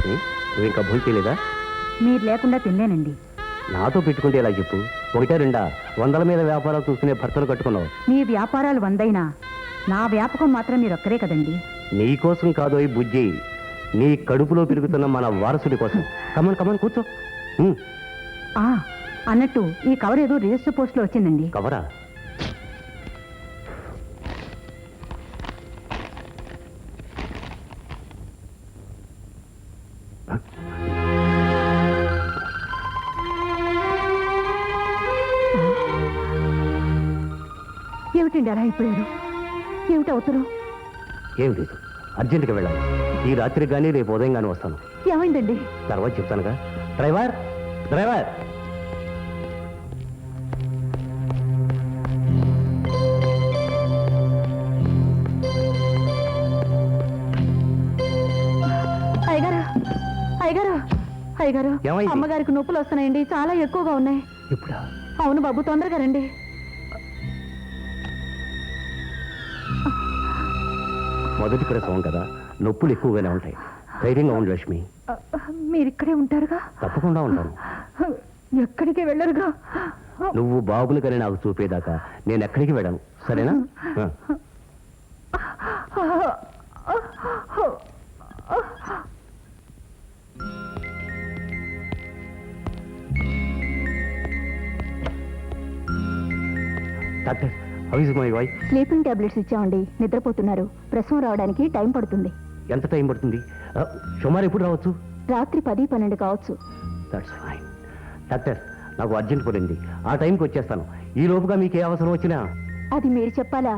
లక్ష్మి, నువ్వు ఇంకా భోజనం చేయలేదా? మీరు లేకుండా తినలేనండి. నాతో పెట్టుకుంటే ఇలా చెప్పు, ఒకటే రెండా 100ల మీద వ్యాపారాలు చూసుకునే భర్తలు కట్టుకున్నావు. మీ వ్యాపారాలు 100 నా వ్యాపకం మాత్రం మీరొక్కరే కదండి. నీ కోసం కాదోయ్ బుజ్జి, నీ కడుపులో పెరుగుతున్న మన వారసుడి కోసం. కమన్ కమన్ కూర్చో. అన్నట్టు ఈ కవర్ ఏదో రిజిస్టర్ పోస్ట్ లో వచ్చిందండి. కవరా? ఏమిటండి అలా అయిపోయారు? ఏమిటి అవుతారు? ఏం లేదు, అర్జెంటుగా వెళ్ళాలి. ఈ రాత్రి కానీ రేపు ఉదయం కానీ వస్తాను. ఏమైందండి? తర్వాత చెప్తానుగా. డ్రైవర్ డ్రైవర్ అయ్యగారు, అయ్యగారు, అయ్యగారు, ఏమైంది? అమ్మగారికి నొప్పులు వస్తున్నాయండి, చాలా ఎక్కువగా ఉన్నాయి. ఇప్పుడా? అవును బాబు, తొందరగా రండి. మొదటి ప్రసవం కదా, నొప్పులు ఎక్కువగానే ఉంటాయి. ధైర్యంగా ఉండు లక్ష్మి. మీరిక్కడే ఉంటారుగా? తప్పకుండా ఉంటాను. ఎక్కడికి వెళ్ళరుగా? నువ్వు బాబుని కానీ నాకు చూపేదాకా నేను ఎక్కడికి వెళ్ళను, సరేనా? Doctor, how is my wife? Sleeping tablets ఇచ్చామండి, నిద్రపోతున్నారు. ప్రసవం రావడానికి టైం పడుతుంది. ఎంత టైం పడుతుంది? సుమారు ఎప్పుడు రావచ్చు? రాత్రి 10-12 కావచ్చు. That's fine. డాక్టర్, నాకు అర్జెంట్ పడింది, ఆ టైంకి వచ్చేస్తాను. ఈ లోపుగా మీకు ఏ అవసరం వచ్చినా. అది మీరు చెప్పాలా?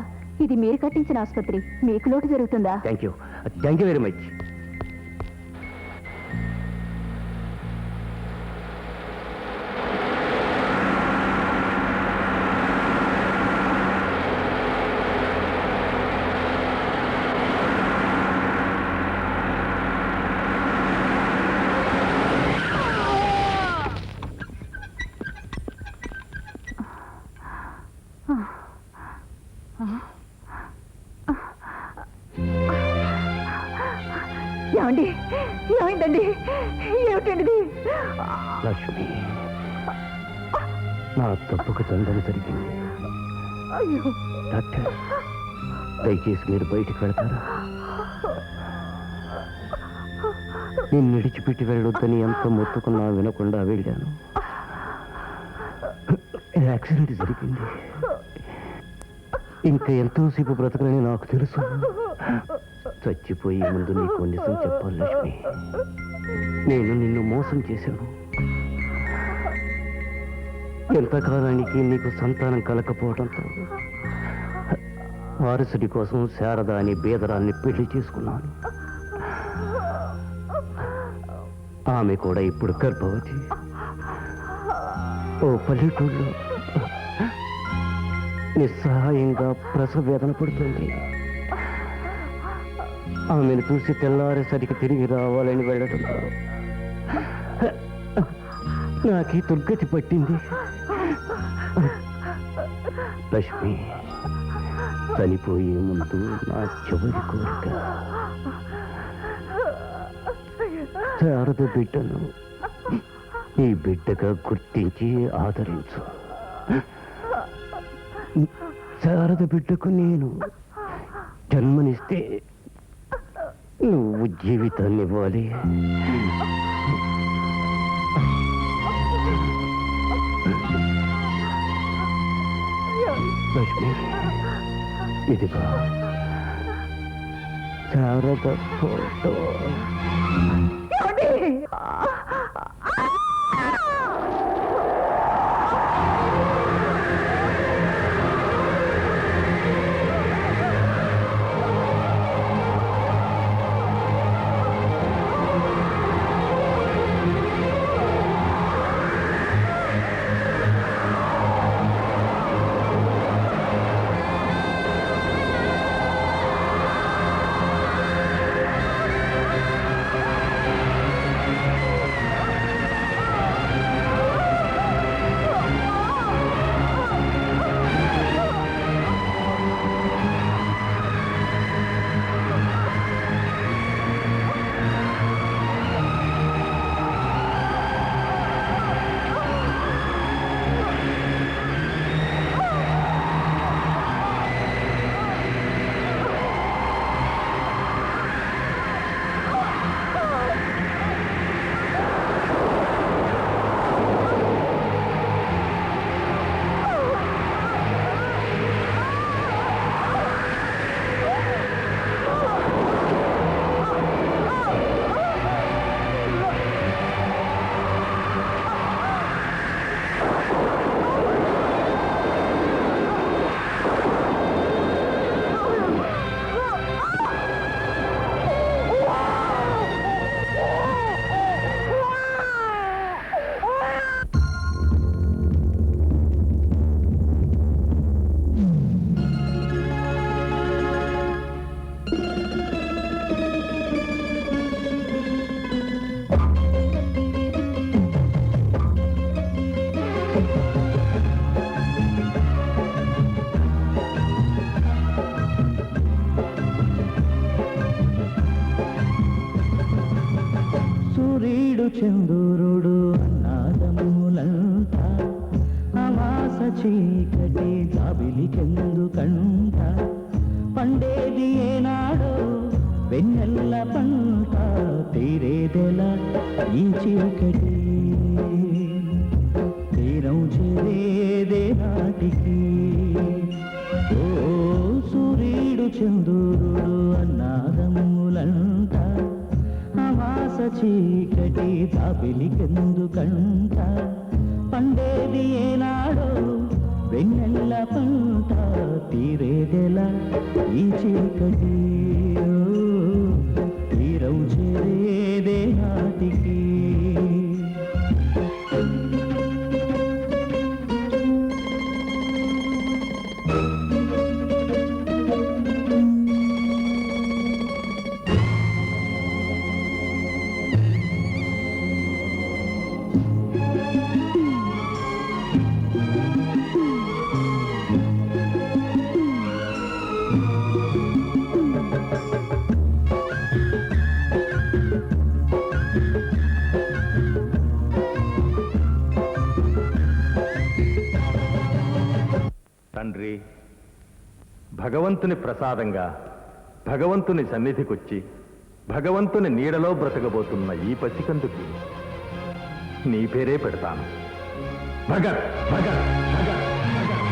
ఇది మీరు కట్టించిన ఆసుపత్రి, మీకు లోటు జరుగుతుందా? Thank you very much. ఏమండి, ఏమైందండి? ఏమిటండి? లక్ష్మి, నా తప్పుకు తండ్రి జరిగింది. అయ్యో డాక్టర్, దయచేసి మీరు బయటికి వెళ్తారా? నేను విడిచిపెట్టి వెళ్ళొద్దని ఎంత మొత్తుకున్నా వినకుండా వెళ్ళాను. యాక్సిడెంట్ జరిగింది. ఇంకా ఎంతోసేపు బ్రతకనని నాకు తెలుసు. చచ్చిపోయే ముందు నీకు నిజం చెప్పాలి లక్ష్మి. నేను నిన్ను మోసం చేశాను. ఎంతకాలానికి నీకు సంతానం కలకపోవడంతో వారసుడి కోసం శారద అని బేదరాన్ని పెళ్లి చేసుకున్నాను. ఆమె కూడా ఇప్పుడు గర్భవతి. ఓ పల్లెటూళ్ళలో నిస్సహాయంగా ప్రసవ వేదన పడుతుంది. ఆమెను చూసి తెల్లారేసరికి తిరిగి రావాలని వెళ్ళడంతో నాకీ దుర్గతి పట్టింది. లక్ష్మి, చనిపోయే ముందు నా చివరి కోరిక శారద బిడ్డను ఈ బిడ్డగా గుర్తించి ఆదరించు. శారద బిడ్డకు నేను జన్మనిస్తే నువ్వు జీవితాన్ని ఇవ్వాలి. లక్ష్మి, ఇదిగా శారద ఫోటో. సూర్యుడు చంద్రుడు అన్నాదములంట అమాస చీకటి జాబిలికెందుకంట పండేది ఏనాడో వెన్నెల్ల పంట తీరేదెలా ఈ చీకటి తీరం చేరేదే నాటికి ఓ సూర్యుడు చంద్రుడు అన్నాదములంట అమాస చీకటి జాబిలికెందుకంట పండేది ఏనాడో వెన్నెల్ల పంట తీరేదెలా ఈ చీకటి తీరం చేరేదే నాటికి తండ్రి, భగవంతుని ప్రసాదంగా భగవంతుని సన్నిధికొచ్చి భగవంతుని నీడలో బ్రతకబోతున్న ఈ పసికందుకి నీ పేరే పెడతాను. భగత్ భగత్ భగత్ భగత్.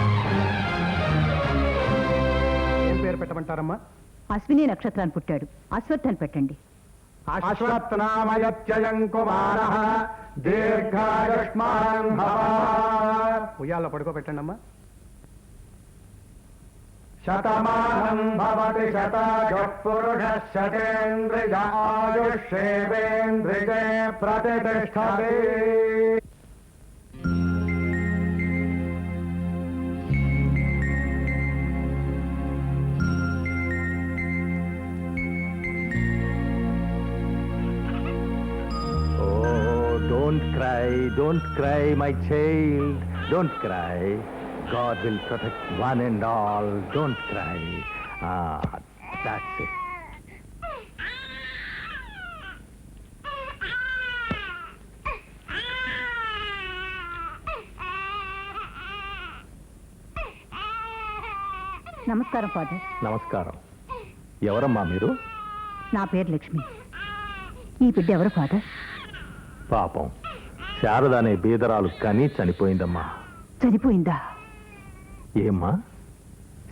ఏం పేరు పెట్టమంటారమ్మా? అశ్విని నక్షత్రాన్ని పుట్టాడు, అశ్వత్థ్ అని పెట్టండి. అశ్వత్థనామయత్యయం కుమారః దీర్ఘాయుష్మాన్ భవ. ఉయ్యాల పడుకోబెట్టండి అమ్మా. Shatamanam Bhavati శతాయుః పురుషः శతేంద్రియ ఆయుష్యేవేంద్రియే ప్రతిష్టతి. Don't cry, my child. Don't cry. God will protect one and all. Don't cry. That's it. నమస్కారం ఫాదర్. నమస్కారం. ఎవరమ్మా మీరు? నా పేరు లక్ష్మి. ఈ బిడ్డ ఎవరు ఫాదర్? పాపం, శారద అనే బీదరాలు కని చనిపోయిందమ్మా. చనిపోయిందా? ఏమ్మా,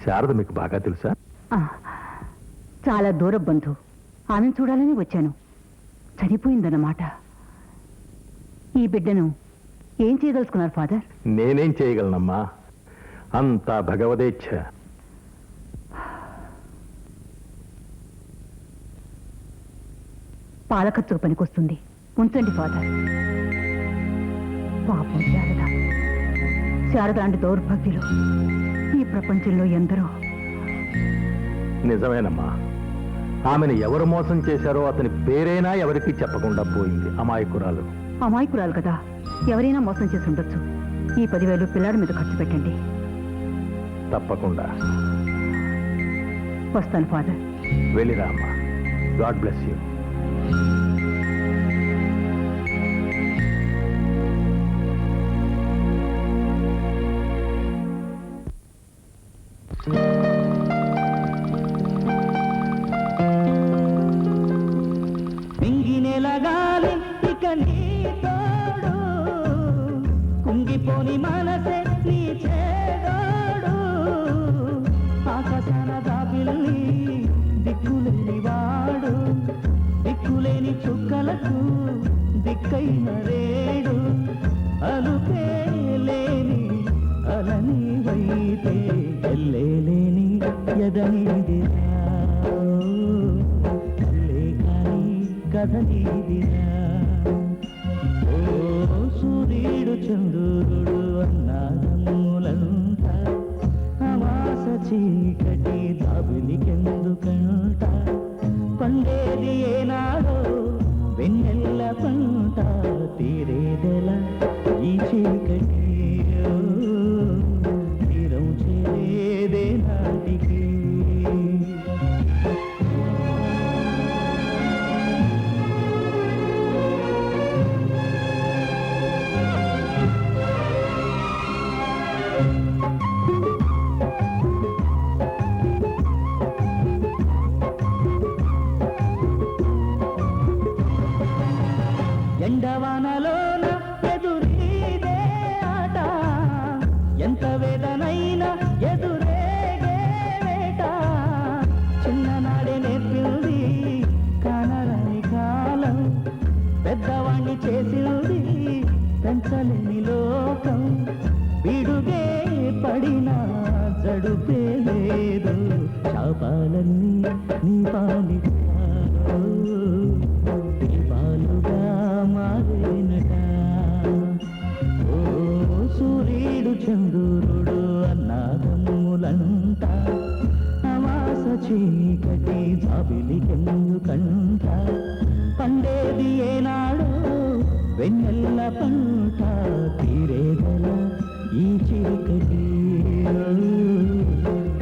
శారద మీకు బాగా తెలుసా? ఆ, చాలా దూర బంధు. ఆమెను చూడాలని వచ్చాను. చనిపోయిందన్నమాట. ఈ బిడ్డను ఏం చేయదలుచుకున్నారు ఫాదర్? నేనేం చేయగలనమ్మా, అంతా భగవదేచ్ఛ. పాలకత్తుకు పనికొస్తుంది. ఉంచండి ఫాదర్. పాపం శారద. శారద అంటే దౌర్భాగ్యులు ఈ ప్రపంచంలో ఎందరో. నిజమేనమ్మా, ఆమెను ఎవరు మోసం చేశారో అతని పేరైనా ఎవరికి చెప్పకుండా పోయింది. అమాయకురాలు. అమాయకురాలు కదా, ఎవరైనా మోసం చేసి ఉండొచ్చు. ఈ 10,000 పిల్లాడి మీద ఖర్చు పెట్టండి. తప్పకుండా. వస్తాను ఫాదర్. వెళ్ళిరా అమ్మా. God bless you. మింగినెలగాలి ఇక నీ తోడు, కుంగిపోని మనసే నీ చేదోడు, ఆకాశాన దాబిల్లి దిక్కులేని వాడు, దిక్కులేని చుక్కలకు దిక్కైన రేడు, అలుపే లేని అలని వైతే ఎల్లేలేని ఎదనిదిరా, కథనీదిరా. ఓ సూర్యుడు చంద్రుడు అన్నాదములంట అమాస చీకటి దాబిలికెందుకంట పండేది ఏనాడో వెన్నెల్ల పంట తీరేదెలా ఈ చీకటి తీరం చేరేదే నాటికి. ఎండవానలోన ఎదురీదే ఆట ఎంత వేదనైనా ఎదురేగే వేట చిన్ననాడే నేర్పింది కానరాని కాలం పెద్దవాణ్ణి చేసింది పెంచలేని లోకం పిడుగే పడినా జడుపే లేదు శాపాలన్నీ నీ పాలిట దీపాలుగా మారేనట ఓ సూర్యుడు చంద్రుడు అన్నాదమ్ములంట అమాస చీకటి జాబిలికెందుకంట పండేది ఏనాడో వెన్నెల్ల పంట తీరేదల ఈ చీకటి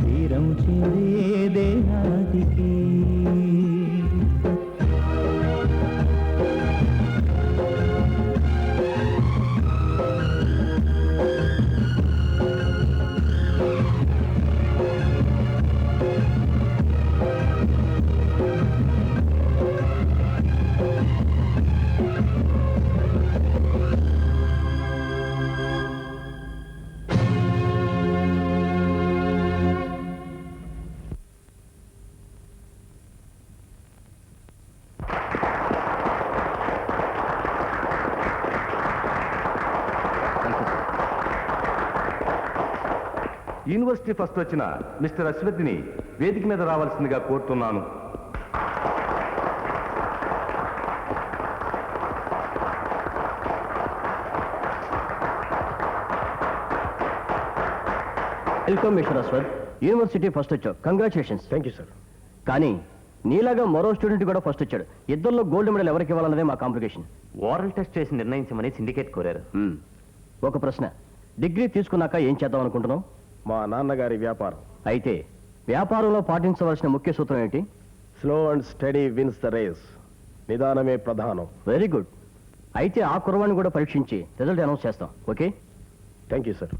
తీరం చేరేదే నాటికి యూనివర్సిటీ ఫస్ట్ వచ్చిన మిస్టర్ అశ్వథ్ని వేదిక మీద రావాల్సిందిగా కోరుతున్నాను. Welcome mister Ashwath, university first వచ్చావు. కంగ్రాచులేషన్స్. Thank you sir. కానీ నీలాగా మరో స్టూడెంట్ కూడా ఫస్ట్ వచ్చాడు. ఇద్దరిలో గోల్డ్ మెడల్ ఎవరికి ఇవ్వాలన్నదే మా కాంప్లికేషన్. ఓరల్ టెస్ట్ చేసి నిర్ణయించమని సిండికేట్ కోరారు. ఒక ప్రశ్న, డిగ్రీ తీసుకున్నాక ఏం చేద్దాం అనుకుంటున్నావు? మా నాన్నగారి వ్యాపారం. అయితే వ్యాపారంలో పాటించవలసిన ముఖ్య సూత్రం ఏంటి? Slow and steady wins the race. నిదానమే ప్రధానం. Very good. అయితే ఆ కుర్రవాణ్ణి కూడా పరీక్షించి రిజల్ట్ అనౌన్స్ చేస్తాం. Okay? Thank you sir.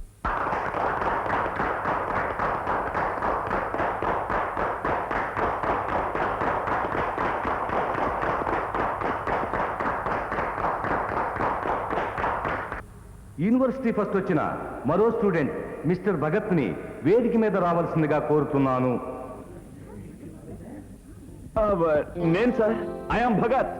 University first వచ్చిన మరో స్టూడెంట్ మిస్టర్ భగత్ని వేదిక మీద రావాల్సిందిగా కోరుతున్నాను. నేను sir, I'm Bhagat.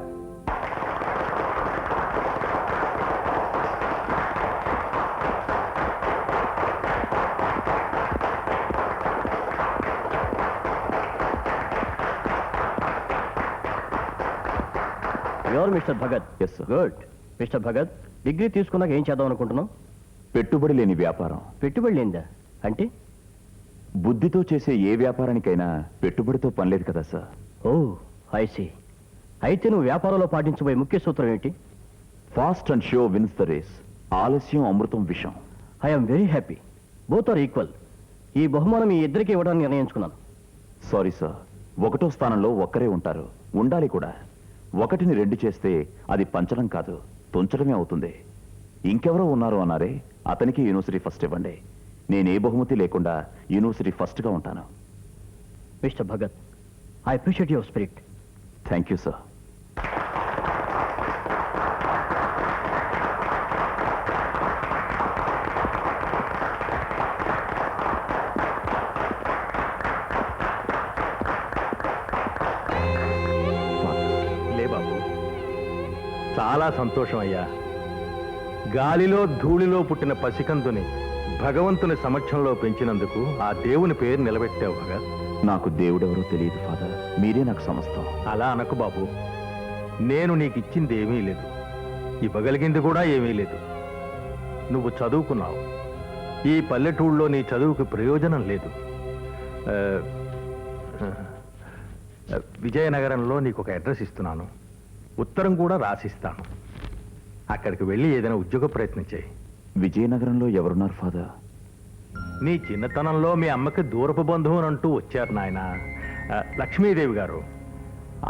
Your mister Bhagat. Yes sir. Good. Mister Bhagat, degree తీసుకున్నాక ఏం చేద్దాం అనుకుంటున్నావు? పెట్టుబడి లేని వ్యాపారం. పెట్టుబడి లేందా అంటే? బుద్ధితో చేసే ఏ వ్యాపారానికైనా పెట్టుబడితో పనిలేదు కదా సార్. Oh I see. అయితే నువ్వు వ్యాపారంలో పాటించబోయే ముఖ్య సూత్రం ఏంటి? Fast and show wins the race. ఆలస్యం అమృతం విషం. I'm very happy. Both are equal. ఈ బహుమానం ఈ ఇద్దరికి ఇవ్వడానికి నిర్ణయించుకున్నాను. సారీ సార్, ఒకటో స్థానంలో ఒక్కరే ఉంటారు, ఉండాలి కూడా. ఒకటిని రెండు చేస్తే అది పంచడం కాదు, తుంచడమే అవుతుంది. ఇంకెవరో ఉన్నారు అన్నారే, అతనికి యూనివర్సిటీ ఫస్ట్ ఇవ్వండి. నేనే బహుమతి లేకుండా యూనివర్సిటీ ఫస్ట్గా ఉంటాను. Mister Bhagat, I appreciate your spirit. Thank you sir. లే బాబు, చాలా సంతోషం అయ్యా. గాలిలో ధూళిలో పుట్టిన పసికందుని భగవంతుని సమక్షంలో పెంచినందుకు ఆ దేవుని పేరు నిలబెట్టావు భగత్. నాకు దేవుడెవరో తెలియదు ఫాదర్, మీరే నాకు సమస్తం. అలా అనకు బాబు. నేను నీకు ఇచ్చింది ఏమీ లేదు, ఇవ్వగలిగింది కూడా ఏమీ లేదు. నువ్వు చదువుకున్నావు. ఈ పల్లెటూళ్ళలో నీ చదువుకు ప్రయోజనం లేదు. విజయనగరంలో నీకు ఒక అడ్రస్ ఇస్తున్నాను, ఉత్తరం కూడా రాసిస్తాను. అక్కడికి వెళ్ళి ఏదైనా ఉద్యోగ ప్రయత్నం చేయి. విజయనగరంలో ఎవరున్నారు ఫాదర్? నీ చిన్నతనంలో మీ అమ్మకి దూరపు బంధువుని అంటూ వచ్చారు నాయన, లక్ష్మీదేవి గారు.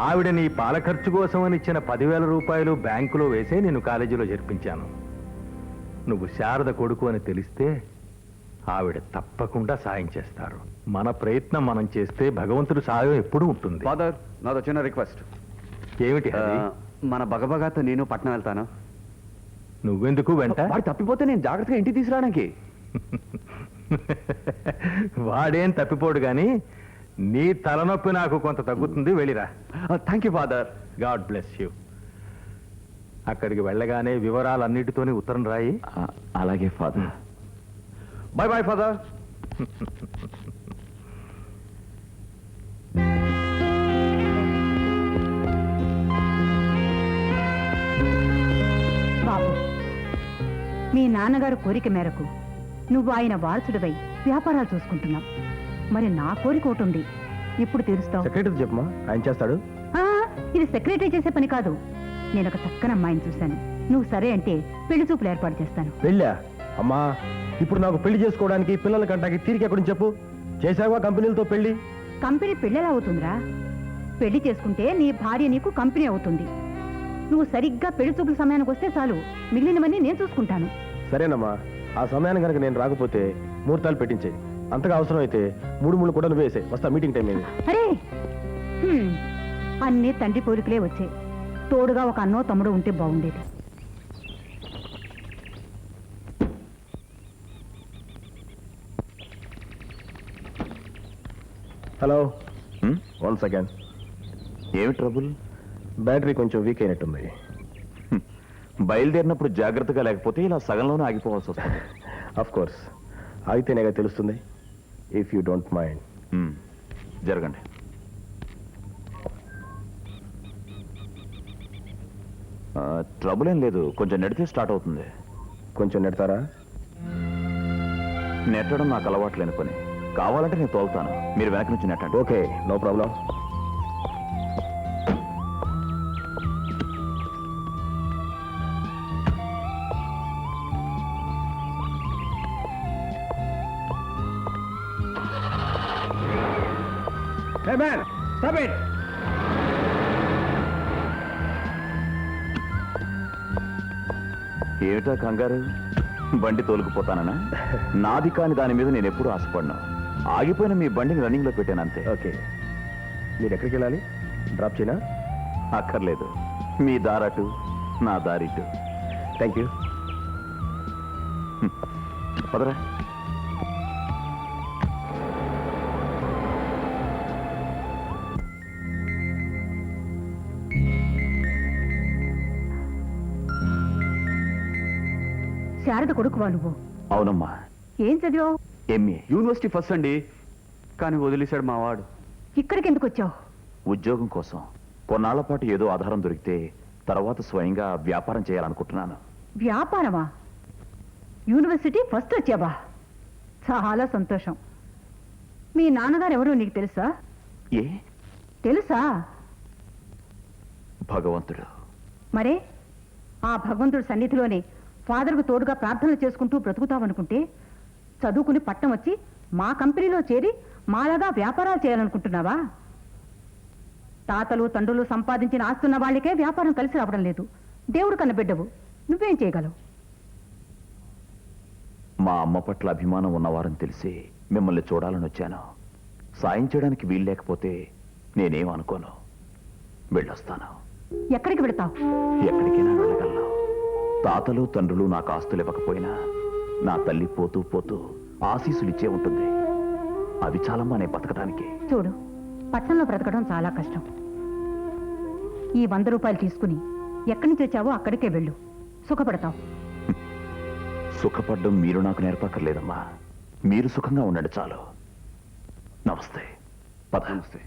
ఆవిడ నీ పాల ఖర్చు కోసమని ఇచ్చిన 10,000 రూపాయలు బ్యాంకులో వేసే నేను కాలేజీలో చేర్పించాను. నువ్వు శారద కొడుకు అని తెలిస్తే ఆవిడ తప్పకుండా సాయం చేస్తారు. మన ప్రయత్నం మనం చేస్తే భగవంతుడు సాయం ఎప్పుడూ ఉంటుంది. ఫాదర్, నాదో చిన్న రిక్వెస్ట్. ఏమిటి అది? మన బగబగాతో నేను పట్నం వెళ్తాను. నువ్వెందుకు వెంట? వాడు తప్పిపోతే నేను జాగ్రత్తగా ఇంటికి తీసుకురావడానికి. వాడేం తప్పిపోడు గాని నీ తలనొప్పి నాకు కొంత తగ్గుతుంది, వెళ్ళిరా. Thank you father. God bless you. అక్కడికి వెళ్ళగానే వివరాలన్నిటితోని ఉత్తరం రాయి. అలాగే ఫాదర్. Bye bye father. బాబు, మీ నాన్నగారు కోరిక మేరకు నువ్వు ఆయన వారసుడివై వ్యాపారాలు చూసుకుంటున్నావు. మరి నా కోరిక ఒకటి ఉంది, ఇప్పుడు తీరుస్తావు. సెక్రటరీ చెప్పమా, ఆయన చేస్తాడు. ఇది సెక్రటరీ చేసే పని కాదు. నేను ఒక చక్కని అమ్మాయిని చూశాను. నువ్వు సరే అంటే పెళ్లి చూపులు ఏర్పాటు చేస్తాను. పెళ్ళా? అమ్మా, ఇప్పుడు నాకు పెళ్లి చేసుకోవడానికి పిల్లల కంటాకి తీరిక ఎక్కడి చెప్పు. చేసావా కంపెనీలతో పెళ్లి? కంపెనీ పెళ్ళెలా అవుతుందిరా? పెళ్లి చేసుకుంటే నీ భార్య నీకు కంపెనీ అవుతుంది. నువ్వు సరిగ్గా పెళ్లి చూపుల సమయానికి వస్తే చాలు, మిగిలినవన్నీ నేను చూసుకుంటాను. సరేనమ్మా, ఆ సమయాన్ని కనుక నేను రాకపోతే ముహూర్తాలు పెట్టించే. అంతగా అవసరం అయితే 3 కూడా నువ్వేసే. వస్తా, మీటింగ్ టైం అయింది. అరే, అన్నీ తండ్రి పోలికలే వచ్చాయి. తోడుగా ఒక అన్నో తమ్ముడు ఉంటే బాగుండేది. హలో, హ్మ్? 1 సెకండ్. ఏమి ట్రబుల్? బ్యాటరీ కొంచెం వీక్ అయినట్టుంది. బయలుదేరినప్పుడు జాగ్రత్తగా లేకపోతే ఇలా సగంలోనే ఆగిపోవాల్సి వస్తుంది. అఫ్ కోర్స్, అయితేనేగా తెలుస్తుంది. If you don't mind. జరగండి. ట్రబుల్ ఏం లేదు, కొంచెం నెడితే స్టార్ట్ అవుతుంది. కొంచెం నెడతారా? నెట్టడం నాకు అలవాట్లేని పని. కావాలంటే నేను తోలుతాను, మీరు వెనక నుంచి నెట్టండి. Okay, no problem. Hey man, stop it! ఏమిటా కంగారు? బండి తోలుకుపోతానన్నా? నాది కాని దాని మీద నేను ఎప్పుడూ ఆశపడినా. ఆగిపోయిన మీ బండిని రన్నింగ్ లో పెట్టాను అంతే. ఓకే, మీరు ఎక్కడికి వెళ్ళాలి? డ్రాప్ చేయనా? అక్కర్లేదు, మీ దారటు నా దారిటు. Thank you. పదరా. శారద కొడుకువా నువ్వు? అవునమ్మా. ఏం చదివావు? ఎంఏ. యూనివర్సిటీ ఫస్ట్ అండి, కానీ వదిలేశాడు మా వాడు. ఇక్కడికి ఎందుకు వచ్చావు? ఉద్యోగం కోసం. కొన్నాళ్ల పాటు ఏదో ఆధారం దొరికితే తర్వాత స్వయంగా వ్యాపారం చేయాలనుకుంటున్నాను. వ్యాపారమా? యూనివర్సిటీ ఫస్ట్ వచ్చావా? చాలా సంతోషం. మీ నాన్నగారు ఎవరో నీకు తెలుసా? ఏ? తెలుసా? భగవంతుడు. మరే ఆ భగవంతుడి సన్నిధిలోనే ఫాదర్కు తోడుగా ప్రార్థనలు చేసుకుంటూ బ్రతుకుతావనుకుంటే చదువుకుని పట్టం వచ్చి మా కంపెనీలో చేరి మాలాగా వ్యాపారాలు చేయాలనుకుంటున్నావా? తాతలు తండ్రులు సంపాదించిన ఆస్తున్న వాళ్ళకే వ్యాపారం కలిసి రావడం లేదు. దేవుడు కన్న బిడ్డవు, నువ్వేం చేయగలవు? మా అమ్మ పట్ల అభిమానం ఉన్నవారని తెలిసి మిమ్మల్ని చూడాలని వచ్చాను. సాయం చేయడానికి వీలు లేకపోతే నేనేం అనుకోను. వెళ్ళొస్తాను. ఎక్కడికి వెళతావు? ఎక్కడికైనా వెళ్ళగలను. తాతలు తండ్రులు నాకు ఆస్తులు ఇవ్వకపోయినా నా తల్లి పోతూ పోతూ ఆశీస్సులు ఇచ్చే ఉంటుంది. అవి చాలమ్మా నేను బతకడానికి. చూడు, పట్టణంలో బ్రతకడం చాలా కష్టం. ఈ 100 రూపాయలు తీసుకుని ఎక్కడి నుంచి వచ్చావో అక్కడికే వెళ్ళు, సుఖపడతావు. సుఖపడ్డం మీరు నాకు నేర్పక్కర్లేదమ్మా. మీరు సుఖంగా ఉండండి చాలు. నమస్తే. పద. నమస్తే.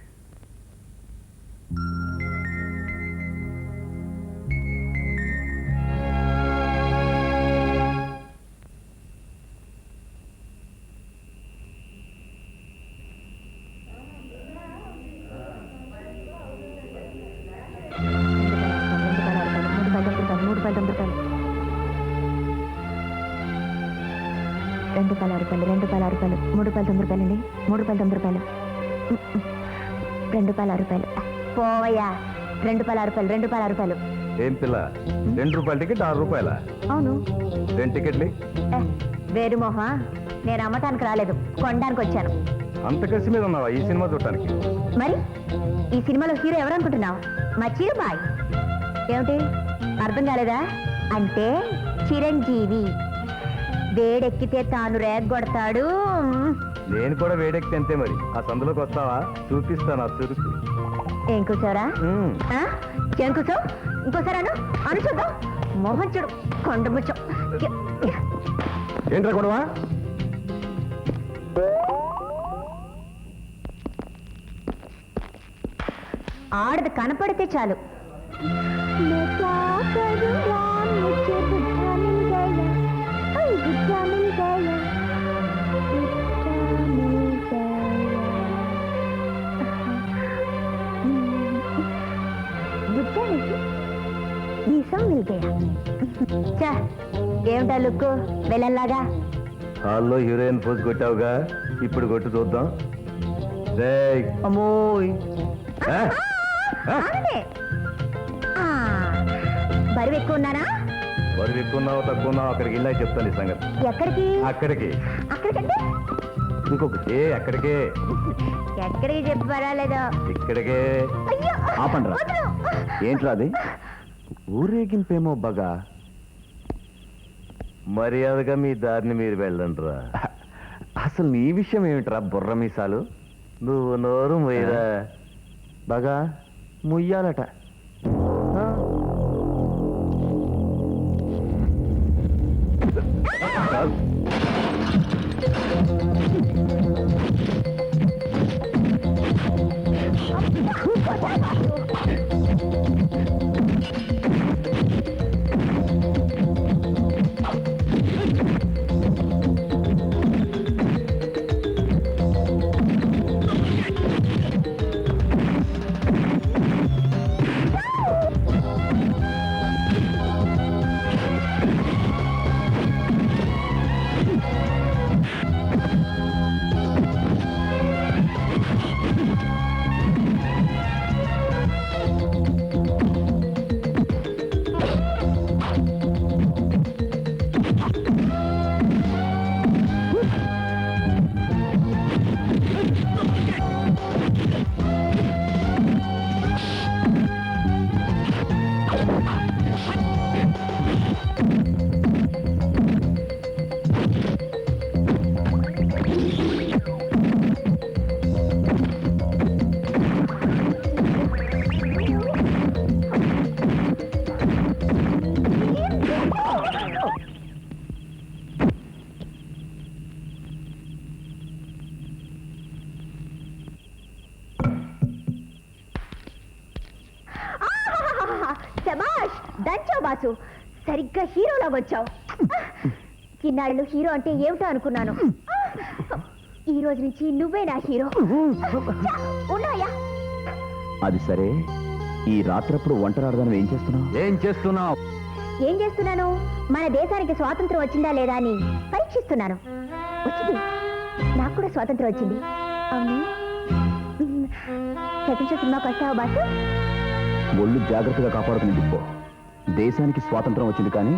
పోవయ్యా. ₹2.6. ఏం పిల్ల, ₹2 టికెట్ ₹6? అవును. 2 టికెట్లు. వేరు మొహా, నేను అమ్మటానికి రాలేదు, కొనడానికి వచ్చాను. అంత కసి మీద ఉన్నావా ఈ సినిమా చూడటానికి? మరి ఈ సినిమాలో హీరో ఎవరనుకుంటున్నావు? మా చిరుబాయ్. ఏమిటి అర్థం కాలేదా? అంటే చిరంజీవి వేడెక్కితే తాను రేగొడతాడు. నేను కూడా వేడెక్కి అంతే మరి. ఆ సందులోకి వస్తావా? చూపిస్తాను ఆ చురుకు. ఏం కూర్చోరా? ఏం కూర్చో? ఇంకోసారాను అను చూద్దాం. మోహన్ చూడు కొండ ముచ్చం. ఏంట్రా గొడవ? ఆడది కనపడితే చాలు. ఏమిటా లుక్కు వెళ్ళల్లాగా? హాల్లో హీరోయిన్ పోజ్ కొట్టావుగా, ఇప్పుడు కొట్టు చూద్దాం. రేయ్ అమ్మోయ్. బరువు ఎక్కువ ఉన్నానా? బరువు ఎక్కున్నావు తక్కువన్నావు అక్కడికి వెళ్ళా చెప్తాను ఈ సంగతి. ఎక్కడికి? అక్కడికి. అక్కడికంటే ఇంకొకటి అక్కడికే. ఎక్కడికి చెప్పి పర్వాలేదో. ఇక్కడికే. ఆపండ్రా. ఏంట్రా అది? ఊరేగింపేమో బాగా. మర్యాదగా మీ దారిని మీరు వెళ్ళండి రా. అసలు నీ విషయం ఏమిట్రా బుర్ర మీసాలు? నువ్వు నోరు మొయ్యరా బాగా ముయ్యాలట. శబాష్ దంచావు బాసు. సరిగ్గా హీరోలా వచ్చావు. ఇన్నాళ్ళు హీరో అంటే ఏమిటో అనుకున్నాను. ఈ రోజు నుంచి నువ్వే నా హీరో. ఉన్నాయా? అది సరే, ఈ రాత్రప్పుడు ఒంటరాడదాను ఏం చేస్తున్నావు? ఏం చేస్తున్నాను? మన దేశానికి స్వాతంత్రం వచ్చిందా లేదా అని పరీక్షిస్తున్నాను. వచ్చింది. నాకు కూడా స్వాతంత్రం వచ్చింది. అవును, సెకండ్ షో సినిమాకి వస్తావా బాసు? ఒళ్ళు జాగ్రత్తగా కాపాడుకుని దిప్పో. దేశానికి స్వాతంత్రం వచ్చింది కానీ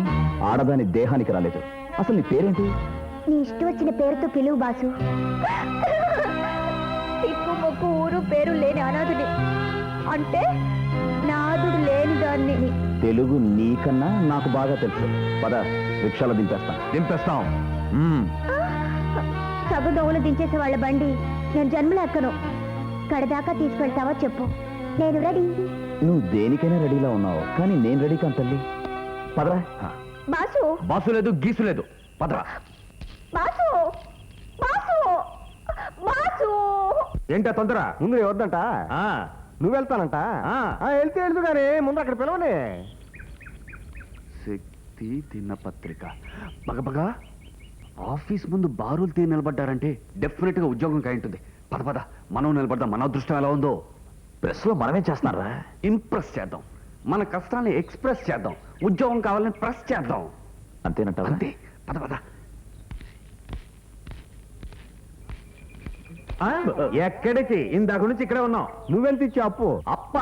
ఆడదాని దేహానికి రాలేదు. అసలు నీ పేరేంటి? నీ ఇష్టం వచ్చిన పేరుతో పిలువు బాసు. తిక్కు మొక్కు ఊరు పేరు లేని అనాథుడి, అంటే నాదుడు లేని దాన్ని. తెలుగు నీకన్నా నాకు బాగా తెలుసు. పద, రిక్షాలో దింపేస్తాం. సగం దొంగలు దించేసే వాళ్ళ బండి నేను జన్మలో ఎక్కను. కడదాకా తీసుకెళ్తావా చెప్పు, నేను రెడీ. నువ్వు దేనికైనా రెడీలా ఉన్నావు, కానీ నేను రెడీ కాను తల్లి. పదరా. బాసు. బాసు లేదు, గీసు లేదు. పదరా. Boss boss boss. ఏంటా తొందర? ముందు వద్దంట. నువ్వు వెళ్తానంట. వెళ్తే వెళ్తూ కానీ ముందు అక్కడ పిలవని. శక్తి దినపత్రిక. బగబగా ఆఫీస్ ముందు బారులు తీ నిలబడ్డారంటే డెఫినెట్ గా ఉద్యోగం కాయింటుంది. పద పద, మనం నిలబడదాం. మన అదృష్టం ఎలా ఉందో. ప్రెస్ లో మనమే చేస్తారా? ఇంప్రెస్ చేద్దాం, మన కష్టాన్ని ఎక్స్ప్రెస్ చేద్దాం, ఉద్యోగం కావాలని ప్రెస్ చేద్దాం. అంతేనంటావా? అంతే. పద పద. ఎక్కడికి? ఇందాక నుంచి ఇక్కడే ఉన్నావు. నువ్వెళ్తే ఇచ్చే అప్పు అప్ప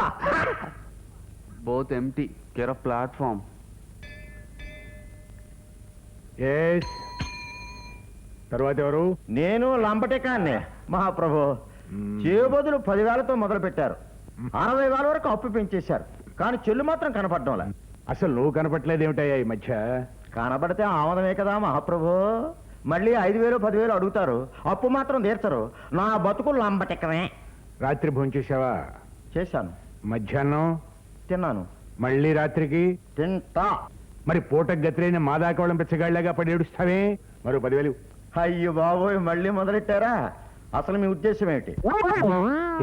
both empty care of platform. తర్వాత ఎవరు? నేను లంబటికాన్ని. మహాప్రభు, చేయబదులు 10,000తో మొదలు పెట్టారు. 60,000 వరకు అప్పు పెంచేశారు. కానీ చెల్లు మాత్రం కనపడడంలా. అసలు నువ్వు కనపట్లేదేమిటయ్యా ఈ మధ్య? కనబడితే ఆమదమే కదా మహాప్రభు. మళ్ళీ 5,000 10,000 అడుగుతారు, అప్పు మాత్రం తీర్చరు. నా బతుకులు లంబటెక్కమే. రాత్రి భోంచేసావా? చేశాను. మధ్యాహ్నం తిన్నాను. మళ్ళీ రాత్రికి? తింటా. మరి పూటకు గతిరైన మాదాకోళం పెచ్చగాళ్ళగా పడి ఏడుస్తావే? మరో 10,000. అయ్యో బాబోయ్, మళ్ళీ మొదలెట్టారా? అసలు మీ ఉద్దేశం ఏమిటి?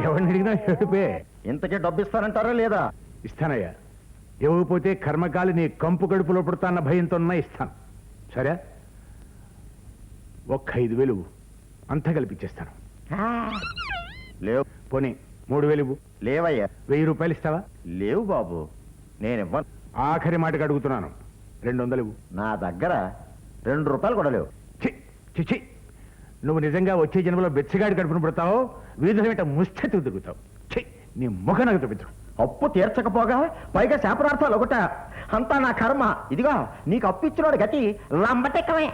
ఎవరిని అడిగినా ఏడుపే. ఇంతకీ డబ్బు ఇస్తానంటారా లేదా? ఇస్తానయ్యా. ఇవ్వకపోతే కర్మకాలి నీ కంపు కడుపులో పుడతాన్న భయంతో ఇస్తాను. సరే, ఒక్క 5,000 అంతా కల్పించేస్తాను. లేవు. పోనీ 3,000. లేవయ్యా. 1,000 రూపాయలు ఇస్తావా? లేవు బాబు, నేను ఇవ్వను. ఆఖరి మాటకు అడుగుతున్నాను. 200. నా దగ్గర 2 రూపాయలు కూడా లేవు. చిచి, నువ్వు నిజంగా వచ్చే జన్మలో బెచ్చగాడి కడుపును పుడతావు, వీధుల వెంట ముష్టెత్తు తిరుగుతావు. ఛీ, నీ ముఖ నాకు చూపించు. అప్పు తీర్చకపోగా పైగా శాపనార్థాలు ఒకట. అంతా నా కర్మ. ఇదిగో నీకు అప్పు ఇచ్చినోడు గతి లంబటెక్కమే.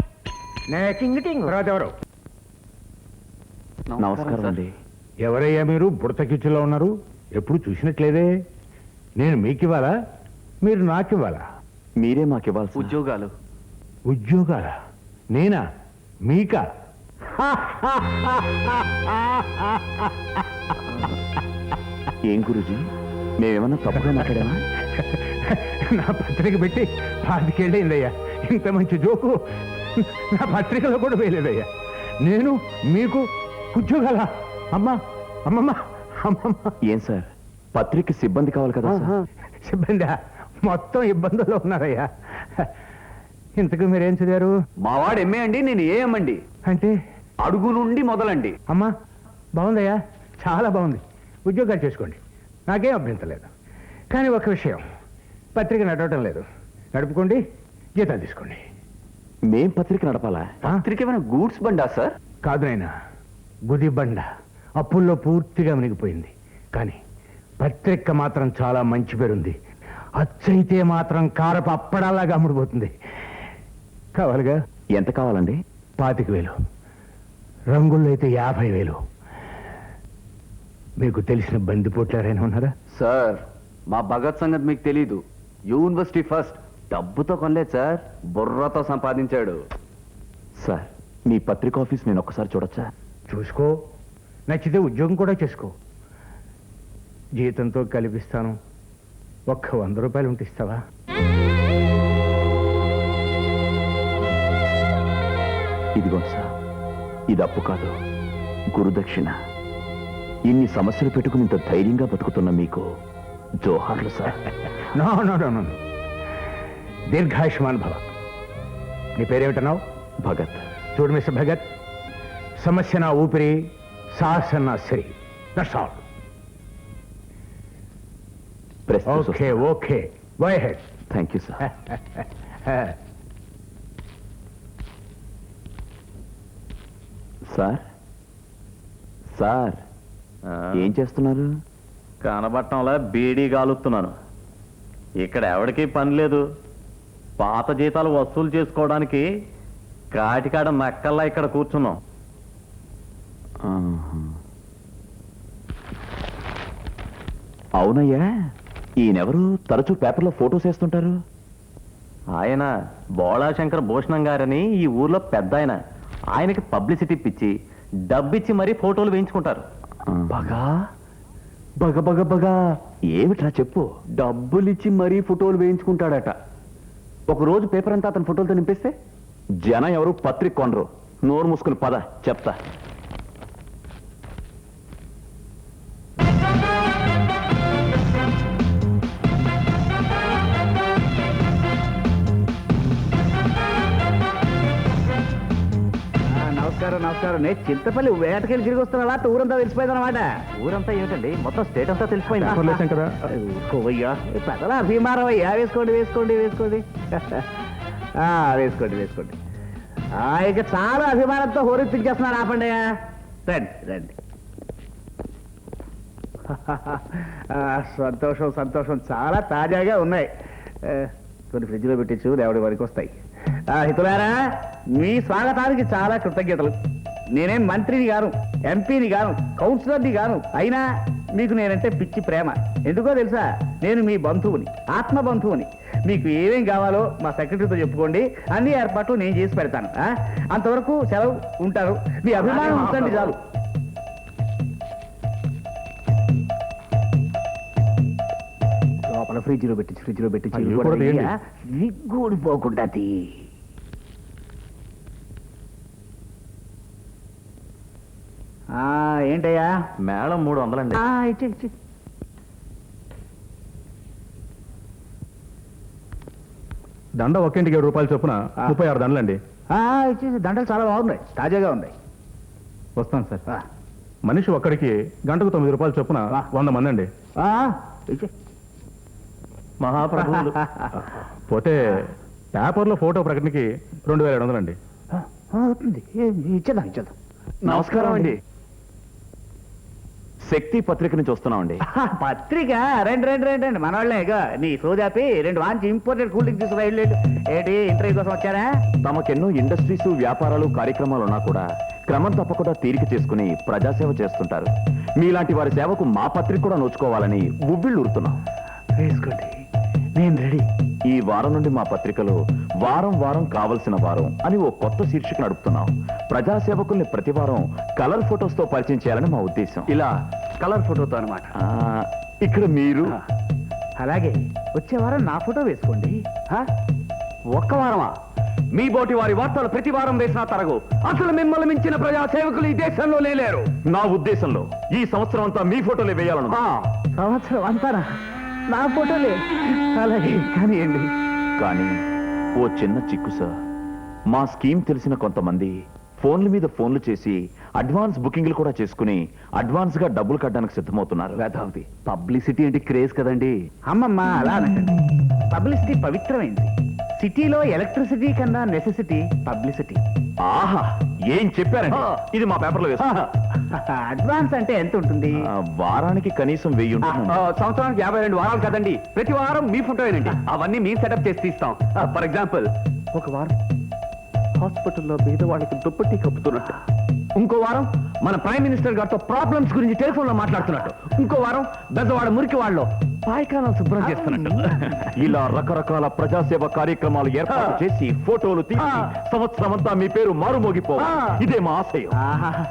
నే టింగ్. తర్వాత ఎవరు? నమస్కారం అండి. ఎవరయ్యా మీరు? బుడతకిచ్చులో ఉన్నారు, ఎప్పుడు చూసినట్లేదే. నేను మీకివ్వాలా, మీరు నాకివ్వాలా? మీరే మాకు ఇవ్వాలి. ఉద్యోగాలు. ఉద్యోగాలా? నేనా? మీకా? ఏం గురుజీ, మేమేమన్నా తప్పుగా మాట్లాడామా? నా పత్రిక పెట్టి 5 ఏళ్ళయిందయ్యా. ఇంత మంచి జోకు నా పత్రికలో కూడా వేయలేదయ్యా. నేను మీకు ఉద్యోగాలా? అమ్మా, అమ్మమ్మ, అమ్మమ్మ. ఏం సార్, పత్రిక సిబ్బంది కావాలి కదా సార్? సిబ్బంది మొత్తం ఇబ్బందుల్లో ఉన్నారయ్యా. ఇంతకు మీరేం చదివారు? మావాడు ఎంఏ అండి, నేను ఏఎం అండి. అంటే అడుగు నుండి మొదలండి. అమ్మా, బాగుందయ్యా, చాలా బాగుంది. ఉద్యోగాలు చేసుకోండి, నాకేం అభ్యంతరం లేదు. కానీ ఒక విషయం, పత్రిక నడవటం లేదు. నడుపుకోండి, జీతాలు తీసుకోండి. మేం పత్రిక నడపాలా? పత్రిక ఏమైనా గూడ్స్ బండా సార్? కాదు నాయనా, గుది బండ. అప్పుల్లో పూర్తిగా మునిగిపోయింది. కానీ పత్రిక మాత్రం చాలా మంచి పేరుంది. అచ్చయితే మాత్రం కారపు అప్పడాలాగా అమ్ముడుపోతుంది. కావాలిగా? ఎంత కావాలండి? 25,000. రంగుల్లో అయితే 50,000. మీకు తెలిసిన బందిపోట్లు ఎవరైనా ఉన్నారా? సార్, మా భగత్ సంగతి మీకు తెలీదు. University first. డబ్బుతో కొనలేదు సార్, బుర్రతో సంపాదించాడు. సార్, మీ పత్రిక ఆఫీస్ నేను ఒక్కసారి చూడొచ్చా? చూసుకో, నచ్చితే ఉద్యోగం కూడా చేసుకో. జీతంతో కలిపిస్తాను. ఒక్క 100 రూపాయలు ఉంటే ఇస్తావా? ఇదిగోండి సార్, ఇది అప్పు కాదు, గురుదక్షిణ. ఇన్ని సమస్యలు పెట్టుకుని ఇంత ధైర్యంగా బతుకుతున్న మీకు జోహార్లు sir. No no no no, దీర్ఘాయుష్మాన్ భవ. నీ పేరేమిటన్నావు? భగత్. చూడు మిస్టర్ భగత్, సమస్య నా ఊపిరి, సాహస నా సిరి. That's all. Okay okay, go ahead. Thank you sir. Sir, sir, ఏం చేస్తున్నారు? కనబట్టంలా బీడీ గాలుస్తున్నాను. ఇక్కడ ఎవరికి పని లేదు. పాత జీతాలు వసూలు చేసుకోవడానికి కాటికాడ నక్కల్లా ఇక్కడ కూర్చున్నాం. ఆహా. అవునయ్యా, ఈయనెవరు తరచూ పేపర్లో ఫోటోస్ వేస్తుంటారు? ఆయన బోళాశంకర్ భూషణం గారని ఈ ఊర్లో పెద్ద ఆయన. ఆయనకి పబ్లిసిటీ పిచ్చి డబ్బిచ్చి మరీ ఫోటోలు వేయించుకుంటారు. బగా బగ బగ బగా ఏమిట్రా చెప్పు. డబ్బులిచ్చి మరీ ఫోటోలు వేయించుకుంటాడట. ఒక రోజు పేపర్ అంతా అతని ఫోటోలతో నింపేస్తే జనం ఎవరు పత్రిక కొనరు. నోరు మూసుకుని పద, చెప్తా. నమస్కారం నమస్కారం. నేను చింతపల్లి వేటకెళ్ళి తిరిగి వస్తున్నా, ఊరంతా తెలిసిపోయింది అనమాట. ఊరంతా ఏమిటండి, మొత్తం స్టేట్ అంతా తెలిసిపోయింది. కదా. పెద్దల అభిమానం అయ్యా. వేసుకోండి వేసుకోండి వేసుకోండి. వేసుకోండి వేసుకోండి. ఇక చాలా అభిమానంతో హోరెత్తించేస్తున్నారు. ఆపండి, రండి రండి. సంతోషం సంతోషం, చాలా తాజాగా ఉన్నాయి. కొన్ని ఫ్రిడ్జ్లో పెట్టించు, దేవుడి వరకు వస్తాయి. హితులారా, మీ స్వాగతానికి చాలా కృతజ్ఞతలు. నేనేం మంత్రిని గాను, ఎంపీని గాను, కౌన్సిలర్ని గాను. అయినా మీకు నేనంటే పిచ్చి ప్రేమ. ఎందుకో తెలుసా? నేను మీ బంధువుని, ఆత్మ బంధువుని. మీకు ఏమేం కావాలో మా సెక్రటరీతో చెప్పుకోండి, అన్ని ఏర్పాట్లు నేను చేసి పెడతాను. అంతవరకు సెలవు, ఉంటారు. మీ అభిమానం ఉంచండి చాలు. లోపల ఫ్రిడ్జ్లో పెట్టి అయ్యో, కూడా తీయండి. దిగ్గూడిపోకుండా తీ. ఏంటయ్యా? మేళం 300 అండి. ఇచ్చి దండ ఒక్కింటికి 7 రూపాయలు చొప్పున 36 దండలండి. ఇచ్చేసి. దండలు చాలా బాగున్నాయి, తాజాగా ఉన్నాయి. వస్తాను సార్. మనిషి ఒక్కడికి గంటకు 9 రూపాయలు చొప్పున 100 మంది అండి. ఇచ్చే. మహాప్రభువులు. పోతే పేపర్లో ఫోటో ప్రకటనకి 2700 అండి. అవుతుంది. ఇచ్చేద్దాం. నమస్కారం అండి. శక్తి పత్రిక నుంచి వస్తున్నామండి. పత్రిక? రండి మనవాళ్ళే. నీ సోదాపి 2 వాంచి ఇంపోర్టెడ్ కూల్ డ్రింక్ తీసుకురా. ఏంటి, ఇంటర్వ్యూ కోసం వచ్చారా? తమకెన్నో ఇండస్ట్రీస్, వ్యాపారాలు, కార్యక్రమాలు ఉన్నా కూడా క్రమం తప్పకుండా తీరిక చేసుకుని ప్రజాసేవ చేస్తుంటారు. మీలాంటి వారి సేవకు మా పత్రిక కూడా నోచుకోవాలని ఉవ్విళ్ళూరుతున్నాం. వేసుకోండి, నేను రెడీ. ఈ వారం నుండి మా పత్రికలో వారం వారం కావలసిన వారం అని ఓ కొత్త శీర్షిక నడుపుతున్నాం. ప్రజాసేవకుల్ని ప్రతి వారం కలర్ ఫొటోస్ తో పరిచయం చేయాలని మా ఉద్దేశం. ఇలా కలర్ ఫోటోతో అనమాట. ఇక్కడ మీరు అలాగే వచ్చే వారం నా ఫోటో వేసుకోండి. ఒక్క వారమా? మీ బోటి వారి వార్తలు ప్రతి వారం వేసినా తరగు. అసలు మిమ్మల్ని మించిన ప్రజా సేవకులు ఈ దేశంలో లేరు. నా ఉద్దేశంలో ఈ సంవత్సరం అంతా మీ ఫోటోలే వేయాలను. సంవత్సరం అంతానా? నా ఫోటోలే? అలాగే కానివ్వండి. కానీ ఓ చిన్న చిక్కు సార్. మా స్కీమ్ తెలిసిన కొంతమంది ఫోన్ల మీద ఫోన్లు చేసి అడ్వాన్స్ బుకింగ్లు కూడా చేసుకుని అడ్వాన్స్ గా డబ్బులు కట్టడానికి సిద్ధమవుతున్నారు. వేదాంతి, పబ్లిసిటీ అంటే క్రేజ్ కదండి. అమ్మమ్మ అలా అనకండి. పబ్లిసిటీ పవిత్రమైంది. సిటీలో ఎలక్ట్రిసిటీ కన్నా నెసెసిటీ పబ్లిసిటీ. ఆహా, ఏం చెప్పారండి. ఇది మా పేపర్లో వేస్తా. అడ్వాన్స్ అంటే ఎంత ఉంటుంది? వారానికి కనీసం 1000 ఉంటుంది. సంవత్సరానికి 52 వారాలు కదండి. ప్రతి వారం మీ ఫోటో ఏనండి. అవన్నీ మేము సెటప్ చేసి తీస్తాం. ఫర్ ఎగ్జాంపుల్, ఒక వారం హాస్పిటల్లో బీద వాళ్ళకి దుప్పటి కప్పుతున్నట్టు, ఇంకో వారం మన ప్రైమ్ మినిస్టర్ గారితో ప్రాబ్లమ్స్ గురించి టెలిఫోన్ లో మాట్లాడుతున్నట్టు, ఇంకో వారం బెజవాడ మురికి వాళ్ళు పాయకాలను శుభ్రం చేస్తున్నట్టు. ఇలా రకరకాల ప్రజాసేవ కార్యక్రమాలు ఏర్పాటు చేసి ఫోటోలు తీసి సంవత్సరం అంతా మీ పేరు మారుమోగిపోవాలి. ఇదే మా ఆశయం.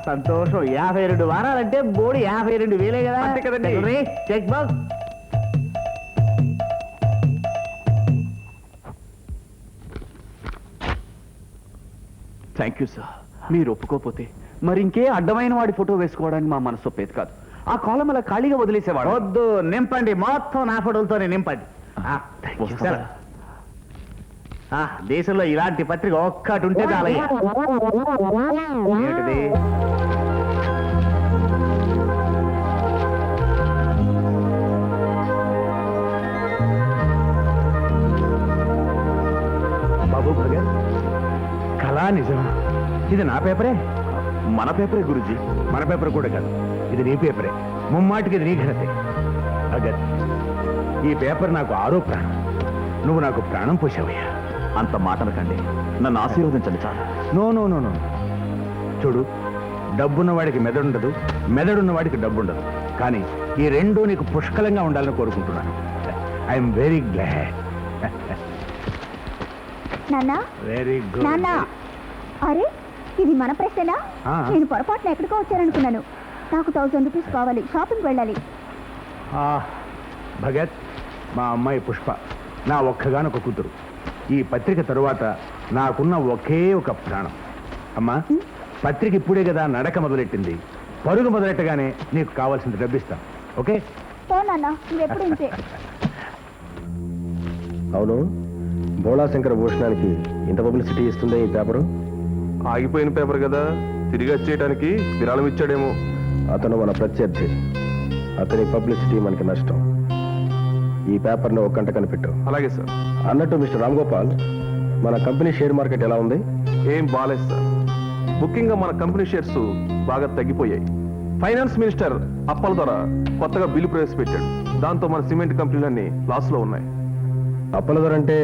సంతోషం. 52 వారాలంటే బోడి 52,000 కదా. అంతే కదండి. Check box. Thank you sir. మీరు ఒప్పుకోపోతే మరి ఇంకే అడ్డమైన వాడి ఫోటో వేసుకోవడానికి మా మనసు ఒప్పేది కాదు. ఆ కాలం అలా ఖాళీగా వదిలేసేవాడు. వద్దు, నింపండి. మొత్తం నా ఫోటోలతోనే నింపండి. వస్తారా? దేశంలో ఇలాంటి పత్రిక ఒక్కటి ఉంటే చాలయ్యా. ఏమిటిది? బాబు భగత్, కళా నిజమా? ఇది నా పేపరే. మన పేపరే గురుజీ. మన పేపర్ కూడా కాదు, ఇది నీ పేపరే. ముమ్మాటికి ఇది నీ ఘనతే. భగత్, ఈ పేపర్ నాకు 6వ ప్రాణం. నువ్వు నాకు ప్రాణం పోసావయ్యా. అంత మాటలకండి, నన్ను ఆశీర్వదించండి చాలు. No no no no. చూడు, డబ్బున్న వాడికి మెదడుండదు, మెదడున్న వాడికి డబ్బుండదు. కానీ ఈ రెండూ నీకు పుష్కలంగా ఉండాలని కోరుకుంటున్నాను. I'm very glad. నాన్నా, వెరీ గుడ్. నాన్నా, అరే ఇది మన ప్రశ్నలా? నేను పొరపాటున ఎక్కడికో వచ్చారనుకున్నాను. నాకు 1000 రూపీస్ కావాలి, షాపింగ్ వెళ్ళాలి. భగత్, మా అమ్మాయి పుష్ప నా ఒక్కగానొక కూతురు. ఈ పత్రిక తరువాత నాకున్న ఒకే ఒక ప్రాణం. అమ్మా, పత్రిక ఇప్పుడే కదా నడక మొదలెట్టింది. పరుగు మొదలెట్టగానే నీకు కావాల్సింది డబ్బిస్తాను. ఓకే? పో నాన్న, నువ్వెప్పుడు ఇంతే. అవును, బోళాశంకర భూషణానికి ఇంత పబ్లిసిటీ ఇస్తుందే ఈ పేపరు? ఆగిపోయిన పేపర్ కదా, తిరిగి వచ్చేయడానికి విరాళం ఇచ్చాడేమో. అతను మన ప్రత్యర్థి. అతని పబ్లిసిటీ మనకి నష్టం. ఈ పేపర్ని ఒక గంట కనిపెట్టు. అలాగే సార్. అన్నట్టు మిస్టర్ రామ్ గోపాల్, మన కంపెనీ షేర్ మార్కెట్ ఎలా ఉంది? ఏం బాలేదు సార్. ముఖ్యంగా మన కంపెనీ షేర్స్ బాగా తగ్గిపోయాయి. ఫైనాన్స్ మినిస్టర్ అప్పల ద్వారా కొత్తగా బిల్లు ప్రవేశపెట్టాడు. దాంతో మన సిమెంట్ కంపెనీలన్నీ లాస్ లో ఉన్నాయి. అప్పలదర్ అంటే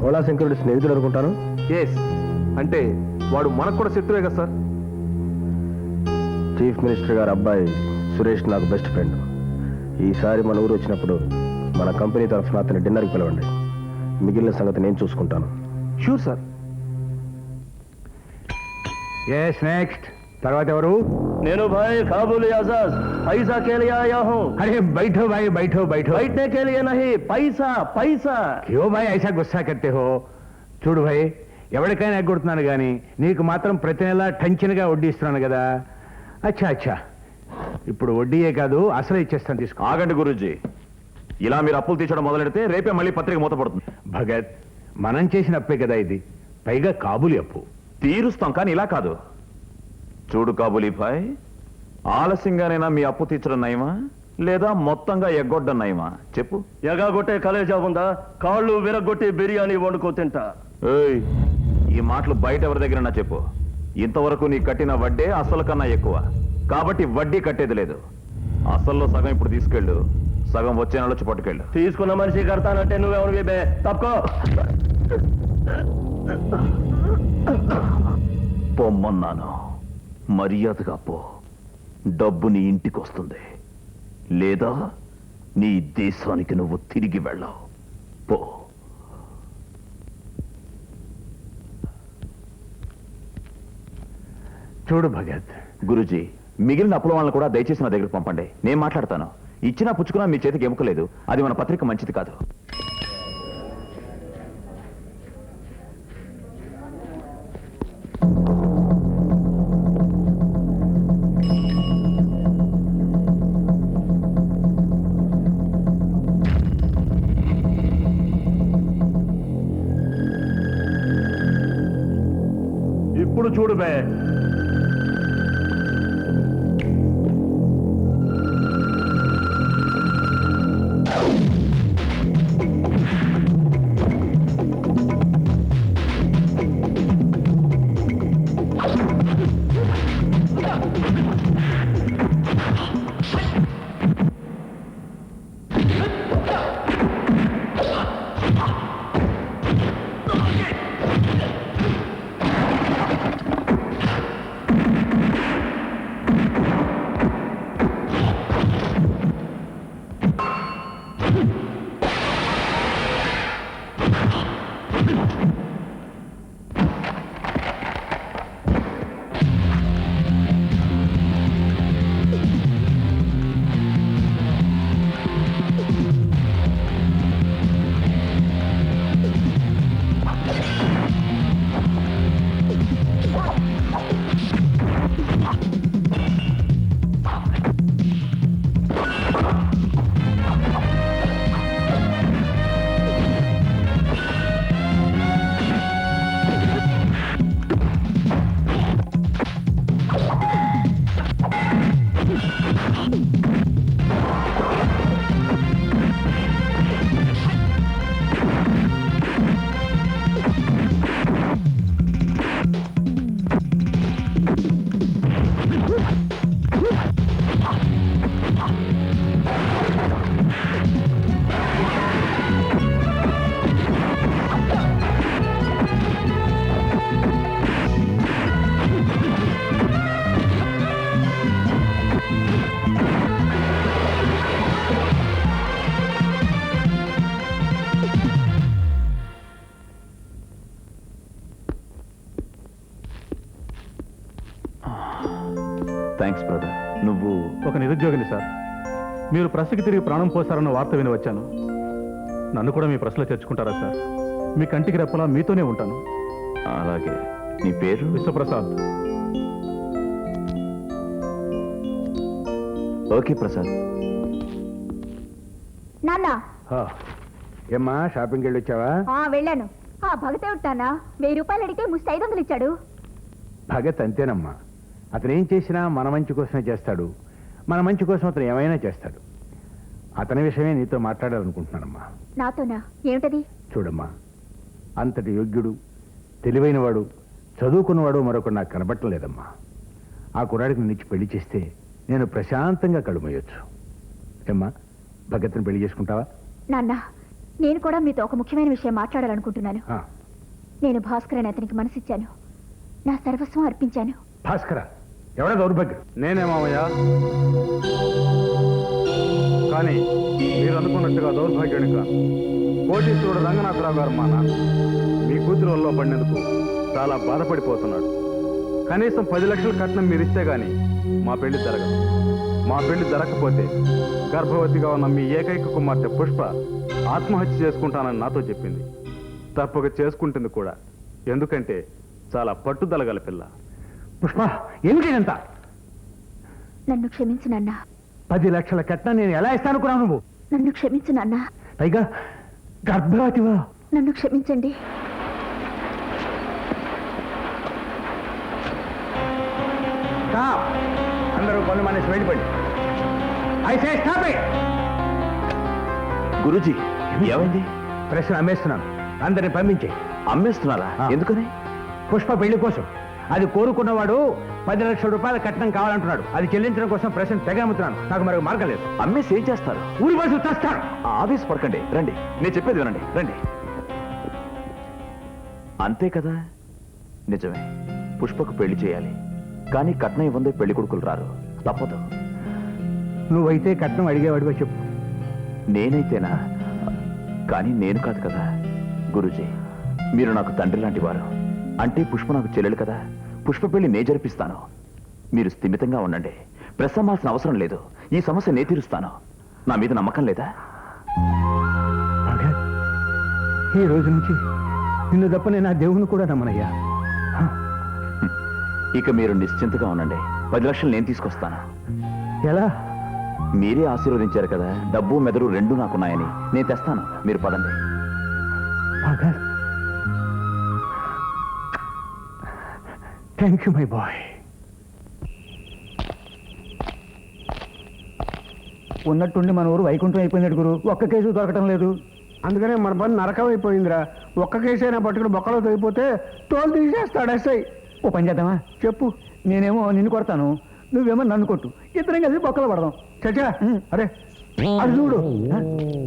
భోళాశంకరుడి స్నేహితుడు అనుకుంటాను. ఎస్, అంటే వాడు మనకు కూడా శత్రువే కదా సార్. చీఫ్ మినిస్టర్ గారి అబ్బాయి సురేష్ నాకు బెస్ట్ ఫ్రెండ్. ఈసారి మన ఊరు వచ్చినప్పుడు మన కంపెనీ తరఫున అతని డిన్నర్కి పిలవండి. మిగిలిన సంగతి నేను చూసుకుంటాను. Sure sir. Yes next. తర్వాత ఎవరు? నేను భాయ్ కాబూల్ ఆజాద్ పైసా के लिए आया हूं. अरे बैठो भाई, बैठो बैठो. बैठने के लिए नहीं, पैसा पैसा. క్యో భాయ్ ఐసా గుస్సా కర్తే హో? చూడు భాయ్, ఎవరికైనా ఎగ్గొడుతున్నాను కానీ నీకు మాత్రం ప్రతి నెల టెన్షన్గా వడ్డీ ఇస్తున్నాను కదా. అచ్చా అచ్చా, ఇప్పుడు వడ్డీయే కాదు అసలు ఇచ్చేస్తాను, తీసుకో. ఆగండి గురూజీ, ఇలా మీరు అప్పులు తీర్చడం మొదలెడితే రేపే మళ్ళీ పత్రిక మూతపడుతుంది. భగత్, మనం చేసిన అప్పే కదా ఇది, పైగా కాబూలి అప్పు. తీరుస్తాం, కానీ ఇలా కాదు. చూడు కాబూలీ భాయ్, ఆలస్యంగానైనా మీ అప్పు తీర్చడం నయమా లేదా మొత్తంగా ఎగ్గొట్టడం నయమా చెప్పు. ఎగాగొట్టే కలేజా ఉందా? కాళ్ళు విరగొట్టి బిర్యానీ వండుకో తింటా. ఏయ్, ఈ మాటలు బయట ఎవరి దగ్గర చెప్పు. ఇంతవరకు నీ కట్టిన వడ్డే అసలు కన్నా ఎక్కువ, కాబట్టి వడ్డీ కట్టేది లేదు. అసల్లో సగం ఇప్పుడు తీసుకెళ్ళు, సగం వచ్చే నెల వచ్చి పట్టుకెళ్ళు. తీసుకున్న మనిషి కడతానంటే నువ్వెవరు బే? తప్పుకో. పొమ్మన్నాను, మర్యాదగా పో. డబ్బు నీ ఇంటికి వస్తుంది, లేదా నీ దేశానికి నువ్వు తిరిగి వెళ్ళావు. పో. చూడు భగత్, గురూజీ, మిగిలిన అప్పుల వాళ్ళని కూడా దయచేసి నా దగ్గర పంపండి, నేను మాట్లాడతాను. ఇచ్చినా పుచ్చుకున్నా మీ చేతికి ఎముకలేదు, అది మన పత్రిక మంచిది కాదు. ఇప్పుడు చూడు బే. Thanks brother. నువ్వు ఒక నిరుద్యోగిని సార్. మీరు ప్రెస్కి తిరిగి ప్రాణం పోసారన్న వార్త విని వచ్చాను. నన్ను కూడా మీ ప్రెస్లో చేర్చుకుంటారా సార్? మీ కంటికి రెప్పలా మీతోనే ఉంటాను. అలాగే. నీ పేరు? విశ్వప్రసాద్. ఓకే ప్రసాద్. నాన్న ఏమ్మా, షాపింగ్కి వెళ్ళి వచ్చావా? వెళ్ళాను. భగతే ఉంటానా? 1000 రూపాయలు అడిగితే ముష్టి 500 ఇచ్చాడు. భగత్ అంతేనమ్మా, అతను ఏం చేసినా మన మంచి కోసమే చేస్తాడు. మన మంచి కోసం అతను ఏమైనా చేస్తాడు. అతని విషయమే నీతో మాట్లాడాలనుకుంటున్నానమ్మా. నాతోనా? ఏమిటది? చూడమ్మా, అంతటి యోగ్యుడు, తెలివైనవాడు, చదువుకున్నవాడు మరొకడు నాకు కనబట్టం లేదమ్మా. ఆ కుర్రాడికి నిన్ను ఇచ్చి పెళ్లి చేస్తే నేను ప్రశాంతంగా కడుమోయొచ్చు. ఏమ్మా, భగత్ని పెళ్లి చేసుకుంటావా? నాన్న, నేను కూడా మీతో ఒక ముఖ్యమైన విషయం మాట్లాడాలనుకుంటున్నాను. నేను భాస్కర్ అని అతనికి మనసిచ్చాను. నా సర్వస్వం అర్పించాను. భాస్కర? ఎవడ దౌర్భాగ్యం? నేనేమయ్యా, కానీ మీరు అనుకున్నట్టుగా దౌర్భాగ్యుని కాను. కోటీశ్వరుడు రంగనాథరావు గారు మా నాన్న. మీ కూతురు వల్ల పడినందుకు చాలా బాధపడిపోతున్నాడు. కనీసం 10 లక్షల కట్నం మీరు ఇస్తే గాని మా పెళ్లి జరగదు. మా పెళ్లి జరగకపోతే గర్భవతిగా ఉన్న మీ ఏకైక కుమార్తె పుష్ప ఆత్మహత్య చేసుకుంటానని నాతో చెప్పింది. తప్పక చేసుకుంటుంది కూడా. ఎందుకంటే చాలా పట్టుదల గల పిల్ల. పుష్ప, ఏమిటిదంతా? నన్ను క్షమించు నాన్న. 10 లక్షల కట్నం నేను ఎలా ఇస్తానుకున్నావు నువ్వు? నన్ను క్షమించు నాన్న. పైగా గర్భవతివా? నన్ను క్షమించండి. Stop! అందరూ పనులు మానేసి వెళ్ళిపోండి. I say stop it! Guruji, ఏమైంది? ప్రశ్న అమ్మేస్తున్నాను. అందరిని పంపించే. అమ్మేస్తున్నారా? ఎందుకని? పుష్ప పెళ్లి కోసం. అది కోరుకున్నవాడు 10 లక్షల రూపాయల కట్నం కావాలంటున్నాడు. అది చెల్లించడం కోసం ప్రశ్న తెగ అమ్ముతున్నాను. నాకు మరొక మార్గం లేదు. అమ్మేసి ఏం చేస్తారు? ఊరి బస్సు తెస్తాను. ఆవేశపడకండి, రండి. నేను చెప్పేది వినండి, రండి. అంతే కదా? నిజమే, పుష్పకు పెళ్లి చేయాలి. కానీ కట్నం ఇవ్వందే పెళ్లి కొడుకులు రారు. తప్పదు. నువ్వైతే కట్నం అడిగేవాడివో చెప్పు. నేనైతేనా? కానీ నేను కాదు కదా గురూజీ. మీరు నాకు తండ్రి లాంటి వారు. అంటే పుష్ప నాకు చెల్లెలు కదా. పుష్ప పెళ్లి నే జరిపిస్తాను. మీరు స్థిమితంగా ఉండండి. ప్రసమ్మాల్సిన అవసరం లేదు. ఈ సమస్య నే తీరుస్తాను. నా మీద నమ్మకం లేదా? ఈ రోజు నుంచి నిన్ను తప్ప నేను ఆ దేవుని కూడా నమ్మనయ్యా. ఇక మీరు నిశ్చింతగా ఉండండి. 10 లక్షలు నేను తీసుకొస్తాను. ఎలా? మీరే ఆశీర్వదించారు కదా, డబ్బు మెదడు రెండూ నాకున్నాయని. నేను తెస్తాను, మీరు పదండి. Thank you my boy. ఉన్నట్టుండి మన ఊరు వైకుంఠం అయిపోయింది గురు. ఒక్క కేసు దొరకటం లేదు. అందుకనే మన పని నరకం అయిపోయిందిరా. ఒక్క కేసు అయినా పట్టుకుని బొక్కలో తగ్గిపోతే తోలు తీసేస్తాడు ఎస్ఐ. ఓ పని చేద్దామా? చెప్పు. నేనేమో నిన్ను కొడతాను, నువ్వేమో నన్ను కొట్టు. ఇద్దరం కలిసి బొక్కలు పడదాం. చచ్చా, అరే అది చూడు,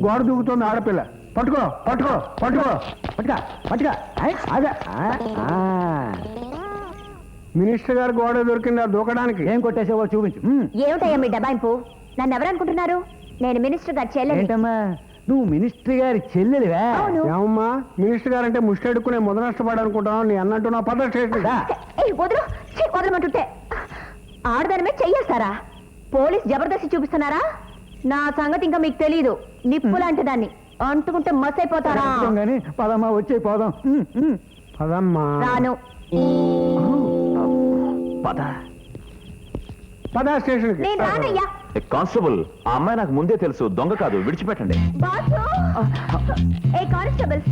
గోడ దూకుతోంది ఆడపిల్ల. పట్టుకో పట్టుకో పట్టుకో. పట్టుగా పట్టుగా. మినిస్టర్ గారు గోడ దొరికిందా దూకడానికి? ఏం కొట్టేసావో చూపించు. ఏమిటయ్యా మీ డబాయింపు? నన్ను ఎవరనుకుంటున్నారు? నేను మినిస్టర్ గారు చెల్లెలు. ఏంటమ్మా, నువ్వు మినిస్టర్ గారి చెల్లెలివా? అవును. ఏమమ్మా, మినిస్టర్ గారు అంటే ముష్టి అడుక్కునే మొద నష్టపడాలనుకుంటాను. నీ అన్నట్టు నా పద స్టేషన్. వదలు, వదలమంటుంటే ఆడదాని మీద చెయ్యేస్తారా? పోలీస్ జబర్దస్తి చూపిస్తున్నారా? నా సంగతి ఇంకా మీకు తెలియదు. నిప్పు లాంటి దాన్ని అంటుకుంటే మస్ అయిపోతారా? కానీ పదమ్మా, వచ్చే పోదాం. పదమ్మా. రాను. పద పద స్టేషన్కి. నేను రానయ్యా. కానిస్టేబుల్, ఆ అమ్మాయి నాకు ముందే తెలుసు. దొంగ కాదు, విడిచిపెట్టండి. బాసు, ఏ కానిస్టేబుల్స్,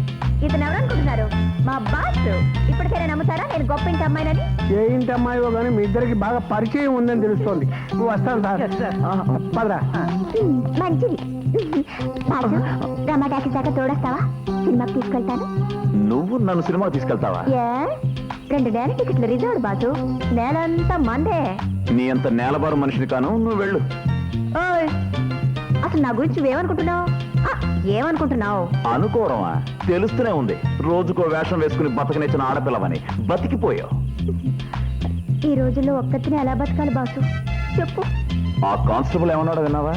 ఇతను ఎవరనుకుంటున్నారు? మా బాస్. ఇప్పటికైనా నమ్ముతారా నేను గొప్ప ఇంటి అమ్మాయినని? ఏ ఇంటి అమ్మాయివో కానీ మీ ఇద్దరికి బాగా పరిచయం ఉందని తెలుస్తోంది. నువ్వు వస్తాను సార్. పదరా. మంచిది. బాసు, రమా టాకీస్ దాకా తోడొస్తావా? సినిమాకి తీసుకెళ్తాను. నువ్వు నన్ను సినిమాకి తీసుకెళ్తావా? 2 నెలల టికెట్లు రిజర్వ్ బాసు. నేలంతా మందే. నీ అంత నేలబారు మనిషిని కాను, నువ్వు వెళ్ళు. ఓయ్, అసలు నా గురించి ఏమనుకుంటున్నావు? ఏమనుకుంటున్నావు? అనుకోవడమా? తెలుస్తూనే ఉంది. రోజుకో వేషం వేసుకుని బతకనిచ్చిన ఆడపిల్లవని. బతికిపోయావు. ఈ రోజుల్లో ఒక్కతిని ఎలా బతకాలి బాసు చెప్పు. ఆ కానిస్టేబుల్ ఏమన్నాడో విన్నావా?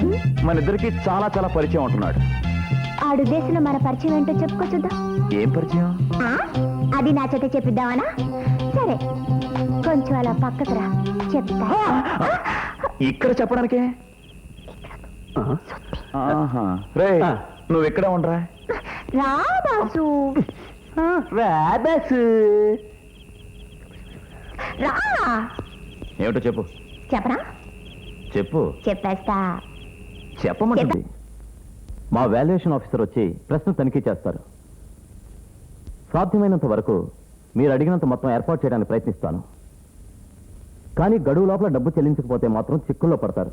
మన ఇద్దరికి చాలా చాలా పరిచయం ఉంటున్నాడు. ఆడు ఉద్దేశంలో మన పరిచయం ఏంటో చెప్పుకో చూద్దాం. ఏం పరిచయం? అది నా చేత చెప్పిద్దామనా? సరే, కొంచెం అలా పక్కకు రా, చెప్తా. ఇక్కడ చెప్పడానికే? రే, నువ్వు ఎక్కడ ఉండరా? రా బాసు. రా. ఏమిటో చెప్పు. చెప్పరా? చెప్పు. చెప్పేస్తా. చెప్పమంటుంది. మా వాల్యుయేషన్ ఆఫీసర్ వచ్చి ప్రశ్న తనిఖీ చేస్తారు. సాధ్యమైనంత వరకు మీరు అడిగినంత మొత్తం ఏర్పాటు చేయడానికి ప్రయత్నిస్తాను. కానీ గడువు లోపల డబ్బు చెల్లించకపోతే మాత్రం చిక్కుల్లో పడతారు.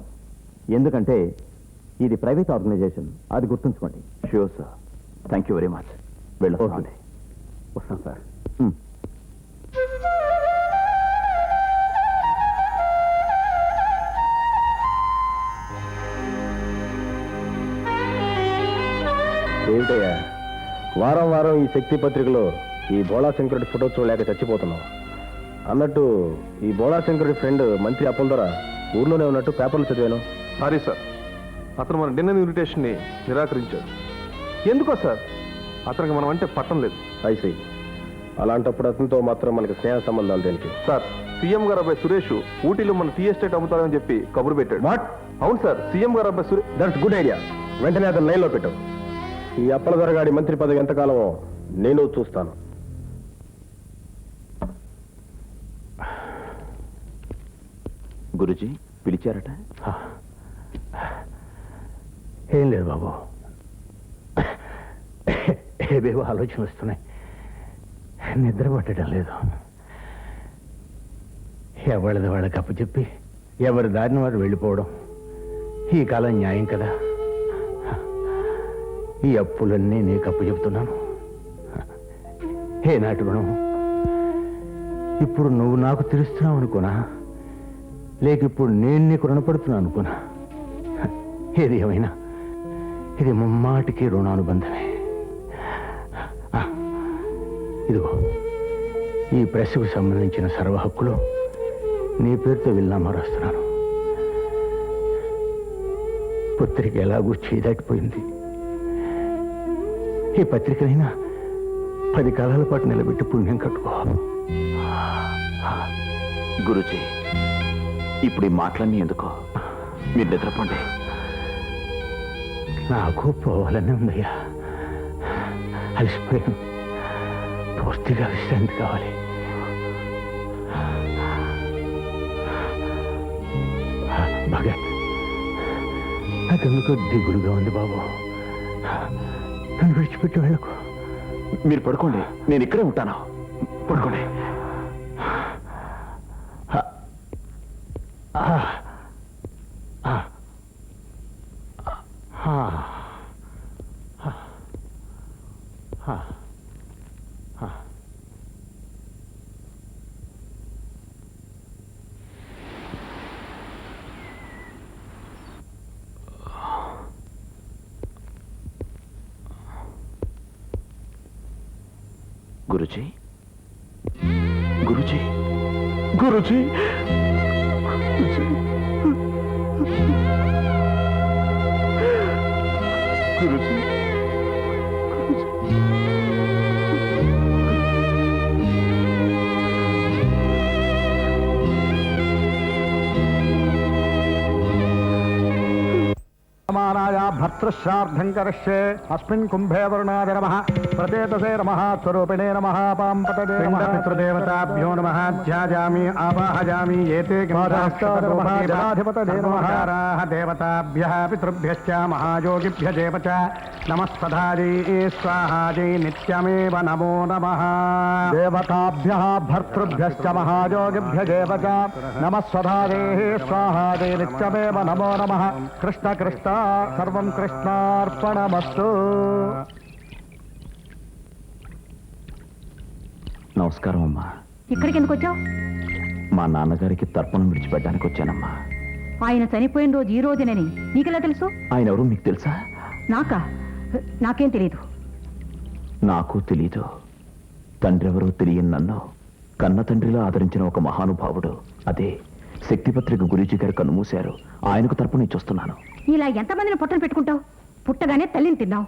ఎందుకంటే ఇది ప్రైవేట్ ఆర్గనైజేషన్, అది గుర్తుంచుకోండి. Sure sir. Thank you very much. వెళ్ళండి. వస్తాను సార్. ఏమిటయ్యా, వారం వారం ఈ శక్తి పత్రికలో ఈ బోళా శంకరుడి ఫోటో చూడలేక చచ్చిపోతున్నావు. అన్నట్టు ఈ బోళా శంకరుడి ఫ్రెండ్ మంత్రి అప్పుల ద్వారా ఊర్లోనే ఉన్నట్టు పేపర్లు చదివాను. సారీ సార్, అతను మన డిన్నర్ ఇన్విటేషన్ని నిరాకరించాడు. ఎందుకో సార్, అతనికి మనం అంటే పట్టం లేదు. ఐసీ, అలాంటప్పుడు అతనితో మాత్రం మనకి స్నేహ సంబంధాలు దేనికి? సార్, సీఎం గారు అబ్బాయి సురేష్ ఊటీలో మన టీ ఎస్టేట్ అమ్ముతారని చెప్పి కబురు పెట్టాడు. వాట్? అవును సార్, సీఎం గారు అబ్బాయి సురేష్. That's good idea. వెంటనే అతను లైన్లో పెట్టు. ఈ అప్పలదొరగాడి మంత్రి పదవి ఎంతకాలమో నేను చూస్తాను. గురుజీ పిలిచారట? ఏం లేదు బాబు, ఏవేవో ఆలోచనలు వస్తున్నాయి, నిద్ర పట్టడం లేదు. ఎవరిది వాళ్ళకి అప్పచెప్పి ఎవరి దారిని వారు వెళ్ళిపోవడం ఈ కాలం న్యాయం కదా. ఈ అప్పులన్నీ నీకు అప్పచెప్తున్నాను. ఏనాటి రుణం ఇప్పుడు నువ్వు నాకు తెలుస్తున్నావు అనుకోనా, లేక ఇప్పుడు నేను నీకు రుణపడుతున్నాను అనుకోనా? ఏది ఏమైనా ఇది ముమ్మాటికి రుణానుబంధమే. ఇదిగో ఈ ప్రెస్కు సంబంధించిన సర్వ హక్కులు నీ పేరుతో విల్లామా రాస్తున్నాను. పత్రిక ఎలాగూ చేదాటిపోయింది. ఈ పత్రికనైనా 10 కాలాల పాటు నిలబెట్టి పుణ్యం కట్టుకో. గురుజీ, ఇప్పుడు ఈ మాటలన్నీ ఎందుకో, మీరు నిద్రపోండి. నాకు పోవాలని ఉందయ్యా, అలసిపోయాను. పూర్తిగా విశ్రాంతి కావాలి. భగత్, నాకెందుకో దిగులుగా ఉంది బాబు. నన్ను విడిచిపెట్టి వెళ్ళకు. మీరు పడుకోండి, నేను ఇక్కడే ఉంటాను. పడుకోండి. గురుజీ, గురుజీ, గురుజీ, గురుజీ. భర్తృశ్రార్థం కరిష్యే అస్మిన్ కుంభే వరుణాయ నమః ప్రతేతసే నమః స్వరూపిణే నమః పాంపతదే నమః పితృదేవతాభ్యో నమః ధ్యాయామి ఆవాహయామి ఏతే గణాధిపతయే నమః దేవతాభ్యః పితృభ్యశ్చ మహాయోగిభ్యజేవ చ నమస్పదాజీ స్వాహాజీ నిత్యమేవ నమో నమః దేవతాభ్యః భర్తృభ్యశ్చ మహాయోగిభ్యజేవ చ నమస్పదాజీ స్వాహాజీ నిత్యమేవ నమో నమః కృష్ణ కృష్ణ సర్వం కృష్ణార్పణమస్తు. నమస్కారం అమ్మా. ఇక్కడికి ఎందుకు వచ్చావు? మా నాన్నగారికి తర్పణం విడిచిపెట్టడానికి వచ్చానమ్మా. ఆయన చనిపోయిన రోజు ఈ రోజునని నీకెలా తెలుసు? ఆయన ఎవరు మీకు తెలుసా? నాకేం తెలియదు. నాకు తెలీదు. తండ్రి ఎవరో తెలియని నన్ను కన్న తండ్రిలో ఆదరించిన ఒక మహానుభావుడు, అదే శక్తిపత్రిక గురూజీ గారు కన్నుమూశారు. ఆయనకు తర్పణం ఇచ్చొస్తున్నాను. ఇలా ఎంతమందిని పొట్టలు పెట్టుకుంటావు? పుట్టగానే తల్లిని తిన్నావు,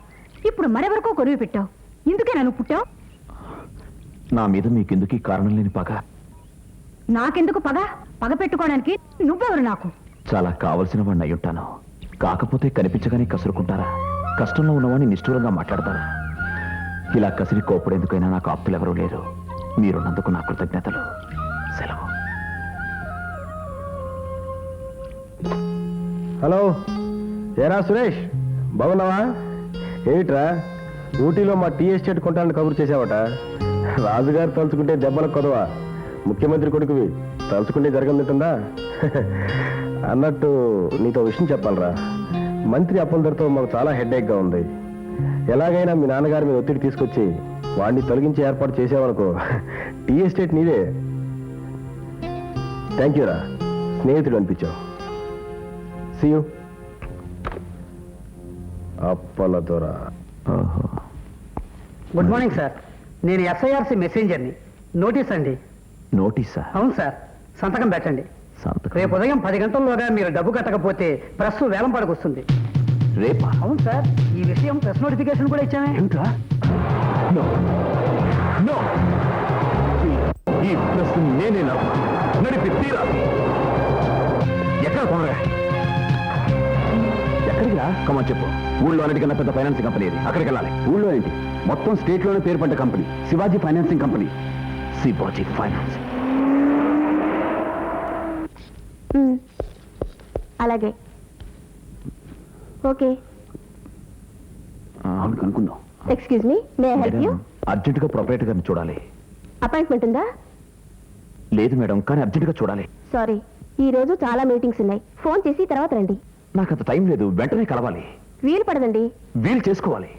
ఇప్పుడు మరెవరికో కొరివి పెట్టావు. ఇందుకే నన్ను పుట్టావు? నా మీద మీకెందుకు కారణం లేని పగ? నాకెందుకు పగ? పగ పెట్టుకోవడానికి నువ్వెవరు నాకు? చాలా కావలసిన వాడిని అయ్యుంటాను. కాకపోతే కనిపించగానే కసురుకుంటారా? కష్టంలో ఉన్నవాడిని నిష్ఠూరంగా మాట్లాడతారా? ఇలా కసిరి కోపడేందుకైనా నాకు అప్పులెవరూ లేరు. మీరున్నందుకు నా కృతజ్ఞతలు. సెలవు. హలో, ఏరా సురేష్, బాగున్నావా? ఏమిట్రా ఊటీలో మా టీ ఎస్టేట్ కొంటాన్ని కబురు చేసావట? రాజుగారు తలుచుకుంటే దెబ్బలకు కొదవా, ముఖ్యమంత్రి కొడుకువి తలుచుకుంటే జరగనుంటుందా? అన్నట్టు నీతో విషయం చెప్పాలరా. మంత్రి అప్పలదొరతో మాకు చాలా హెడ్ఏక్గా ఉంది. ఎలాగైనా మీ నాన్నగారి మీద ఒత్తిడి తీసుకొచ్చి వాడిని తొలగించే ఏర్పాటు చేసావనుకో, టీ ఎస్టేట్ నీదే. థ్యాంక్ యూ రా, స్నేహితుడు అనిపించావు. See you. Appaladora. Good morning sir. నేను ఎస్ఐఆర్సి మెసెంజర్ని. నోటీస్ అండి. నోటీసా? అవును సార్, సంతకం పెట్టండి. సంతకం? రేపు ఉదయం 10 గంటల్లోగా మీరు డబ్బు కట్టకపోతే ప్రెస్ వేలం పడకొస్తుంది. రేపా? అవును సార్, ఈ విషయం ప్రెస్ నోటిఫికేషన్ కూడా ఇచ్చామే. ఏమిట్రా? No. No. ఈ ప్రెస్ నేనే నడిపి తీరాలి. ఎక్కడ కొనరా? ఎక్కడికి రా? కమని చెప్పు. ఊళ్ళో అన్నిటికన్నా పెద్ద ఫైనాన్సింగ్ కంపెనీ ఇది. అక్కడికి వెళ్ళాలి. ఊళ్ళో ఏంటి? మొత్తం స్టేట్ లోనే పేరు పడ్డ company Shivaji financing company. Shivaji finance. అలాగే ఓకే. అవును కనుక్కుందాం. Excuse me, may I help you? అర్జెంటుగా ప్రొపరేటర్ గారిని చూడాలి. అపాయింట్మెంట్ ఉందా? లేదు మేడం, కానీ అర్జెంటుగా చూడాలి. సారీ, ఈ రోజు చాలా మీటింగ్స్ ఉన్నాయి. ఫోన్ చేసి తర్వాత రండి. నాకు అంత టైం లేదు, వెంటనే కలవాలి. వీలు పడదండి. వీలు చేసుకోవాలి.